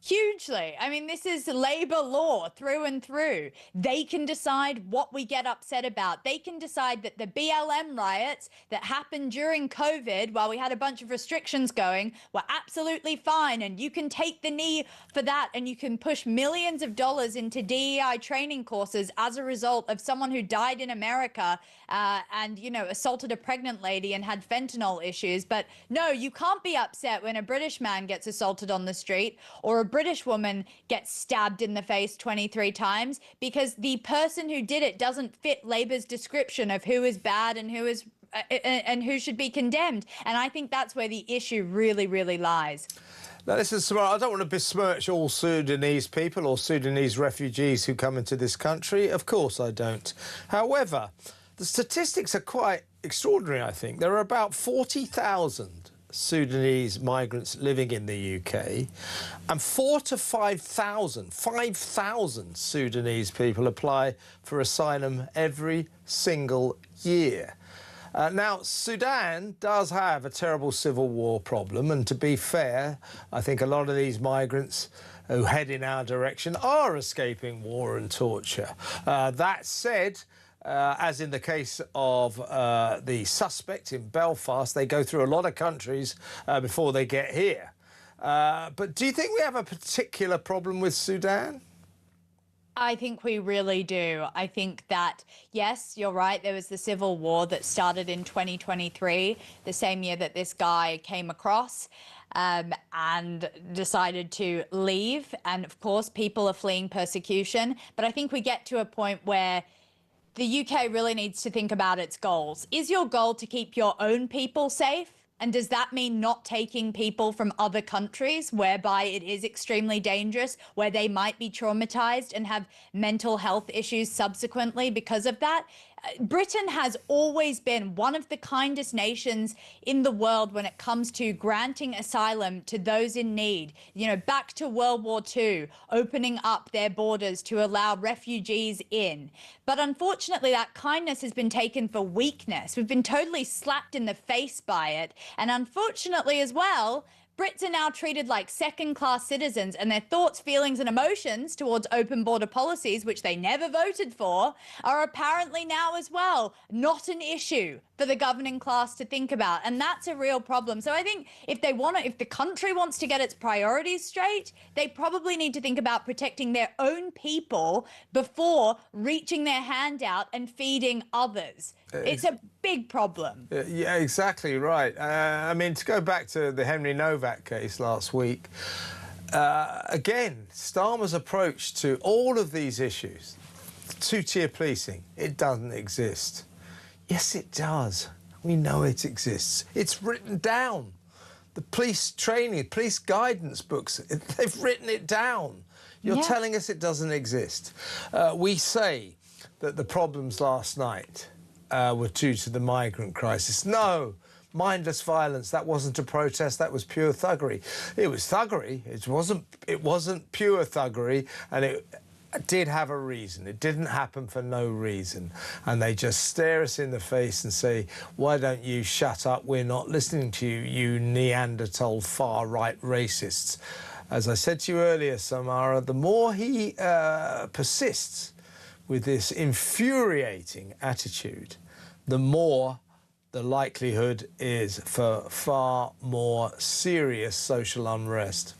Hugely. I mean, this is Labour law through and through. They can decide what we get upset about. They can decide that the BLM riots that happened during COVID, while we had a bunch of restrictions going, were absolutely fine. And you can take the knee for that and you can push millions of dollars into DEI training courses as a result of someone who died in America and, you know, assaulted a pregnant lady and had fentanyl issues. But no, you can't be upset when a British man gets assaulted on the street or a British woman gets stabbed in the face 23 times because the person who did it doesn't fit Labour's description of who is bad and who is and who should be condemned. And I think that's where the issue really, really lies. Now, listen, Samara, I don't want to besmirch all Sudanese people or Sudanese refugees who come into this country. Of course I don't. However, the statistics are quite extraordinary, I think. There are about 40,000 Sudanese migrants living in the UK, and 4,000 to 5,000 Sudanese people apply for asylum every single year. Now, Sudan does have a terrible civil war problem, and to be fair, I think a lot of these migrants who head in our direction are escaping war and torture. That said, as in the case of the suspect in Belfast, they go through a lot of countries before they get here. But do you think we have a particular problem with Sudan? I think we really do. I think that, yes, you're right, there was the civil war that started in 2023, the same year that this guy came across and decided to leave. And, of course, people are fleeing persecution. But I think we get to a point where the UK really needs to think about its goals. Is your goal to keep your own people safe And does that mean not taking people from other countries whereby it is extremely dangerous, where they might be traumatized and have mental health issues subsequently because of that? Britain has always been one of the kindest nations in the world when it comes to granting asylum to those in need. You know, back to World War II, opening up their borders to allow refugees in. But unfortunately, that kindness has been taken for weakness. We've been totally slapped in the face by it. And unfortunately as well, Brits are now treated like second-class citizens, and their thoughts, feelings and emotions towards open border policies, which they never voted for, are apparently now as well not an issue for the governing class to think about. And that's a real problem. So I think if the country wants to get its priorities straight, they probably need to think about protecting their own people before reaching their hand out and feeding others. It's a big problem. Yeah, exactly right. I mean, to go back to the Henry Novak case last week, again, Starmer's approach to all of these issues, two-tier policing, it doesn't exist. Yes, it does. We know it exists. It's written down. The police training, police guidance books, they've written it down. You're telling us it doesn't exist. We say that the problems last night were due to the migrant crisis. No, mindless violence, that wasn't a protest, that was pure thuggery. It was thuggery, it wasn't pure thuggery, and it did have a reason. It didn't happen for no reason. And they just stare us in the face and say, why don't you shut up? We're not listening to you, you Neanderthal far-right racists. As I said to you earlier, Samara, the more he persists with this infuriating attitude, the more the likelihood is for far more serious social unrest.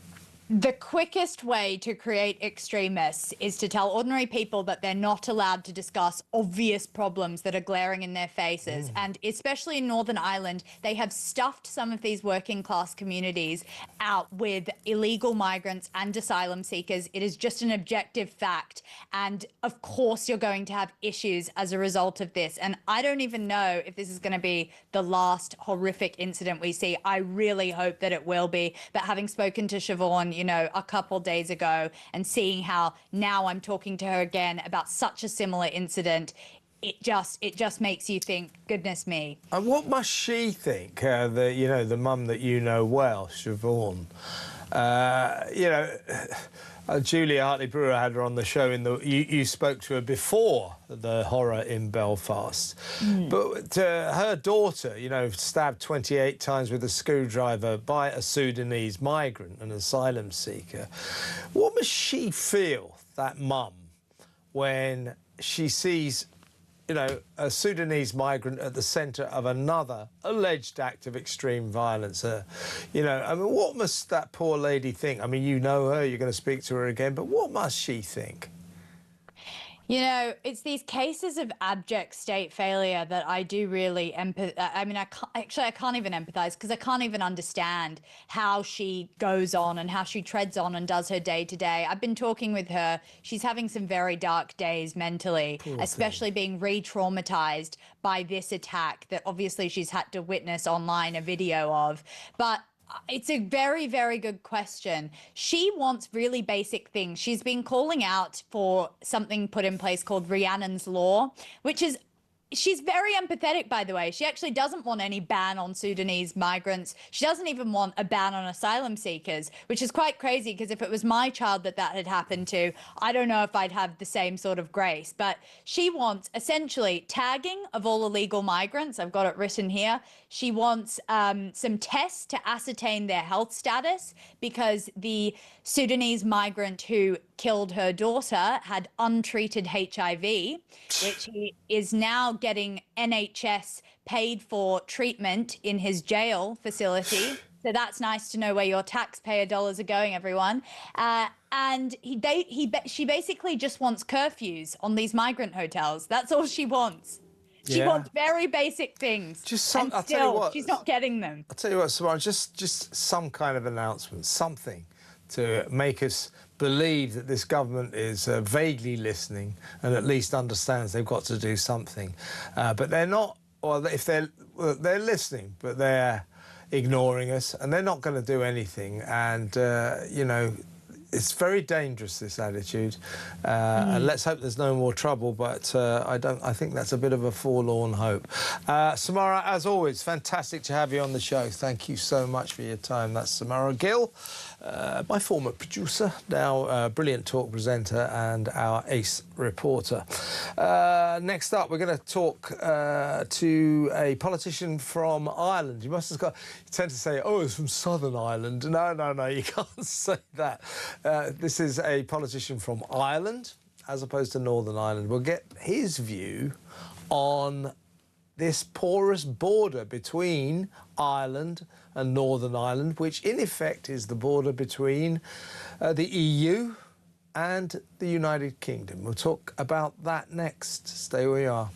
The quickest way to create extremists is to tell ordinary people that they're not allowed to discuss obvious problems that are glaring in their faces. And especially in Northern Ireland, they have stuffed some of these working class communities out with illegal migrants and asylum seekers. It is just an objective fact. And of course, you're going to have issues as a result of this. And I don't even know if this is going to be the last horrific incident we see. I really hope that it will be. But having spoken to Siobhan, you know, a couple days ago, and seeing how now I'm talking to her again about such a similar incident, it just makes you think, goodness me. And what must she think, the mum that you know well, Siobhan? Julia Hartley-Brewer had her on the show. You spoke to her before the horror in Belfast. But her daughter, stabbed 28 times with a screwdriver by a Sudanese migrant, an asylum seeker. What must she feel, that mum, when she sees a Sudanese migrant at the centre of another alleged act of extreme violence? What must that poor lady think? I mean, you know her, you're going to speak to her again, but what must she think? It's these cases of abject state failure that I do really I can't even empathise, because I can't even understand how she goes on and how she treads on and does her day to day. I've been talking with her. She's having some very dark days mentally, especially being re-traumatised by this attack that obviously she's had to witness online a video of. But it's a very, very good question. She wants really basic things. She's been calling out for something put in place called Rhiannon's Law, which is... She's very empathetic, by the way. She actually doesn't want any ban on Sudanese migrants. She doesn't even want a ban on asylum seekers, which is quite crazy, because if it was my child that had happened to, I don't know if I'd have the same sort of grace. But she wants essentially tagging of all illegal migrants. I've got it written here. She wants some tests to ascertain their health status, because the Sudanese migrant who killed her daughter had untreated HIV, which he is now getting NHS paid for treatment in his jail facility. So that's nice to know where your taxpayer dollars are going, everyone. And she basically just wants curfews on these migrant hotels. That's all she wants. She wants very basic things. I'll tell you what, she's not getting them. I'll tell you what, Samara, just some kind of announcement, something to make us believe that this government is vaguely listening and at least understands they've got to do something. But they're not, or if they're listening, but they're ignoring us, and they're not going to do anything. And, you know, it's very dangerous, this attitude, and let's hope there's no more trouble, but I think that's a bit of a forlorn hope. Samara, as always, fantastic to have you on the show. Thank you so much for your time. That's Samara Gill, my former producer, now brilliant talk presenter and our ace reporter. Next up, we're going to talk to a politician from Ireland. You tend to say, oh, it's from Southern Ireland. No, you can't say that. This is a politician from Ireland, as opposed to Northern Ireland. We'll get his view on this porous border between Ireland and Northern Ireland, which in effect is the border between the EU and the United Kingdom. We'll talk about that next. Stay where you are.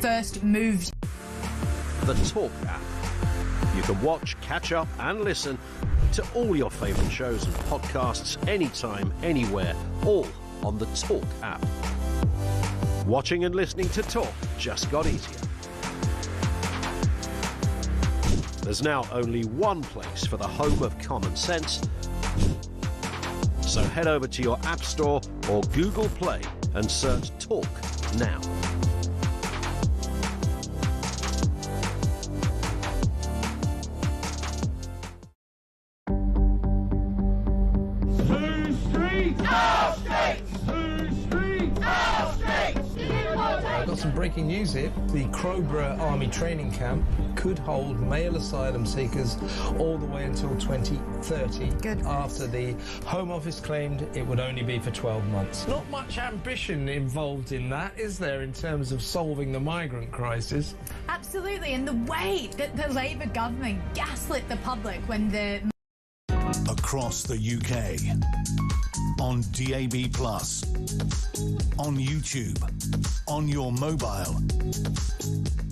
First moved. The Talk app. You can watch, catch up and listen to all your favourite shows and podcasts anytime, anywhere, all on the Talk app. Watching and listening to Talk just got easier. There's now only one place for the home of common sense. So head over to your App Store or Google Play and search Talk now. Some breaking news here. The Crowborough Army Training Camp could hold male asylum seekers all the way until 2030. Good. After the Home Office claimed it would only be for 12 months. Not much ambition involved in that, is there, in terms of solving the migrant crisis? Absolutely, and the way that the Labour government gaslit the public when the... Across the UK, on DAB+, on YouTube, on your mobile,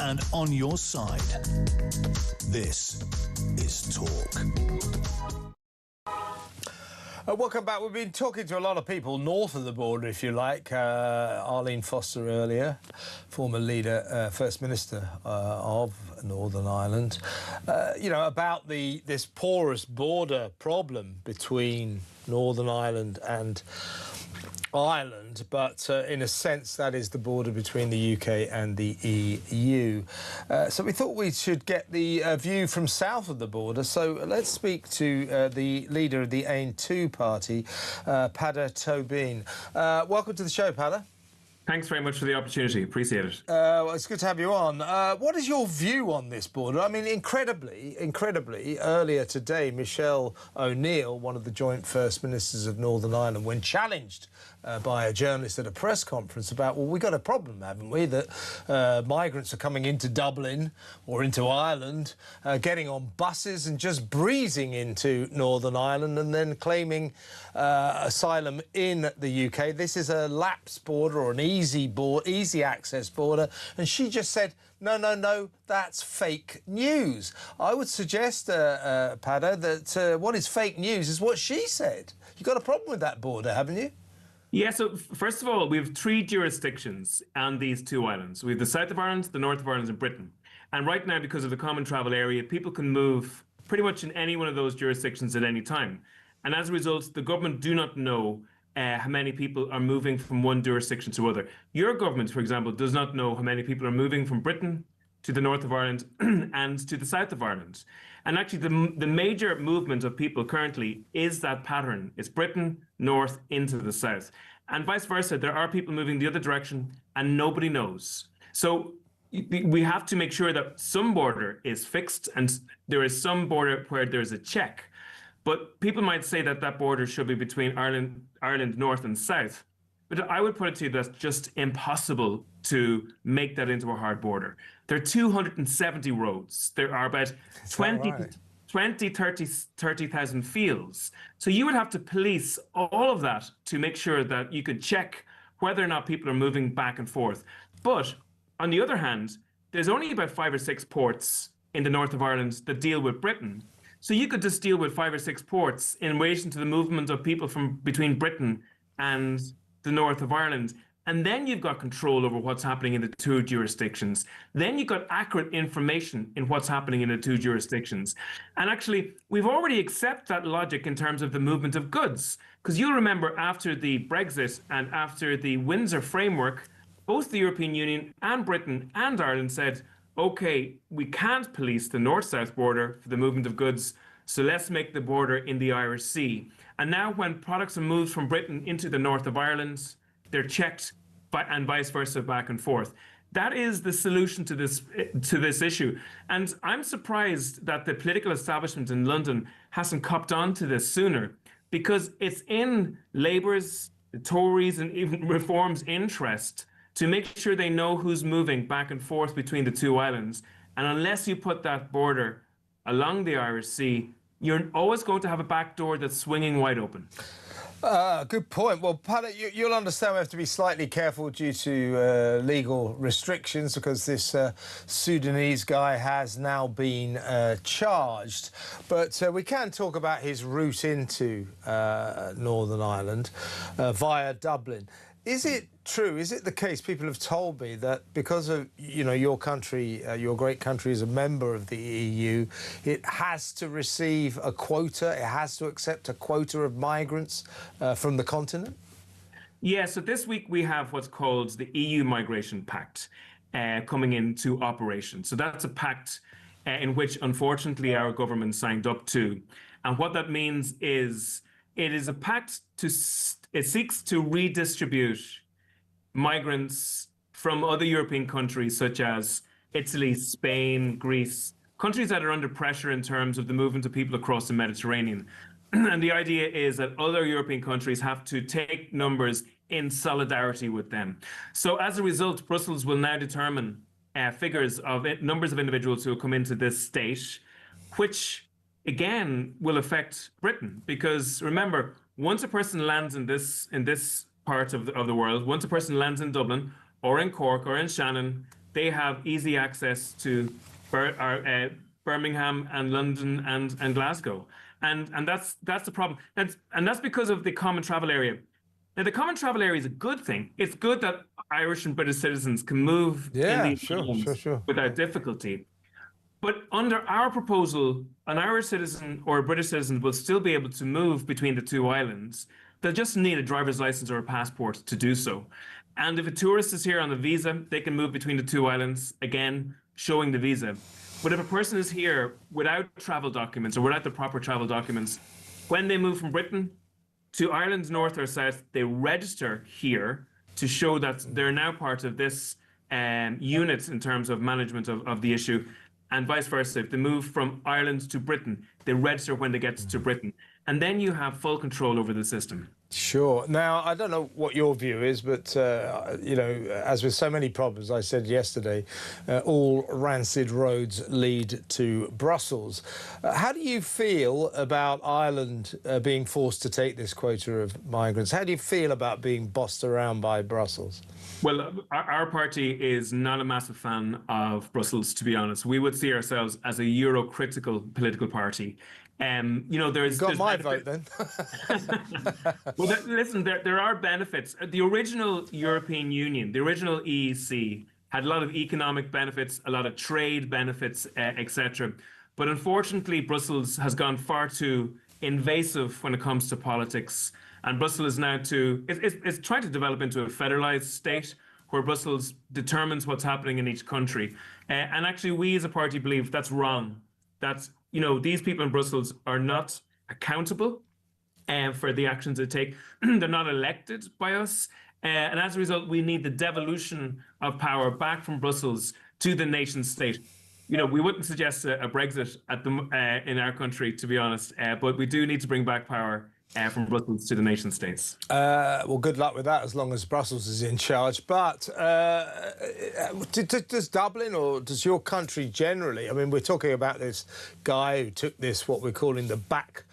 and on your side. This is Talk. Welcome back. We've been talking to a lot of people north of the border, if you like. Arlene Foster earlier, former leader, First Minister of Northern Ireland, you know, about this porous border problem between Northern Ireland and Ireland, but in a sense that is the border between the UK and the EU. So we thought we should get the view from south of the border. So let's speak to the leader of the Ain2 party, Peadar Tóibín. Welcome to the show, Peadar. Thanks very much for the opportunity. Appreciate it. Well, it's good to have you on. What is your view on this border? I mean, incredibly, earlier today, Michelle O'Neill, one of the joint First Ministers of Northern Ireland, when challenged by a journalist at a press conference about, well, we've got a problem, haven't we, that migrants are coming into Dublin or into Ireland, getting on buses and just breezing into Northern Ireland and then claiming asylum in the UK. This is a lapse border or an easy access border. And she just said, no, that's fake news. I would suggest, Padda, that what is fake news is what she said. You've got a problem with that border, haven't you? Yeah, so first of all, we have 3 jurisdictions on these 2 islands. We have the south of Ireland, the north of Ireland, and Britain. And right now, because of the common travel area, people can move pretty much in any one of those jurisdictions at any time. And as a result, the government do not know how many people are moving from one jurisdiction to other. Your government, for example, does not know how many people are moving from Britain to the north of Ireland and to the south of Ireland. And actually, the major movement of people currently is that pattern. It's Britain, north, into the south. And vice versa, there are people moving the other direction and nobody knows. So we have to make sure that some border is fixed and there is some border where there's a check. But people might say that that border should be between Ireland north and south. But I would put it to you that's just impossible to make that into a hard border. There are 270 roads. There are about 30,000 fields. So you would have to police all of that to make sure that you could check whether or not people are moving back and forth. But on the other hand, there's only about 5 or 6 ports in the north of Ireland that deal with Britain. So you could just deal with 5 or 6 ports in relation to the movement of people from between Britain and the north of Ireland. And then you've got control over what's happening in the 2 jurisdictions. Then you've got accurate information in what's happening in the 2 jurisdictions. And actually, we've already accepted that logic in terms of the movement of goods. Because you'll remember after the Brexit and after the Windsor framework, both the European Union and Britain and Ireland said, OK, we can't police the north-south border for the movement of goods, so let's make the border in the Irish Sea. And now when products are moved from Britain into the north of Ireland, they're checked and vice versa back and forth. That is the solution to this issue. And I'm surprised that the political establishment in London hasn't copped on to this sooner, because it's in Labour's, the Tories and even Reform's interest to make sure they know who's moving back and forth between the 2 islands. And unless you put that border along the Irish Sea, you're always going to have a back door that's swinging wide open. Good point. Well, Padda, you'll understand we have to be slightly careful due to legal restrictions because this Sudanese guy has now been charged. But we can talk about his route into Northern Ireland via Dublin. Is it true, is it the case, people have told me, that because of, your country, your great country is a member of the EU, it has to receive a quota, it has to accept a quota of migrants from the continent? Yeah, so this week we have what's called the EU Migration Pact coming into operation. So that's a pact in which, unfortunately, our government signed up to. And what that means is it is a pact it seeks to redistribute migrants from other European countries such as Italy, Spain, Greece, countries that are under pressure in terms of the movement of people across the Mediterranean. And the idea is that other European countries have to take numbers in solidarity with them. So as a result, Brussels will now determine figures of numbers of individuals who will come into this state, which again will affect Britain, because remember, once a person lands in this part of the world, once a person lands in Dublin or in Cork or in Shannon, they have easy access to Birmingham and London and Glasgow, and that's the problem, and that's because of the common travel area. Now, the common travel area is a good thing. It's good that Irish and British citizens can move in these islands without difficulty. But under our proposal, an Irish citizen or a British citizen will still be able to move between the 2 islands. They'll just need a driver's license or a passport to do so. And if a tourist is here on a visa, they can move between the 2 islands, again, showing the visa. But if a person is here without travel documents or without the proper travel documents, when they move from Britain to Ireland's north or south, they register here to show that they're now part of this unit in terms of management of the issue. And vice versa, if they move from Ireland to Britain, they register when they get to Britain. And then you have full control over the system. Sure. Now, I don't know what your view is, but, you know, as with so many problems, I said yesterday, all rancid roads lead to Brussels. How do you feel about Ireland being forced to take this quota of migrants? How do you feel about being bossed around by Brussels? Well, our party is not a massive fan of Brussels, to be honest. We would see ourselves as a Euro-critical political party. You know, there's my vote then. Well, listen, there are benefits. The original European Union, the original EEC, had a lot of economic benefits, a lot of trade benefits, etc. But unfortunately, Brussels has gone far too invasive when it comes to politics. And Brussels is now it's trying to develop into a federalized state where Brussels determines what's happening in each country. And actually, we as a party believe that's wrong. That's, you know, these people in Brussels are not accountable for the actions they take. They're not elected by us. And as a result, we need the devolution of power back from Brussels to the nation state. You know, we wouldn't suggest a Brexit in our country, to be honest, but we do need to bring back power from Brussels to the nation states. Well, good luck with that as long as Brussels is in charge. But does Dublin, or does your country generally, I mean, we're talking about this guy who took this, what we're calling the back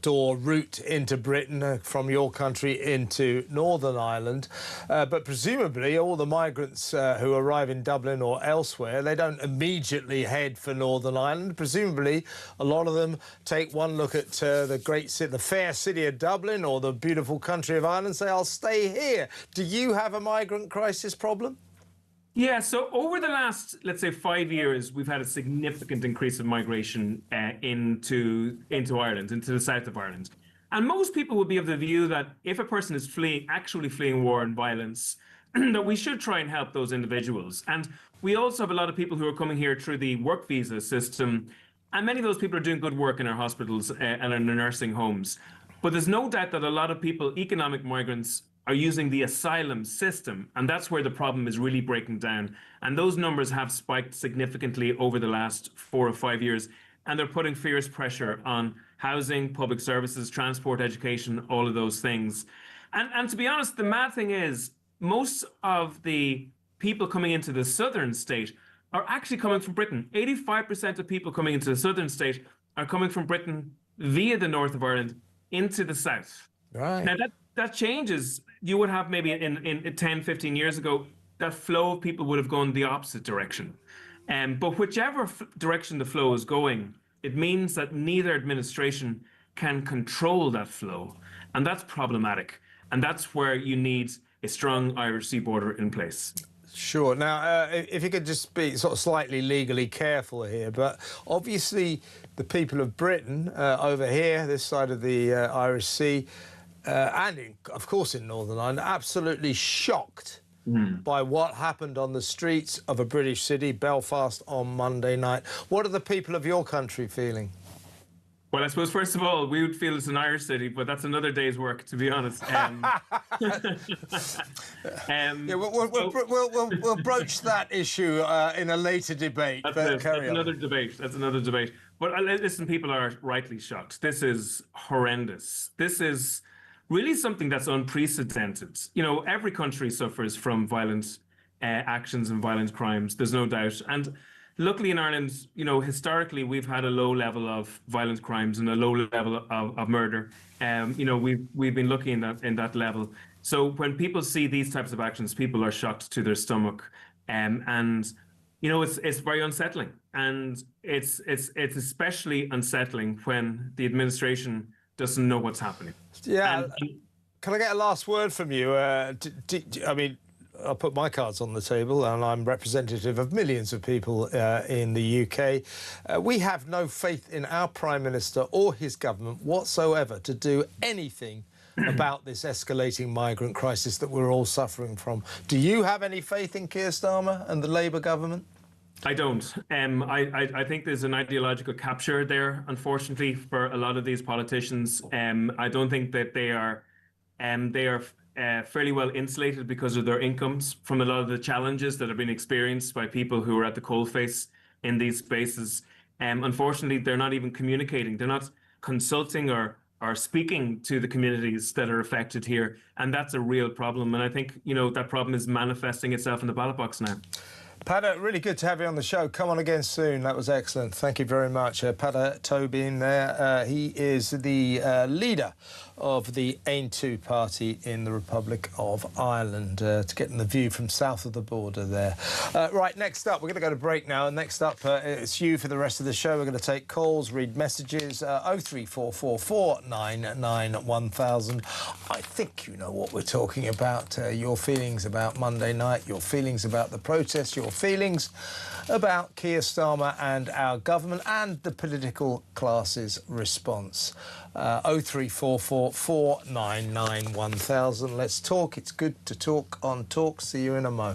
door route into Britain from your country into Northern Ireland, but presumably all the migrants who arrive in Dublin or elsewhere, they don't immediately head for Northern Ireland. Presumably a lot of them take one look at the fair city of Dublin or the beautiful country of Ireland and say, I'll stay here. Do you have a migrant crisis problem? Yeah, so over the last, let's say, 5 years, we've had a significant increase of migration into Ireland, into the south of Ireland. And most people would be of the view that if a person is actually fleeing war and violence, that we should try and help those individuals. And we also have a lot of people who are coming here through the work visa system. And many of those people are doing good work in our hospitals and in our nursing homes. But there's no doubt that a lot of people, economic migrants, are using the asylum system, and that's where the problem is really breaking down. And those numbers have spiked significantly over the last 4 or 5 years, and they're putting fierce pressure on housing, public services, transport, education, all of those things. And to be honest, the mad thing is, most of the people coming into the southern state are actually coming from Britain. 85% of people coming into the southern state are coming from Britain via the north of Ireland into the south. Right. Now that changes. You would have maybe in 10, 15 years ago, that flow of people would have gone the opposite direction. But whichever direction the flow is going, it means that neither administration can control that flow. And that's problematic. And that's where you need a strong Irish sea border in place. Sure. Now, if you could just be sort of slightly legally careful here, but obviously the people of Britain over here, this side of the Irish Sea, of course in Northern Ireland, absolutely shocked by what happened on the streets of a British city, Belfast, on Monday night. What are the people of your country feeling? Well, I suppose, first of all, we would feel it's an Irish city, but that's another day's work, to be honest. We'll broach that issue in a later debate. That's another debate. That's another debate. But listen, people are rightly shocked. This is horrendous. This is really something that's unprecedented. You know, every country suffers from violent actions and violent crimes. There's no doubt. And luckily in Ireland, you know, historically, we've had a low level of violent crimes and a low level of murder. You know, we've been lucky in that level. So when people see these types of actions, people are shocked to their stomach. And, you know, it's very unsettling. And it's especially unsettling when the administration doesn't know what's happening. Yeah. Can I get a last word from you? I mean, I'll put my cards on the table, and I'm representative of millions of people in the UK. We have no faith in our Prime Minister or his government whatsoever to do anything about this escalating migrant crisis that we're all suffering from. Do you have any faith in Keir Starmer and the Labour government? I don't. I think there's an ideological capture there, unfortunately, for a lot of these politicians. I don't think that they are fairly well insulated because of their incomes from a lot of the challenges that have been experienced by people who are at the coalface in these spaces. Unfortunately, they're not even communicating. They're not consulting or are speaking to the communities that are affected here, and that's a real problem. And I think, you know, that problem is manifesting itself in the ballot box now. Pada, really good to have you on the show. Come on again soon. That was excellent. Thank you very much. Pada Tobin there. He is the leader of the Aontú party in the Republic of Ireland, to get the view from south of the border there. Right, next up, we're going to go to break now. And next up, it's you for the rest of the show. We're going to take calls, read messages, 03444 1000. I think you know what we're talking about. Your feelings about Monday night, your feelings about the protest, your feelings about Keir Starmer and our government and the political class's response. 03444 1000. Let's talk. It's good to talk on Talk. See you in a mo.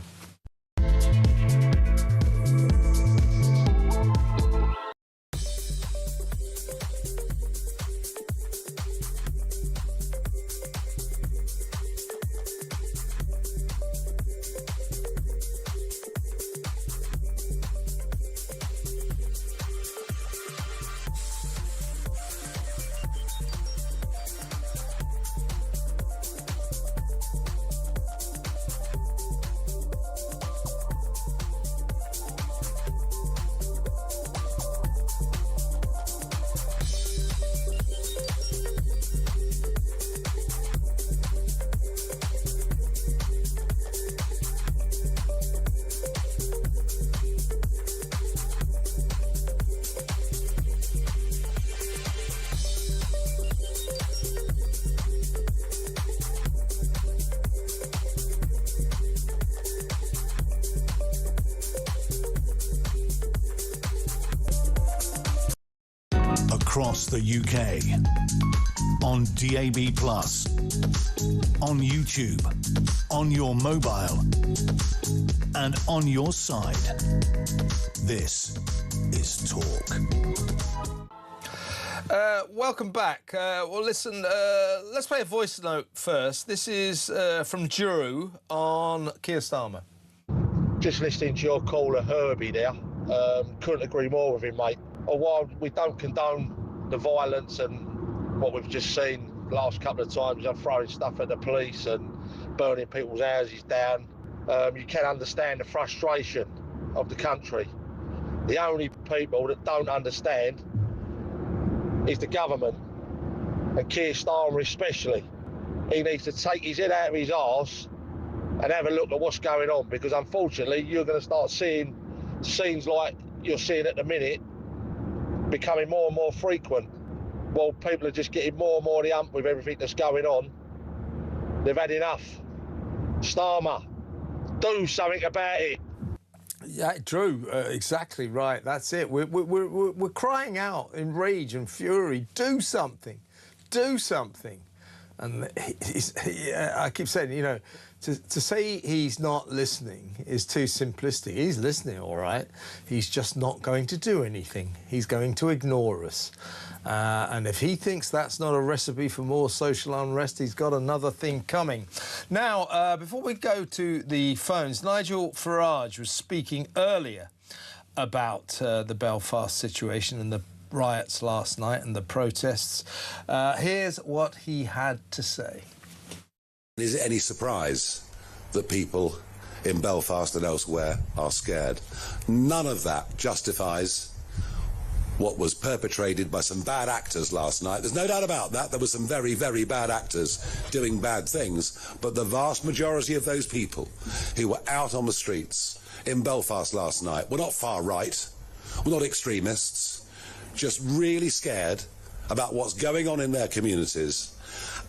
Across the UK, on DAB+, on YouTube, on your mobile, and on your side. This is Talk. Welcome back. Well, listen, let's play a voice note first. This is from Drew on Keir Starmer. Just listening to your caller, Herbie, there. Couldn't agree more with him, mate. While we don't condone the violence and what we've just seen the last couple of times, of throwing stuff at the police and burning people's houses down, you can understand the frustration of the country. The only people that don't understand is the government, and Keir Starmer especially. He needs to take his head out of his arse and have a look at what's going on, because unfortunately you're going to start seeing scenes like you're seeing at the minute becoming more and more frequent. Well, people are just getting more and more the hump with everything that's going on. They've had enough. Starmer, do something about it. Yeah, Drew, exactly right. That's it. We're crying out in rage and fury. Do something. Do something. And I keep saying, you know, to say he's not listening is too simplistic. He's listening, all right. He's just not going to do anything. He's going to ignore us. And if he thinks that's not a recipe for more social unrest, he's got another thing coming. Now, before we go to the phones, Nigel Farage was speaking earlier about the Belfast situation and the riots last night and the protests. Here's what he had to say. Is it any surprise that people in Belfast and elsewhere are scared? None of that justifies what was perpetrated by some bad actors last night. There's no doubt about that. There were some very, very bad actors doing bad things. But the vast majority of those people who were out on the streets in Belfast last night were not far right, were not extremists, just really scared about what's going on in their communities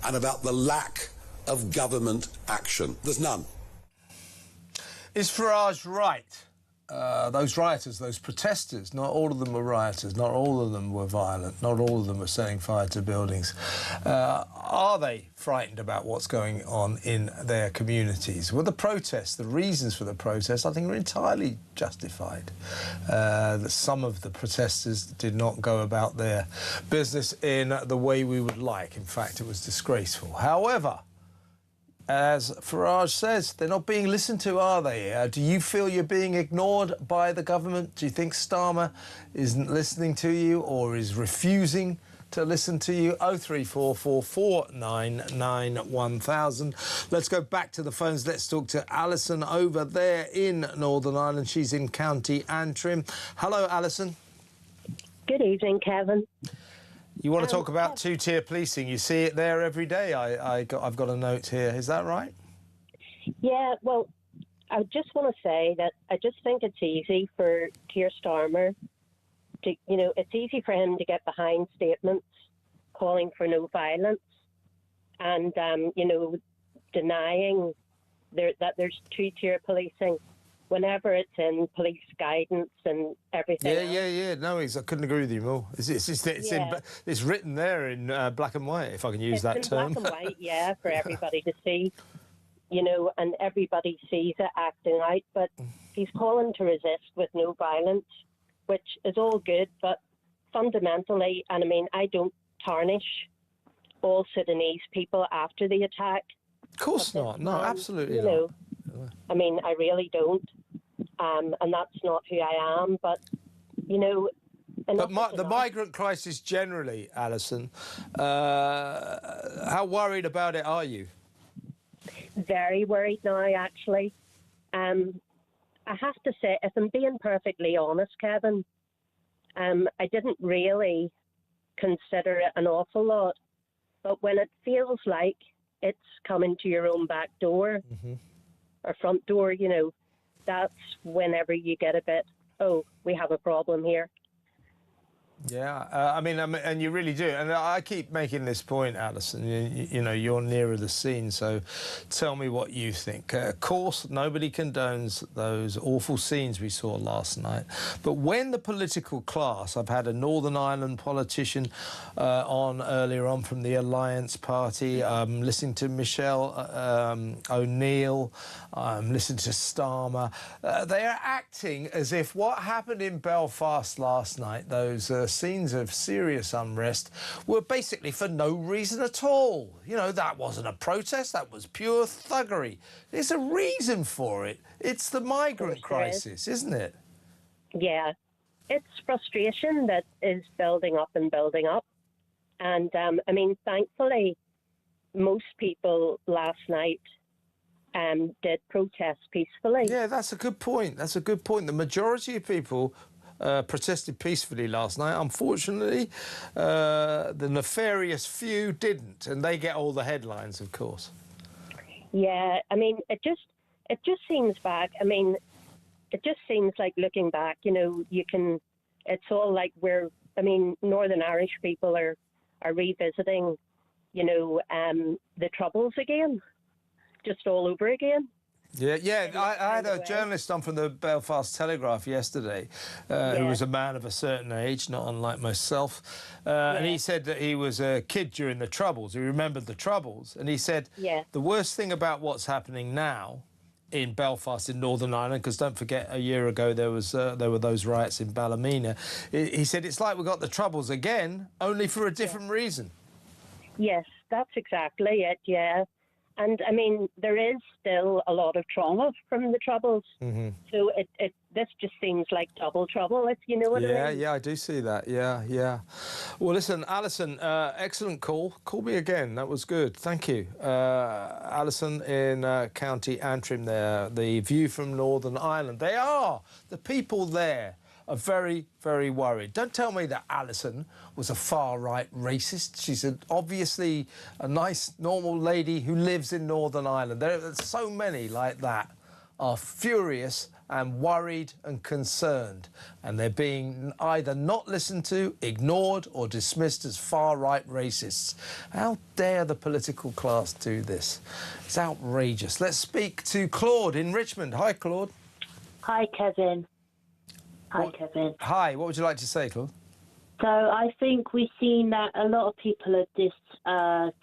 and about the lack of government action. There's none. Is Farage right? Those rioters, those protesters, not all of them were rioters, not all of them were violent, not all of them were setting fire to buildings. Are they frightened about what's going on in their communities? Well, the protests, the reasons for the protests, I think are entirely justified. Some of the protesters did not go about their business in the way we would like. In fact, it was disgraceful. However, as Farage says, they're not being listened to, are they? Do you feel you're being ignored by the government? Do you think Starmer isn't listening to you or is refusing to listen to you. 0344 499 1000. Let's go back to the phones. Let's talk to Alison over there in Northern Ireland. She's in County Antrim. Hello, Alison. Good evening, Kevin. You want to talk about two-tier policing? You see it there every day. I've got a note here. Is that right? Yeah, well, I just want to say that I just think it's easy for Keir Starmer to, it's easy for him to get behind statements calling for no violence and, denying that there's two-tier policing whenever it's in police guidance and everything. Yeah. No, I couldn't agree with you more. It's written there in black and white, if I can use that term. Black and white, yeah, for everybody to see, and everybody sees it acting out. But he's calling to resist with no violence, which is all good. But fundamentally, and I mean, I don't tarnish all Sudanese people after the attack. Of course not. No, absolutely not. I mean, I really don't. And that's not who I am. But, But the migrant crisis generally, Alison, how worried about it are you? Very worried now, actually. I have to say, if I'm being perfectly honest, Kevin, I didn't really consider it an awful lot. But when it feels like it's coming to your own back door or front door, that's whenever you get a bit, we have a problem here. Yeah, and you really do. And I keep making this point, Alison, you're nearer the scene, so tell me what you think. Of course, nobody condones those awful scenes we saw last night. But when the political class, I've had a Northern Ireland politician on earlier on from the Alliance Party, listening to Michelle O'Neill, listening to Starmer, they are acting as if what happened in Belfast last night, those scenes of serious unrest, were basically for no reason at all. That wasn't a protest, that was pure thuggery. There's a reason for it. It's the migrant crisis, isn't it? Yeah, it's frustration that is building up and building up. And, thankfully, most people last night did protest peacefully. Yeah, that's a good point. The majority of people protested peacefully last night. Unfortunately, the nefarious few didn't, and they get all the headlines, of course. Yeah, it just seems back. It just seems like looking back, it's all like Northern Irish people are revisiting, the Troubles again, just all over again. Yeah. I had a journalist on from the Belfast Telegraph yesterday who was a man of a certain age, not unlike myself. And he said that he was a kid during the Troubles. He remembered the Troubles. And he said the worst thing about what's happening now in Belfast in Northern Ireland, because don't forget a year ago there were those riots in Ballymena. He said it's like we got the Troubles again, only for a different reason. Yes, that's exactly it, yeah. And, there is still a lot of trauma from the Troubles. So this just seems like double trouble, if you know what I mean. Yeah, I do see that. Yeah. Well, listen, Alison, excellent call. Call me again. That was good. Thank you. Alison in County Antrim there, the view from Northern Ireland. The people there are very, very worried. Don't tell me that Alison was a far-right racist. She's obviously a nice, normal lady who lives in Northern Ireland. There's so many like that are furious and worried and concerned, and they're being either not listened to, ignored or dismissed as far-right racists. How dare the political class do this? It's outrageous. Let's speak to Claude in Richmond. Hi, Claude. Hi, Kevin. Kevin. Hi, what would you like to say, Claude? So I think we've seen that a lot of people are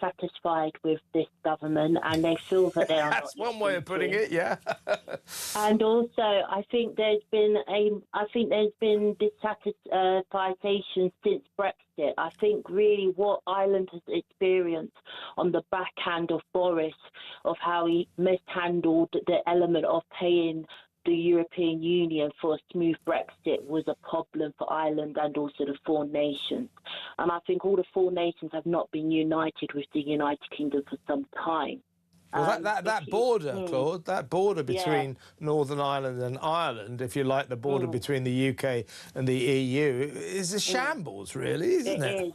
dissatisfied with this government, and they feel that they are. That's one way of putting it, yeah. And also, I think there's been dissatisfaction since Brexit. I think really what Ireland has experienced on the backhand of Boris, of how he mishandled the element of paying the European Union for a smooth Brexit was a problem for Ireland and also the four nations. And I think all the four nations have not been united with the United Kingdom for some time. Well, that border, Claude, that border between Northern Ireland and Ireland, if you like, the border between the UK and the EU, is a shambles, really, isn't it?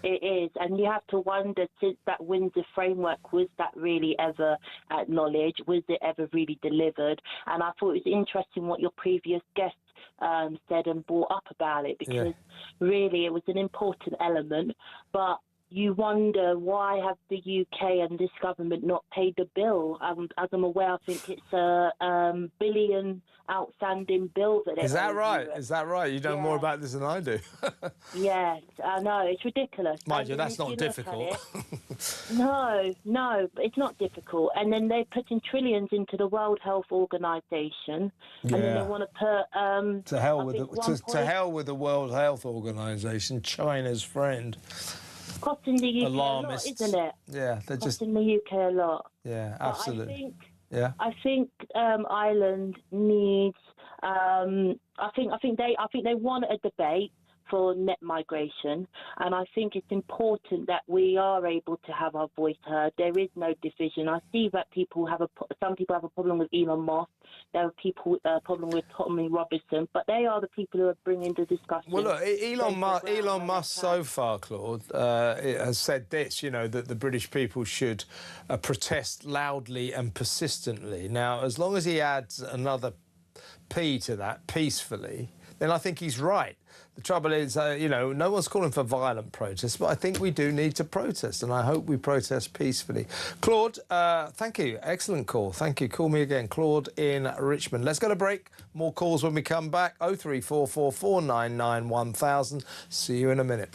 It is, and you have to wonder, since that Windsor framework, was that really ever acknowledged? Was it ever really delivered? And I thought it was interesting what your previous guest said and brought up about it, because really it was an important element, but you wonder, why have the UK and this government not paid the bill? As I'm aware, I think it's a billion outstanding bill that they Is that owe right? Europe. Is that right? You know more about this than I do. Yes, I know. It's ridiculous. Mind you, that's not difficult. No, it's not difficult. And then they're putting trillions into the World Health Organization, and then they want to put to hell with the World Health Organization, China's friend. Costing the UK Alarmists. a lot, isn't it? Yeah, they're costing the UK a lot. Yeah, absolutely. I think Ireland needs. I think they want a debate for net migration, and I think it's important that we are able to have our voice heard. There is no division. I see that some people have a problem with Elon Musk. There are people with a problem with Tommy Robinson, but they are the people who are bringing the discussion. Well, look, Elon Musk so far, Claude, has said this, that the British people should protest loudly and persistently. Now, as long as he adds another P to that, peacefully, then I think he's right. The trouble is, no one's calling for violent protests, but I think we do need to protest, and I hope we protest peacefully. Claude, thank you. Excellent call. Thank you. Call me again. Claude in Richmond. Let's go to break. More calls when we come back. 0344 499 1000. See you in a minute.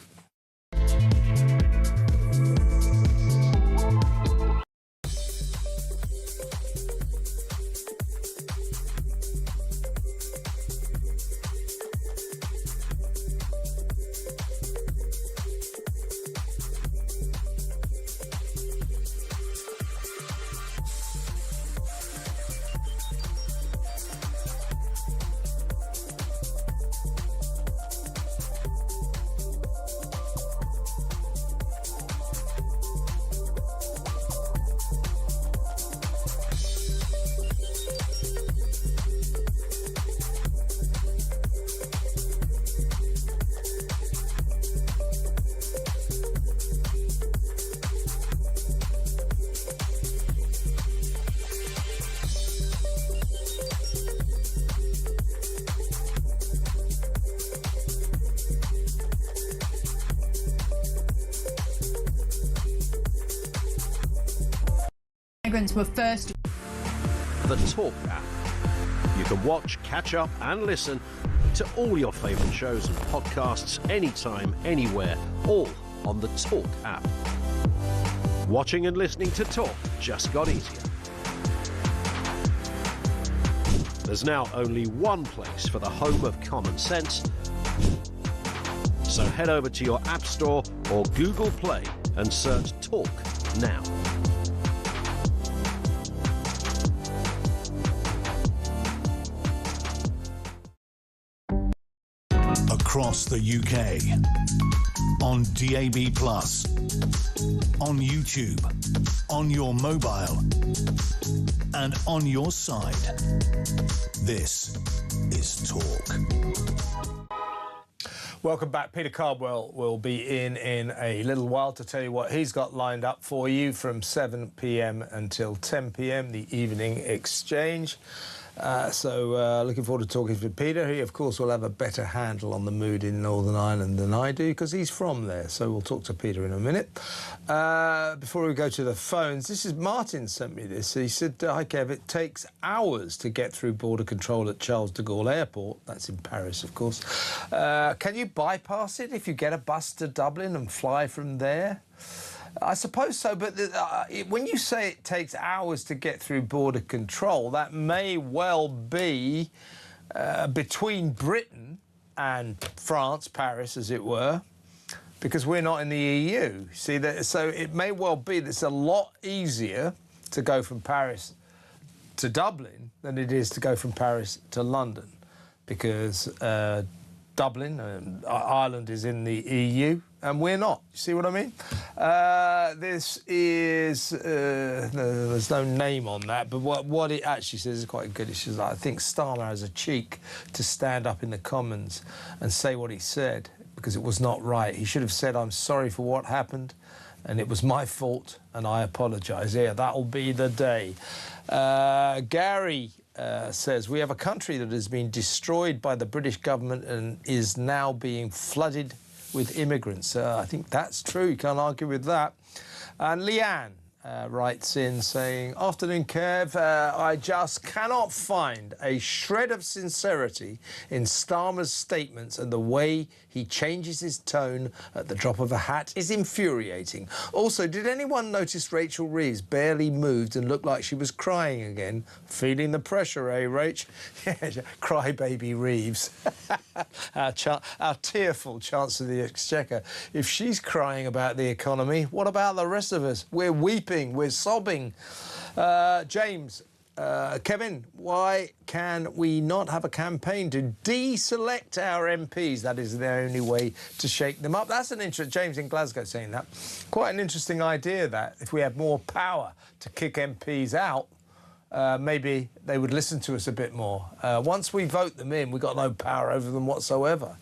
Migrants were first. The Talk app. You can watch, catch up and listen to all your favourite shows and podcasts anytime, anywhere, all on the Talk app. Watching and listening to Talk just got easier. There's now only one place for the home of common sense. So head over to your App Store or Google Play and search Talk now. Across the UK, on DAB+, on YouTube, on your mobile, and on your side. This is Talk. Welcome back. Peter Cardwell will be in a little while to tell you what he's got lined up for you from 7 p.m. until 10 p.m, the evening exchange. So looking forward to talking to Peter. He, of course, will have a better handle on the mood in Northern Ireland than I do, because he's from there. So we'll talk to Peter in a minute. Before we go to the phones, this is Martin sent me this. He said, hi, Kev, it takes hours to get through border control at Charles de Gaulle Airport. That's in Paris, of course. Can you bypass it if you get a bus to Dublin and fly from there? I suppose so, but when you say it takes hours to get through border control, that may well be between Britain and France, Paris, as it were, because we're not in the EU. See, so it may well be that it's a lot easier to go from Paris to Dublin than it is to go from Paris to London, because Dublin, Ireland is in the EU, and we're not. You see what I mean? This is... there's no name on that, but what it actually says is quite good. It says, I think Starmer has a cheek to stand up in the Commons and say what he said, because it was not right. He should have said, I'm sorry for what happened, and it was my fault, and I apologise. Yeah, that'll be the day. Gary says, we have a country that has been destroyed by the British government and is now being flooded with immigrants. I think that's true. You can't argue with that. And Leanne writes in saying, afternoon, Kev. I just cannot find a shred of sincerity in Starmer's statements, and the way he changes his tone at the drop of a hat is infuriating. Also, did anyone notice Rachel Reeves barely moved and looked like she was crying again? Feeling the pressure, eh, Rach? Yeah, crybaby Reeves. our tearful Chancellor of the Exchequer. If she's crying about the economy, what about the rest of us? We're weeping, we're sobbing. James, Kevin, why can we not have a campaign to deselect our MPs? That is the only way to shake them up. That's an interesting... James in Glasgow saying that. Quite an interesting idea, that. If we had more power to kick MPs out, maybe they would listen to us a bit more. Once we vote them in, we've got no power over them whatsoever.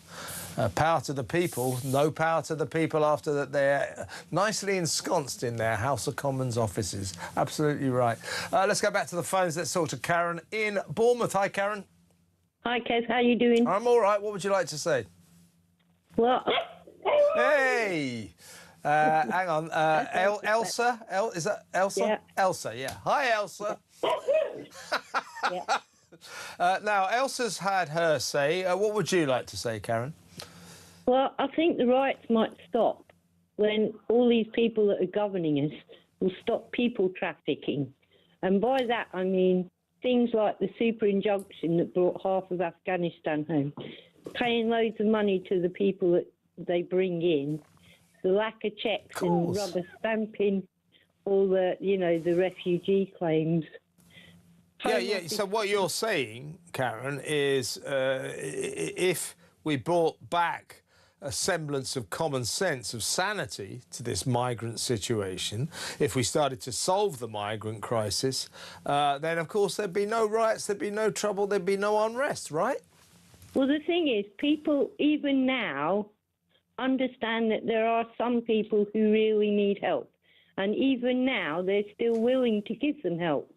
Power to the people, no power to the people after that they're nicely ensconced in their House of Commons offices. Absolutely right. Let's go back to the phones. Let's talk to Karen in Bournemouth. Hi, Karen. Hi, Kev. How you doing? I'm all right. What would you like to say? Well... Hey! Hang on. Elsa? Is that Elsa? Yeah. Elsa, yeah. Hi, Elsa. Yeah. Now, Elsa's had her say. What would you like to say, Karen? Well, I think the riots might stop when all these people that are governing us will stop people trafficking. And by that, I mean things like the super injunction that brought half of Afghanistan home, paying loads of money to the people that they bring in, the lack of checks and rubber stamping all the, the refugee claims. Yeah. So what you're saying, Karen, is if we brought back a semblance of common sense, of sanity to this migrant situation, if we started to solve the migrant crisis, then, of course, there'd be no riots, there'd be no trouble, there'd be no unrest, right? Well, the thing is, people, even now, understand that there are some people who really need help. And even now, they're still willing to give them help.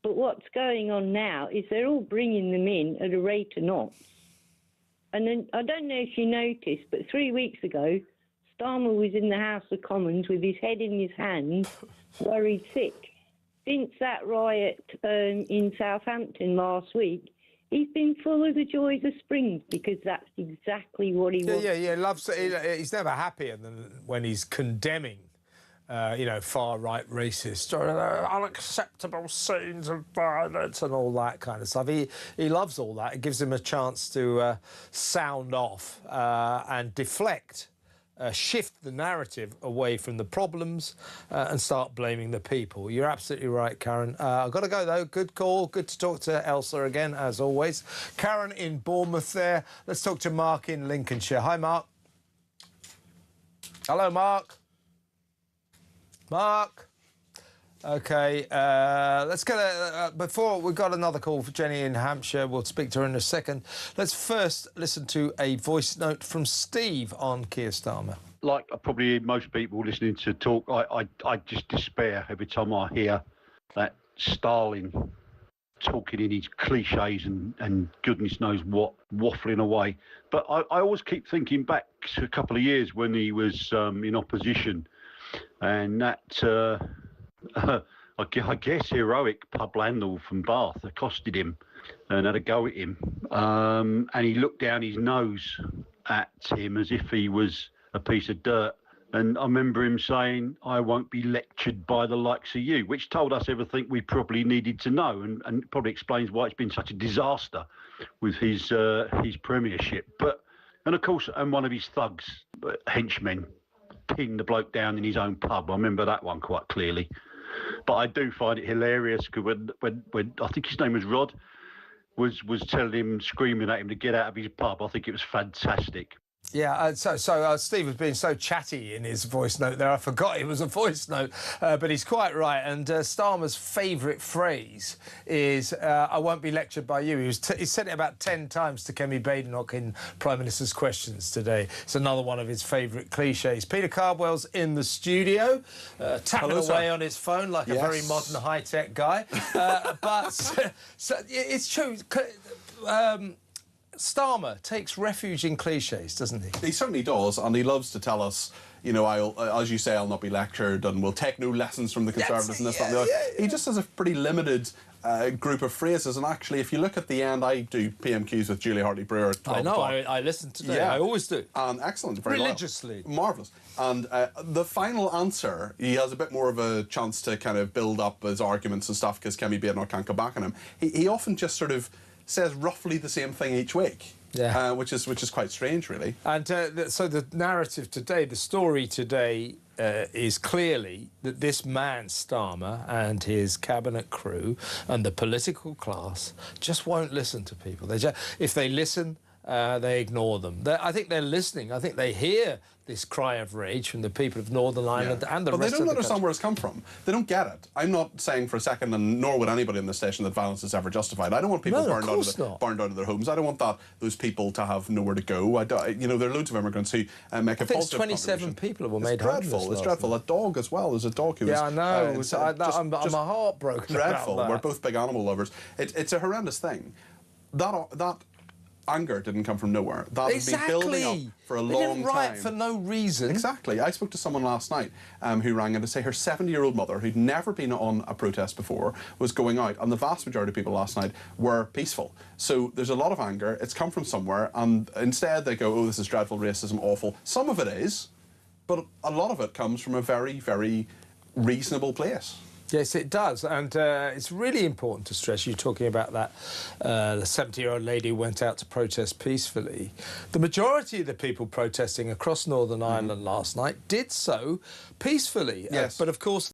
But what's going on now is they're all bringing them in at a rate of knots. And then, I don't know if you noticed, but 3 weeks ago, Starmer was in the House of Commons with his head in his hand, worried sick. Since that riot in Southampton last week, he's been full of the joys of spring, because that's exactly what he wants. Yeah. He's never happier than when he's condemning far-right racists, unacceptable scenes of violence and all that kind of stuff. He loves all that. It gives him a chance to sound off and deflect, shift the narrative away from the problems and start blaming the people. You're absolutely right, Karen. I've got to go, though. Good call. Good to talk to Elsa again, as always. Karen in Bournemouth there. Let's talk to Mark in Lincolnshire. Hi, Mark. Hello, Mark. Mark. OK, let's get before we've got another call for Jenny in Hampshire. We'll speak to her in a second. Let's first listen to a voice note from Steve on Keir Starmer. Like probably most people listening to talk, I just despair every time I hear that Stalin talking in his cliches and goodness knows what, waffling away. But I always keep thinking back to a couple of years when he was in opposition. And that, I guess, heroic pub landlord from Bath accosted him and had a go at him. And he looked down his nose at him as if he was a piece of dirt. And I remember him saying, I won't be lectured by the likes of you, which told us everything we probably needed to know, and probably explains why it's been such a disaster with his premiership. And of course, and one of his thugs, henchmen, pinned the bloke down in his own pub. I remember that one quite clearly. But I do find it hilarious because when I think his name was Rod, was telling him, screaming at him to get out of his pub. I think it was fantastic. Yeah, so Steve was being so chatty in his voice note there. I forgot it was a voice note, but he's quite right. And Starmer's favourite phrase is, I won't be lectured by you. He said it about 10 times to Kemi Badenoch in Prime Minister's Questions today. It's another one of his favourite cliches. Peter Cardwell's in the studio, tapping away on his phone like a very modern, high-tech guy. But so it's true. Starmer takes refuge in cliches, doesn't he? He certainly does, and he loves to tell us, you know, as you say, I'll not be lectured, and we'll take no lessons from the Conservatives and this, that, and the other. He just has a pretty limited group of phrases, and actually, if you look at the end, I do PMQs with Julie Hartley-Brewer at 12 I know, o'clock. I listen today, I always do. And excellent, very religiously. Marvellous. And the final answer, he has a bit more of a chance to kind of build up his arguments and stuff, because Kemi Badenoch can't go back on him. He often just sort of says roughly the same thing each week, which is quite strange, really. And so the narrative today, the story today, is clearly that this man, Starmer, and his cabinet crew and the political class just won't listen to people. If they listen, they ignore them. I think they're listening. I think they hear this cry of rage from the people of Northern Ireland and the rest of the country. But they don't understand where it's come from. They don't get it. I'm not saying for a second, and nor would anybody in this station, that violence is ever justified. I don't want people burned out of their homes. I don't want those people to have nowhere to go. You know, there are loads of immigrants who make a positive 27 people were made homeless. It's dreadful. A dog as well. There's a dog who was... Yeah, I know. I'm heartbroken dreadful. about that. We're both big animal lovers. It's a horrendous thing. That anger didn't come from nowhere. That had been building up for a long time. They didn't riot for no reason. Exactly. I spoke to someone last night who rang in to say her 70-year-old mother, who'd never been on a protest before, was going out, and the vast majority of people last night were peaceful. So there's a lot of anger. It's come from somewhere, and instead they go, oh, this is dreadful, racism, awful. Some of it is, but a lot of it comes from a very, very reasonable place. Yes, it does, and it's really important to stress, you're talking about that, the 70-year-old lady who went out to protest peacefully. The majority of the people protesting across Northern Ireland last night did so peacefully. Yes. But of course,